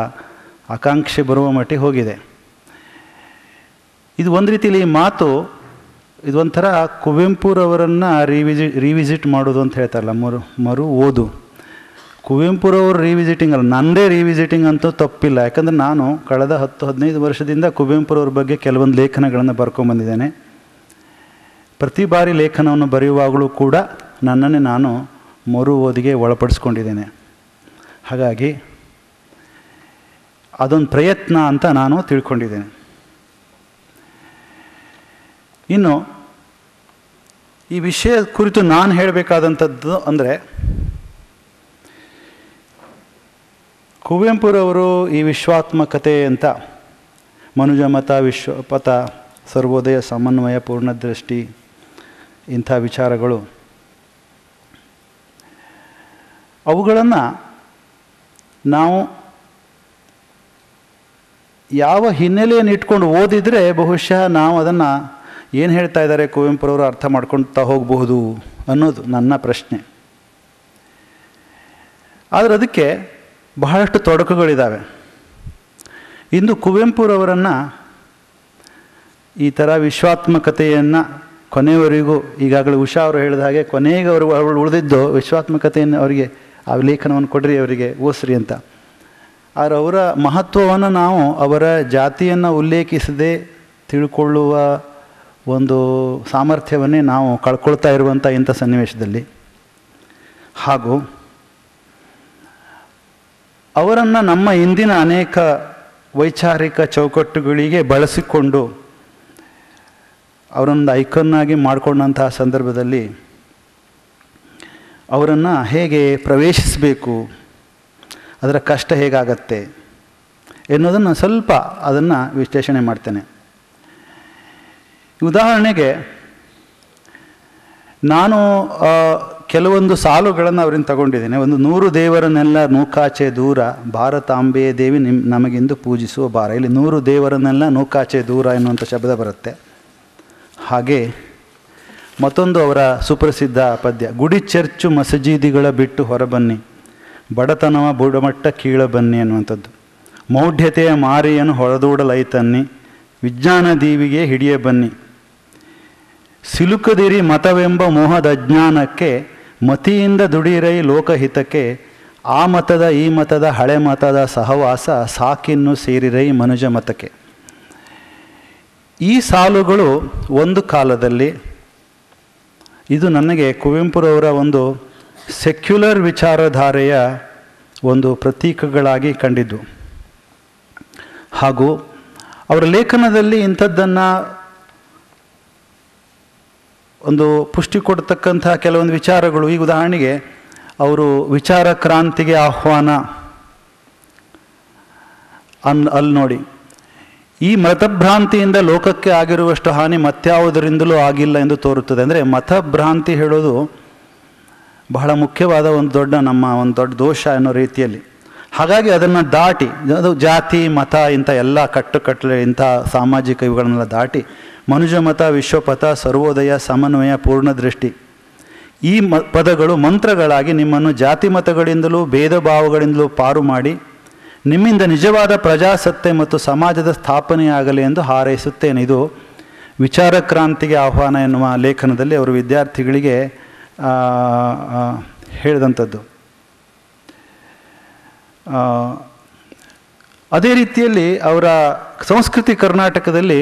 ಆಕಾಂಕ್ಷೆ ಬರುವ ಮಟ್ಟಿಗೆ ಹೋಗಿದೆ. ಇದು ಒಂದು ರೀತಿಯಲ್ಲಿ ಈ ಮಾತು ಇದೊಂಥರ ಕುವೆಂಪುರವರನ್ನು ರಿವಿಸಿಟ್ ಮಾಡೋದು ಅಂತ ಹೇಳ್ತಾರಲ್ಲ, ಮರು ಓದು. ಕುವೆಂಪುರವರು ರೀವಿಸಿಟಿಂಗ್ ಅಲ್ಲ, ನನ್ನದೇ ರೀವಿಸಿಟಿಂಗ್ ಅಂತೂ ತಪ್ಪಿಲ್ಲ. ಯಾಕಂದರೆ ನಾನು ಕಳೆದ 10-15 ವರ್ಷದಿಂದ ಕುವೆಂಪುರವ್ರ ಬಗ್ಗೆ ಕೆಲವೊಂದು ಲೇಖನಗಳನ್ನು ಬರ್ಕೊಂಬಂದಿದ್ದೇನೆ. ಪ್ರತಿ ಬಾರಿ ಲೇಖನವನ್ನು ಬರೆಯುವಾಗಲೂ ಕೂಡ ನನ್ನನ್ನೇ ನಾನು ಮರು ಓದಿಗೆ ಒಳಪಡಿಸ್ಕೊಂಡಿದ್ದೇನೆ. ಹಾಗಾಗಿ ಅದೊಂದು ಪ್ರಯತ್ನ ಅಂತ ನಾನು ತಿಳ್ಕೊಂಡಿದ್ದೇನೆ. ಇನ್ನು ಈ ವಿಷಯ ಕುರಿತು ನಾನು ಹೇಳಬೇಕಾದಂಥದ್ದು ಅಂದರೆ, ಕುವೆಂಪುರವರು ಈ ವಿಶ್ವಾತ್ಮಕತೆ ಅಂತ ಮನುಜಮತ, ವಿಶ್ವಪಥ, ಸರ್ವೋದಯ, ಸಮನ್ವಯ, ಪೂರ್ಣದೃಷ್ಟಿ ಇಂಥ ವಿಚಾರಗಳು, ಅವುಗಳನ್ನು ನಾವು ಯಾವ ಹಿನ್ನೆಲೆಯನ್ನು ಇಟ್ಕೊಂಡು ಓದಿದರೆ ಬಹುಶಃ ನಾವು ಅದನ್ನು ಏನು ಹೇಳ್ತಾ ಇದ್ದಾರೆ ಕುವೆಂಪುರವರು ಅರ್ಥ ಮಾಡ್ಕೊಳ್ತಾ ಹೋಗಬಹುದು ಅನ್ನೋದು ನನ್ನ ಪ್ರಶ್ನೆ. ಆದರೆ ಅದಕ್ಕೆ ಬಹಳಷ್ಟು ತೊಡಕುಗಳಿದ್ದಾವೆ. ಇಂದು ಕುವೆಂಪುರವರನ್ನು ಈ ಥರ ವಿಶ್ವಾತ್ಮಕತೆಯನ್ನು ಕೊನೆಯವರೆಗೂ, ಈಗಾಗಲೇ ಉಷಾ ಅವರು ಹೇಳಿದ ಹಾಗೆ ಕೊನೆಗೆ ಅವರು ಉಳಿದಿದ್ದು ವಿಶ್ವಾತ್ಮಕತೆಯನ್ನು ಅವರಿಗೆ ಆ ಲೇಖನವನ್ನು ಕೊಡ್ರಿ, ಅವರಿಗೆ ಓಸ್ರಿ ಅಂತ. ಆದರೆ ಅವರ ಮಹತ್ವವನ್ನು ನಾವು ಅವರ ಜಾತಿಯನ್ನು ಉಲ್ಲೇಖಿಸದೆ ತಿಳ್ಕೊಳ್ಳುವ ಒಂದು ಸಾಮರ್ಥ್ಯವನ್ನೇ ನಾವು ಕಳ್ಕೊಳ್ತಾ ಇರುವಂಥ ಇಂಥ ಸನ್ನಿವೇಶದಲ್ಲಿ, ಹಾಗೂ ಅವರನ್ನು ನಮ್ಮ ಇಂದಿನ ಅನೇಕ ವೈಚಾರಿಕ ಚೌಕಟ್ಟುಗಳಿಗೆ ಬಳಸಿಕೊಂಡು ಅವರೊಂದು ಐಕನ್ನಾಗಿ ಮಾಡಿಕೊಂಡಂತಹ ಸಂದರ್ಭದಲ್ಲಿ ಅವರನ್ನು ಹೇಗೆ ಪ್ರವೇಶಿಸಬೇಕು, ಅದರ ಕಷ್ಟ ಹೇಗಾಗತ್ತೆ ಎನ್ನುವುದನ್ನು ಸ್ವಲ್ಪ ಅದನ್ನು ವಿಶ್ಲೇಷಣೆ ಮಾಡ್ತೇನೆ. ಉದಾಹರಣೆಗೆ ನಾನು ಕೆಲವೊಂದು ಸಾಲುಗಳನ್ನು ಅವರಿಂದ ತಗೊಂಡಿದ್ದೇನೆ. ಒಂದು 100 ದೇವರನ್ನೆಲ್ಲ ನೂಕಾಚೆ ದೂರ, ಭಾರತಾಂಬೆ ದೇವಿ ನಮಗಿಂದು ಪೂಜಿಸುವ ಭಾರ. ಇಲ್ಲಿ 100 ದೇವರನ್ನೆಲ್ಲ ನೂಕಾಚೆ ದೂರ ಎನ್ನುವಂಥ ಶಬ್ದ ಬರುತ್ತೆ. ಹಾಗೆ ಮತ್ತೊಂದು ಅವರ ಸುಪ್ರಸಿದ್ಧ ಪದ್ಯ, ಗುಡಿ ಚರ್ಚು ಮಸಜೀದಿಗಳ ಬಿಟ್ಟು ಹೊರಬನ್ನಿ, ಬಡತನವ ಬುಡಮಟ್ಟ ಕೀಳ ಬನ್ನಿ ಅನ್ನುವಂಥದ್ದು. ಮೌಢ್ಯತೆಯ ಮಾರಿಯನ್ನು ಹೊರದೂಡಲೈತನ್ನಿ, ವಿಜ್ಞಾನ ದೀವಿಗೆ ಹಿಡಿಯ ಬನ್ನಿ, ಸಿಲುಕದಿರಿ ಮತವೆಂಬ ಮೋಹದ ಅಜ್ಞಾನಕ್ಕೆ, ಮತಿಯಿಂದ ದುಡಿರೈ ಲೋಕಹಿತಕ್ಕೆ, ಆ ಮತದ ಈ ಮತದ ಹಳೆ ಮತದ ಸಹವಾಸ, ಸಾಕಿನ್ನು ಸೇರಿರೈ ಮನುಜ ಮತಕ್ಕೆ. ಈ ಸಾಲುಗಳು ಒಂದು ಕಾಲದಲ್ಲಿ ಇದು ನನಗೆ ಕುವೆಂಪುರವರ ಒಂದು ಸೆಕ್ಯುಲರ್ ವಿಚಾರಧಾರೆಯ ಒಂದು ಪ್ರತೀಕಗಳಾಗಿ ಕಂಡಿದ್ದು. ಹಾಗೂ ಅವರ ಲೇಖನದಲ್ಲಿ ಇಂಥದ್ದನ್ನು ಒಂದು ಪುಷ್ಟಿ ಕೊಡ್ತಕ್ಕಂಥ ಕೆಲವೊಂದು ವಿಚಾರಗಳು, ಈಗ ಉದಾಹರಣೆಗೆ ಅವರು ವಿಚಾರ ಕ್ರಾಂತಿಗೆ ಆಹ್ವಾನ ಅಲ್ಲಿ ನೋಡಿ, ಈ ಮತಭ್ರಾಂತಿಯಿಂದ ಲೋಕಕ್ಕೆ ಆಗಿರುವಷ್ಟು ಹಾನಿ ಮತ್ಯಾವುದರಿಂದಲೂ ಆಗಿಲ್ಲ ಎಂದು ತೋರುತ್ತದೆ. ಅಂದರೆ ಮತಭ್ರಾಂತಿ ಹೇಳೋದು ಬಹಳ ಮುಖ್ಯವಾದ ಒಂದು ದೊಡ್ಡ ದೋಷ ಅನ್ನೋ ರೀತಿಯಲ್ಲಿ. ಹಾಗಾಗಿ ಅದನ್ನು ದಾಟಿ, ಅದು ಜಾತಿ ಮತ ಇಂಥ ಎಲ್ಲ ಕಟ್ಟುಕಟ್ಟಲೆ ಇಂಥ ಸಾಮಾಜಿಕ ಇವುಗಳನ್ನೆಲ್ಲ ದಾಟಿ ಮನುಜ ಮತ, ವಿಶ್ವಪಥ, ಸರ್ವೋದಯ, ಸಮನ್ವಯ, ಪೂರ್ಣದೃಷ್ಟಿ ಈ ಪದಗಳು ಮಂತ್ರಗಳಾಗಿ ನಿಮ್ಮನ್ನು ಜಾತಿ ಮತಗಳಿಂದಲೂ ಭೇದ ಭಾವಗಳಿಂದಲೂ ಪಾರು ಮಾಡಿ ನಿಮ್ಮಿಂದ ನಿಜವಾದ ಪ್ರಜಾಸತ್ತೆ ಮತ್ತು ಸಮಾಜದ ಸ್ಥಾಪನೆಯಾಗಲಿ ಎಂದು ಹಾರೈಸುತ್ತೇನೆ. ಇದು ವಿಚಾರ ಕ್ರಾಂತಿಗೆ ಆಹ್ವಾನ ಎನ್ನುವ ಲೇಖನದಲ್ಲಿ ಅವರು ವಿದ್ಯಾರ್ಥಿಗಳಿಗೆ ಹೇಳಿದಂಥದ್ದು. ಅದೇ ರೀತಿಯಲ್ಲಿ ಅವರ ಸಂಸ್ಕೃತಿ ಕರ್ನಾಟಕದಲ್ಲಿ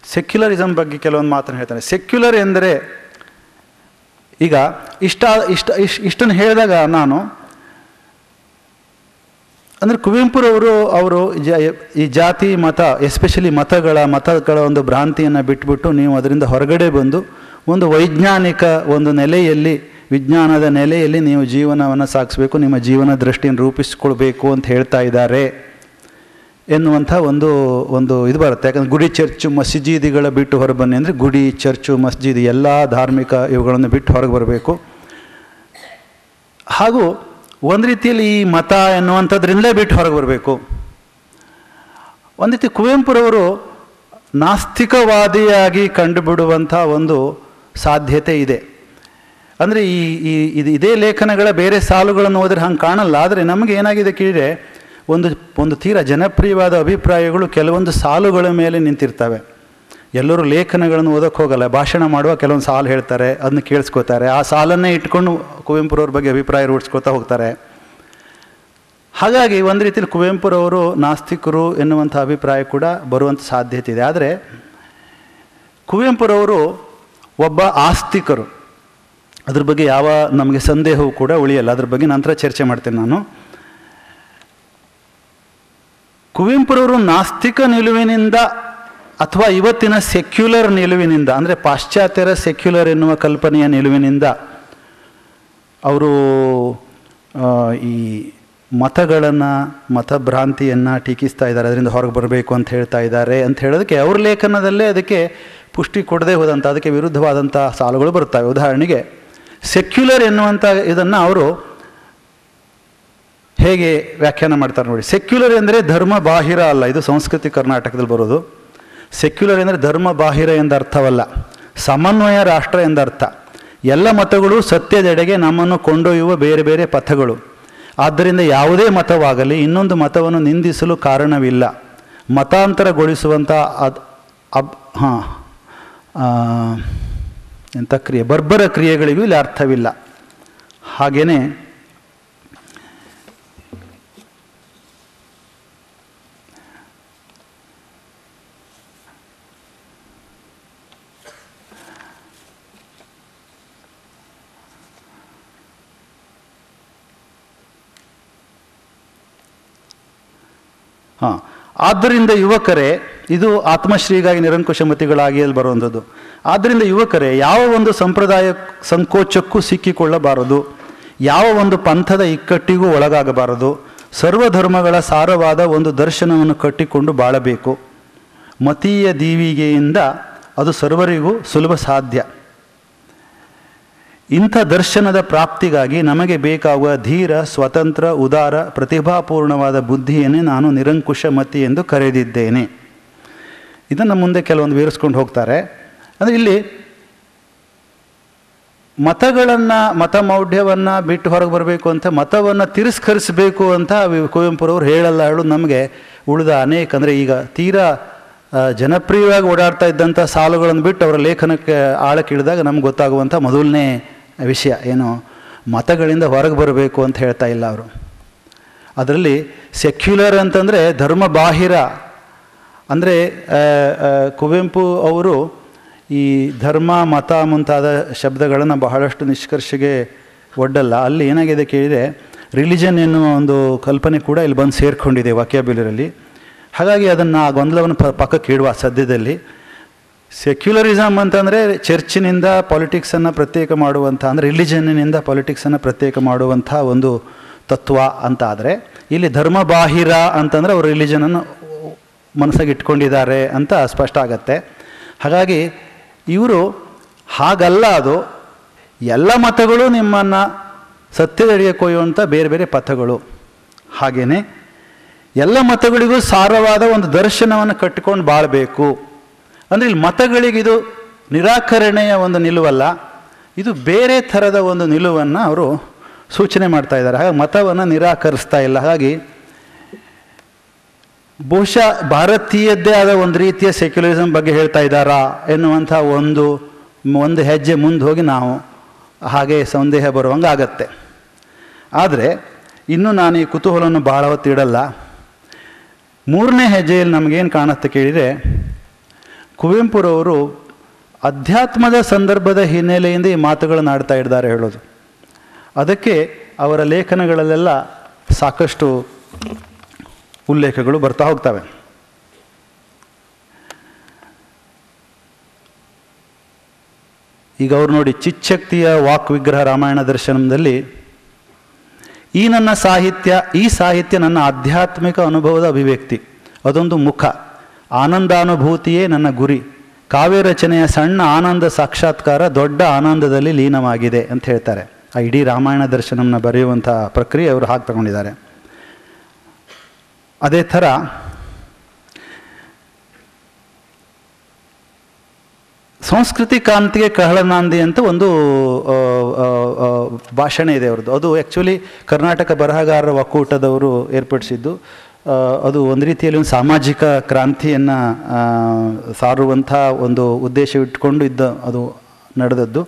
ಸೆಕ್ಯುಲರಿಸಮ್ ಬಗ್ಗೆ ಕೆಲವೊಂದು ಮಾತನ್ನು ಹೇಳ್ತಾರೆ. ಸೆಕ್ಯುಲರ್ ಎಂದರೆ, ಈಗ ಇಷ್ಟನ್ನು ಹೇಳಿದಾಗ ನಾನು ಅಂದರೆ ಕುವೆಂಪುರವರು ಈ ಜಾತಿ ಮತ, ಎಸ್ಪೆಷಲಿ ಮತಗಳ ಒಂದು ಭ್ರಾಂತಿಯನ್ನು ಬಿಟ್ಬಿಟ್ಟು ನೀವು ಅದರಿಂದ ಹೊರಗಡೆ ಬಂದು ಒಂದು ವೈಜ್ಞಾನಿಕ ಒಂದು ನೆಲೆಯಲ್ಲಿ, ವಿಜ್ಞಾನದ ನೆಲೆಯಲ್ಲಿ ನೀವು ಜೀವನವನ್ನು ಸಾಗಿಸಬೇಕು, ನಿಮ್ಮ ಜೀವನ ದೃಷ್ಟಿಯನ್ನು ರೂಪಿಸಿಕೊಳ್ಬೇಕು ಅಂತ ಹೇಳ್ತಾ ಇದ್ದಾರೆ ಎನ್ನುವಂಥ ಒಂದು ಇದು ಬರುತ್ತೆ. ಯಾಕಂದರೆ ಗುಡಿ ಚರ್ಚು ಮಸೀದಿಗಳ ಬಿಟ್ಟು ಹೊರಬನ್ನಿ ಅಂದರೆ ಗುಡಿ ಚರ್ಚು ಮಸ್ಜಿದ್ ಎಲ್ಲ ಧಾರ್ಮಿಕ ಇವುಗಳನ್ನು ಬಿಟ್ಟು ಹೊರಗೆ ಬರಬೇಕು. ಹಾಗೂ ಒಂದು ರೀತಿಯಲ್ಲಿ ಈ ಮತ ಎನ್ನುವಂಥದ್ರಿಂದಲೇ ಬಿಟ್ಟು ಹೊರಗೆ ಬರಬೇಕು. ಒಂದು ರೀತಿ ಕುವೆಂಪುರವರು ನಾಸ್ತಿಕವಾದಿಯಾಗಿ ಕಂಡುಬಿಡುವಂಥ ಒಂದು ಸಾಧ್ಯತೆ ಇದೆ. ಅಂದರೆ ಇದೇ ಲೇಖನಗಳ ಬೇರೆ ಸಾಲುಗಳನ್ನು ಓದಿದ್ರೆ ಹಂಗೆ ಕಾಣಲ್ಲ. ಆದರೆ ನಮಗೆ ಏನಾಗಿದೆ ಕೇಳಿದರೆ, ಒಂದು ತೀರಾ ಜನಪ್ರಿಯವಾದ ಅಭಿಪ್ರಾಯಗಳು ಕೆಲವೊಂದು ಸಾಲುಗಳ ಮೇಲೆ ನಿಂತಿರ್ತವೆ. ಎಲ್ಲರೂ ಲೇಖನಗಳನ್ನು ಓದೋಕ್ಕೆ ಹೋಗಲ್ಲ, ಭಾಷಣ ಮಾಡುವ ಕೆಲವೊಂದು ಸಾಲು ಹೇಳ್ತಾರೆ, ಅದನ್ನ ಕೇಳಿಸ್ಕೋತಾರೆ, ಆ ಸಾಲನ್ನೇ ಇಟ್ಕೊಂಡು ಕುವೆಂಪುರವ್ರ ಬಗ್ಗೆ ಅಭಿಪ್ರಾಯ ರೂಢಿಸ್ಕೋತಾ ಹೋಗ್ತಾರೆ. ಹಾಗಾಗಿ ಒಂದು ರೀತಿಯಲ್ಲಿ ಕುವೆಂಪುರವರು ನಾಸ್ತಿಕರು ಎನ್ನುವಂಥ ಅಭಿಪ್ರಾಯ ಕೂಡ ಬರುವಂಥ ಸಾಧ್ಯತೆ ಇದೆ. ಆದರೆ ಕುವೆಂಪುರವರು ಒಬ್ಬ ಆಸ್ತಿಕರು, ಅದ್ರ ಬಗ್ಗೆ ಯಾವ ನಮಗೆ ಸಂದೇಹವೂ ಕೂಡ ಉಳಿಯಲ್ಲ. ಅದ್ರ ಬಗ್ಗೆ ನಂತರ ಚರ್ಚೆ ಮಾಡ್ತೇನೆ ನಾನು. ಕುವೆಂಪುರವರು ನಾಸ್ತಿಕ ನಿಲುವಿನಿಂದ ಅಥವಾ ಇವತ್ತಿನ ಸೆಕ್ಯುಲರ್ ನಿಲುವಿನಿಂದ, ಅಂದರೆ ಪಾಶ್ಚಾತ್ಯರ ಸೆಕ್ಯುಲರ್ ಎನ್ನುವ ಕಲ್ಪನೆಯ ನಿಲುವಿನಿಂದ ಅವರು ಈ ಮತಗಳನ್ನು, ಮತಭ್ರಾಂತಿಯನ್ನು ಟೀಕಿಸ್ತಾ ಇದ್ದಾರೆ, ಅದರಿಂದ ಹೊರಗೆ ಬರಬೇಕು ಅಂತ ಹೇಳ್ತಾ ಇದ್ದಾರೆ ಅಂತ ಹೇಳೋದಕ್ಕೆ ಅವ್ರ ಲೇಖನದಲ್ಲೇ ಅದಕ್ಕೆ ಪುಷ್ಟಿ ಕೊಡದೆ ಹೋದಂಥ, ಅದಕ್ಕೆ ವಿರುದ್ಧವಾದಂಥ ಸಾಲುಗಳು ಬರ್ತವೆ. ಉದಾಹರಣೆಗೆ ಸೆಕ್ಯುಲರ್ ಎನ್ನುವಂಥ ಇದನ್ನು ಅವರು ಹೇಗೆ ವ್ಯಾಖ್ಯಾನ ಮಾಡ್ತಾರೆ ನೋಡಿ. ಸೆಕ್ಯುಲರ್ ಎಂದರೆ ಧರ್ಮ ಬಾಹಿರ ಅಲ್ಲ, ಇದು ಸಂಸ್ಕೃತಿ ಕರ್ನಾಟಕದಲ್ಲಿ ಬರೋದು. ಸೆಕ್ಯುಲರ್ ಎಂದರೆ ಧರ್ಮ ಬಾಹಿರ ಎಂದರ್ಥವಲ್ಲ, ಸಮನ್ವಯ ರಾಷ್ಟ್ರ ಎಂದರ್ಥ. ಎಲ್ಲ ಮತಗಳು ಸತ್ಯದೆಡೆಗೆ ನಮ್ಮನ್ನು ಕೊಂಡೊಯ್ಯುವ ಬೇರೆ ಬೇರೆ ಪಥಗಳು. ಆದ್ದರಿಂದ ಯಾವುದೇ ಮತವಾಗಲಿ ಇನ್ನೊಂದು ಮತವನ್ನು ನಿಂದಿಸಲು ಕಾರಣವಿಲ್ಲ. ಮತಾಂತರಗೊಳಿಸುವಂಥ ಎಂಥ ಕ್ರಿಯೆ, ಬರ್ಬರ ಕ್ರಿಯೆಗಳಿಗೂ ಇಲ್ಲಿ ಅರ್ಥವಿಲ್ಲ. ಹಾಗೆಯೇ ಆದ್ದರಿಂದ ಯುವಕರೇ, ಇದು ಆತ್ಮಶ್ರೀಗಾಗಿ ನಿರಂಕುಶಮತಿಗಳಾಗಿ ಅಲ್ಲಿ ಬರುವಂಥದ್ದು. ಆದ್ದರಿಂದ ಯುವಕರೇ, ಯಾವ ಒಂದು ಸಂಪ್ರದಾಯ ಸಂಕೋಚಕ್ಕೂ ಸಿಕ್ಕಿಕೊಳ್ಳಬಾರದು, ಯಾವ ಒಂದು ಪಂಥದ ಇಕ್ಕಟ್ಟಿಗೂ ಒಳಗಾಗಬಾರದು. ಸರ್ವಧರ್ಮಗಳ ಸಾರವಾದ ಒಂದು ದರ್ಶನವನ್ನು ಕಟ್ಟಿಕೊಂಡು ಬಾಳಬೇಕು. ಮತೀಯ ದೀವಿಗೆಯಿಂದ ಅದು ಸರ್ವರಿಗೂ ಸುಲಭ ಸಾಧ್ಯ. ಇಂಥ ದರ್ಶನದ ಪ್ರಾಪ್ತಿಗಾಗಿ ನಮಗೆ ಬೇಕಾಗುವ ಧೀರ, ಸ್ವತಂತ್ರ, ಉದಾರ, ಪ್ರತಿಭಾಪೂರ್ಣವಾದ ಬುದ್ಧಿಯನ್ನೇ ನಾನು ನಿರಂಕುಶ ಮತಿ ಎಂದು ಕರೆದಿದ್ದೇನೆ. ಇದನ್ನು ಮುಂದೆ ಕೆಲವೊಂದು ವಿವರಿಸ್ಕೊಂಡು ಹೋಗ್ತಾರೆ. ಅಂದರೆ ಇಲ್ಲಿ ಮತಗಳನ್ನು, ಮತಮೌಢ್ಯವನ್ನು ಬಿಟ್ಟು ಹೊರಗೆ ಬರಬೇಕು ಅಂತ, ಮತವನ್ನು ತಿರಸ್ಕರಿಸಬೇಕು ಅಂತ ಕುವೆಂಪುರವರು ಹೇಳಲ್ಲ. ಹೇಳೋದು ನಮಗೆ ಉಳಿದ ಅನೇಕ, ಅಂದರೆ ಈಗ ತೀರಾ ಜನಪ್ರಿಯವಾಗಿ ಓಡಾಡ್ತಾ ಇದ್ದಂಥ ಸಾಲುಗಳನ್ನು ಬಿಟ್ಟು ಅವರ ಲೇಖನಕ್ಕೆ ಆಳಕ್ಕಿಳಿದಾಗ ನಮ್ಗೆ ಗೊತ್ತಾಗುವಂಥ ಮೊದಲನೇ ವಿಷಯ ಏನು, ಮತಗಳಿಂದ ಹೊರಗೆ ಬರಬೇಕು ಅಂತ ಹೇಳ್ತಾ ಇಲ್ಲ ಅವರು. ಅದರಲ್ಲಿ ಸೆಕ್ಯುಲರ್ ಅಂತಂದರೆ ಧರ್ಮ ಬಾಹಿರ. ಅಂದರೆ ಕುವೆಂಪು ಅವರು ಈ ಧರ್ಮ, ಮತ ಮುಂತಾದ ಶಬ್ದಗಳನ್ನು ಬಹಳಷ್ಟು ನಿಷ್ಕರ್ಷೆಗೆ ಒಡ್ಡಲ್ಲ. ಅಲ್ಲಿ ಏನಾಗಿದೆ ಕೇಳಿದರೆ ರಿಲಿಜನ್ ಎನ್ನುವ ಒಂದು ಕಲ್ಪನೆ ಕೂಡ ಇಲ್ಲಿ ಬಂದು ಸೇರಿಕೊಂಡಿದೆ ವಾಕ್ಯಾಬ್ಯುಲರಲ್ಲಿ. ಹಾಗಾಗಿ ಅದನ್ನು ಆ ಗೊಂದಲವನ್ನು ಪಕ್ಕಕ್ಕೆ ಇಡುವ ಸದ್ಯದಲ್ಲಿ. ಸೆಕ್ಯುಲರಿಸಮ್ ಅಂತಂದರೆ ಚರ್ಚಿನಿಂದ ಪಾಲಿಟಿಕ್ಸನ್ನು ಪ್ರತ್ಯೇಕ ಮಾಡುವಂಥ, ಅಂದರೆ ರಿಲಿಜನ್ನಿನಿಂದ ಪಾಲಿಟಿಕ್ಸನ್ನು ಪ್ರತ್ಯೇಕ ಮಾಡುವಂಥ ಒಂದು ತತ್ವ ಅಂತ ಆದರೆ, ಇಲ್ಲಿ ಧರ್ಮ ಬಾಹಿರ ಅಂತಂದರೆ ಅವರು ರಿಲಿಜನನ್ನು ಮನಸ್ಸಾಗಿ ಇಟ್ಕೊಂಡಿದ್ದಾರೆ ಅಂತ ಸ್ಪಷ್ಟ ಆಗತ್ತೆ. ಹಾಗಾಗಿ ಇವರು ಹಾಗಲ್ಲ, ಅದು ಎಲ್ಲ ಮತಗಳು ನಿಮ್ಮನ್ನು ಸತ್ಯದೆಡೆಗೆ ಕೊಯ್ಯುವಂಥ ಬೇರೆ ಬೇರೆ ಪಥಗಳು. ಹಾಗೆಯೇ ಎಲ್ಲ ಮತಗಳಿಗೂ ಸಾರವಾದ ಒಂದು ದರ್ಶನವನ್ನು ಕಟ್ಟಿಕೊಂಡು ಬಾಳಬೇಕು. ಅಂದರೆ ಇಲ್ಲಿ ಮತಗಳಿಗಿದು ನಿರಾಕರಣೆಯ ಒಂದು ನಿಲುವಲ್ಲ, ಇದು ಬೇರೆ ಥರದ ಒಂದು ನಿಲುವನ್ನು ಅವರು ಸೂಚನೆ ಮಾಡ್ತಾ ಇದ್ದಾರೆ. ಹಾಗಾಗಿ ಮತವನ್ನು ನಿರಾಕರಿಸ್ತಾ ಇಲ್ಲ. ಹಾಗಾಗಿ ಬಹುಶಃ ಭಾರತೀಯದ್ದೇ ಆದ ಒಂದು ರೀತಿಯ ಸೆಕ್ಯುಲರಿಸಮ್ ಬಗ್ಗೆ ಹೇಳ್ತಾ ಇದ್ದಾರಾ ಎನ್ನುವಂಥ ಒಂದು ಹೆಜ್ಜೆ ಮುಂದೆ ಹೋಗಿ ನಾವು ಹಾಗೆ ಸಂದೇಹ ಬರುವಂಗೆ ಆಗತ್ತೆ. ಆದರೆ ಇನ್ನೂ ನಾನು ಈ ಕುತೂಹಲವನ್ನು ಬಹಳ ಹೊತ್ತು ಇಡಲ್ಲ. ಮೂರನೇ ಹೆಜ್ಜೆಯಲ್ಲಿ ನಮಗೇನು ಕಾಣುತ್ತೆ ಕೇಳಿದರೆ, ಕುವೆಂಪುರವರು ಅಧ್ಯಾತ್ಮದ ಸಂದರ್ಭದ ಹಿನ್ನೆಲೆಯಿಂದ ಈ ಮಾತುಗಳನ್ನು ಆಡ್ತಾ ಇದ್ದಾರೆ ಹೇಳೋದು. ಅದಕ್ಕೆ ಅವರ ಲೇಖನಗಳಲ್ಲೆಲ್ಲ ಸಾಕಷ್ಟು ಉಲ್ಲೇಖಗಳು ಬರ್ತಾ ಹೋಗ್ತವೆ. ಈಗ ಅವ್ರು ನೋಡಿ, ಚಿಚ್ಚಕ್ತಿಯ ವಾಕ್ ವಿಗ್ರಹ ರಾಮಾಯಣ ದರ್ಶನದಲ್ಲಿ ಈ ಸಾಹಿತ್ಯ ನನ್ನ ಆಧ್ಯಾತ್ಮಿಕ ಅನುಭವದ ಅಭಿವ್ಯಕ್ತಿ, ಅದೊಂದು ಮುಖ, ಆನಂದಾನುಭೂತಿಯೇ ನನ್ನ ಗುರಿ, ಕಾವ್ಯ ರಚನೆಯ ಸಣ್ಣ ಆನಂದ ಸಾಕ್ಷಾತ್ಕಾರ ದೊಡ್ಡ ಆನಂದದಲ್ಲಿ ಲೀನವಾಗಿದೆ ಅಂತ ಹೇಳ್ತಾರೆ. ಆ ಇಡೀ ರಾಮಾಯಣ ದರ್ಶನಂನ ಬರೆಯುವಂಥ ಪ್ರಕ್ರಿಯೆ ಅವರು ಹಾಗೆ ತಗೊಂಡಿದ್ದಾರೆ. ಅದೇ ಥರ ಸಂಸ್ಕೃತಿ ಕ್ರಾಂತಿಗೆ ಕಹಳನಾಂದಿ ಅಂತ ಒಂದು ಭಾಷಣ ಇದೆ ಅವ್ರದ್ದು. ಅದು ಆ್ಯಕ್ಚುಲಿ ಕರ್ನಾಟಕ ಬರಹಗಾರರ ಒಕ್ಕೂಟದವರು ಏರ್ಪಡಿಸಿದ್ದು. ಅದು ಒಂದು ರೀತಿಯಲ್ಲಿ ಒಂದು ಸಾಮಾಜಿಕ ಕ್ರಾಂತಿಯನ್ನು ಸಾರುವಂಥ ಒಂದು ಉದ್ದೇಶವಿಟ್ಟುಕೊಂಡು ಅದು ನಡೆದದ್ದು.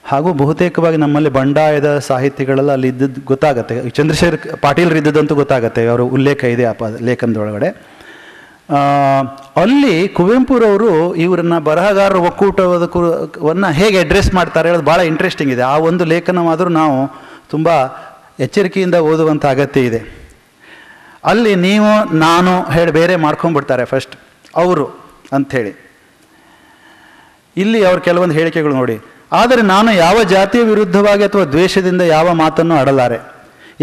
ಹಾಗೂ ಬಹುತೇಕವಾಗಿ ನಮ್ಮಲ್ಲಿ ಬಂಡಾಯದ ಸಾಹಿತಿಗಳೆಲ್ಲ ಅಲ್ಲಿ ಇದ್ದದ್ದು ಗೊತ್ತಾಗುತ್ತೆ. ಚಂದ್ರಶೇಖರ್ ಪಾಟೀಲ್ರು ಇದ್ದದ್ದಂತೂ ಗೊತ್ತಾಗುತ್ತೆ, ಅವರ ಉಲ್ಲೇಖ ಇದೆ ಆ ಲೇಖನದೊಳಗಡೆ. ಅಲ್ಲಿ ಕುವೆಂಪುರವರು ಇವರನ್ನ ಬರಹಗಾರರ ಒಕ್ಕೂಟವನ್ನು ಹೇಗೆ ಅಡ್ರೆಸ್ ಮಾಡ್ತಾರೆ ಹೇಳೋದು ಭಾಳ ಇಂಟ್ರೆಸ್ಟಿಂಗ್ ಇದೆ. ಆ ಒಂದು ಲೇಖನವಾದರೂ ನಾವು ತುಂಬ ಎಚ್ಚರಿಕೆಯಿಂದ ಓದುವಂಥ ಅಗತ್ಯ ಇದೆ. ಅಲ್ಲಿ ನೀವು ನಾನು ಹೇಳಿ ಬೇರೆ ಮಾಡ್ಕೊಂಡ್ಬಿಡ್ತಾರೆ ಫಸ್ಟ್ ಅವರು ಅಂಥೇಳಿ. ಇಲ್ಲಿ ಅವ್ರ ಕೆಲವೊಂದು ಹೇಳಿಕೆಗಳು ನೋಡಿ. ಆದರೆ ನಾನು ಯಾವ ಜಾತಿಯ ವಿರುದ್ಧವಾಗಿ ಅಥವಾ ದ್ವೇಷದಿಂದ ಯಾವ ಮಾತನ್ನು ಆಡಲಾರೆ,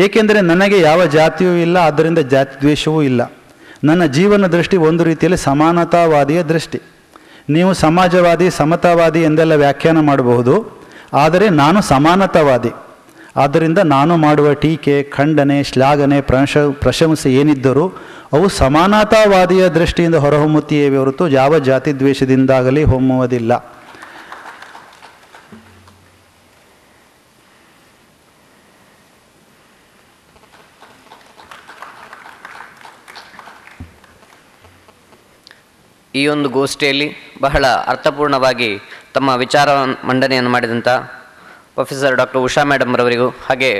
ಏಕೆಂದರೆ ನನಗೆ ಯಾವ ಜಾತಿಯೂ ಇಲ್ಲ, ಆದ್ದರಿಂದ ಜಾತಿ ದ್ವೇಷವೂ ಇಲ್ಲ. ನನ್ನ ಜೀವನ ದೃಷ್ಟಿ ಒಂದು ರೀತಿಯಲ್ಲಿ ಸಮಾನತಾವಾದಿಯ ದೃಷ್ಟಿ. ನೀವು ಸಮಾಜವಾದಿ ಸಮತಾವಾದಿ ಎಂದೆಲ್ಲ ವ್ಯಾಖ್ಯಾನ ಮಾಡಬಹುದು, ಆದರೆ ನಾನು ಸಮಾನತಾವಾದಿ. ಆದ್ದರಿಂದ ನಾನು ಮಾಡುವ ಟೀಕೆ, ಖಂಡನೆ, ಶ್ಲಾಘನೆ, ಪ್ರಶಂಸೆ ಏನಿದ್ದರೂ ಅವು ಸಮಾನತಾವಾದಿಯ ದೃಷ್ಟಿಯಿಂದ ಹೊರಹೊಮ್ಮುತ್ತೀಯೇ ಹೊರತು ಯಾವ ಜಾತಿ ದ್ವೇಷದಿಂದಾಗಲಿ ಹೊಮ್ಮುವುದಿಲ್ಲ. ಈ ಒಂದು ಗೋಷ್ಠಿಯಲ್ಲಿ ಬಹಳ ಅರ್ಥಪೂರ್ಣವಾಗಿ ತಮ್ಮ ವಿಚಾರ ಮಂಡನೆಯನ್ನು ಮಾಡಿದಂಥ ಪ್ರೊಫೆಸರ್ ಡಾಕ್ಟರ್ ಉಷಾ ಮೇಡಮ್ ರವರಿಗೂ ಹಾಗೆ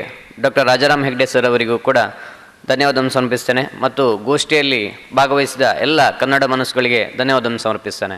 ಡಾಕ್ಟರ್ ರಾಜಾರಾಮ್ ಹೆಗ್ಡೆ ಸರ್ ಅವರಿಗೂ ಕೂಡ ಧನ್ಯವಾದವನ್ನು ಸಮರ್ಪಿಸ್ತೇನೆ. ಮತ್ತು ಗೋಷ್ಠಿಯಲ್ಲಿ ಭಾಗವಹಿಸಿದ ಎಲ್ಲ ಕನ್ನಡ ಮನಸ್ಸುಗಳಿಗೆ ಧನ್ಯವಾದವನ್ನು ಸಮರ್ಪಿಸ್ತೇನೆ.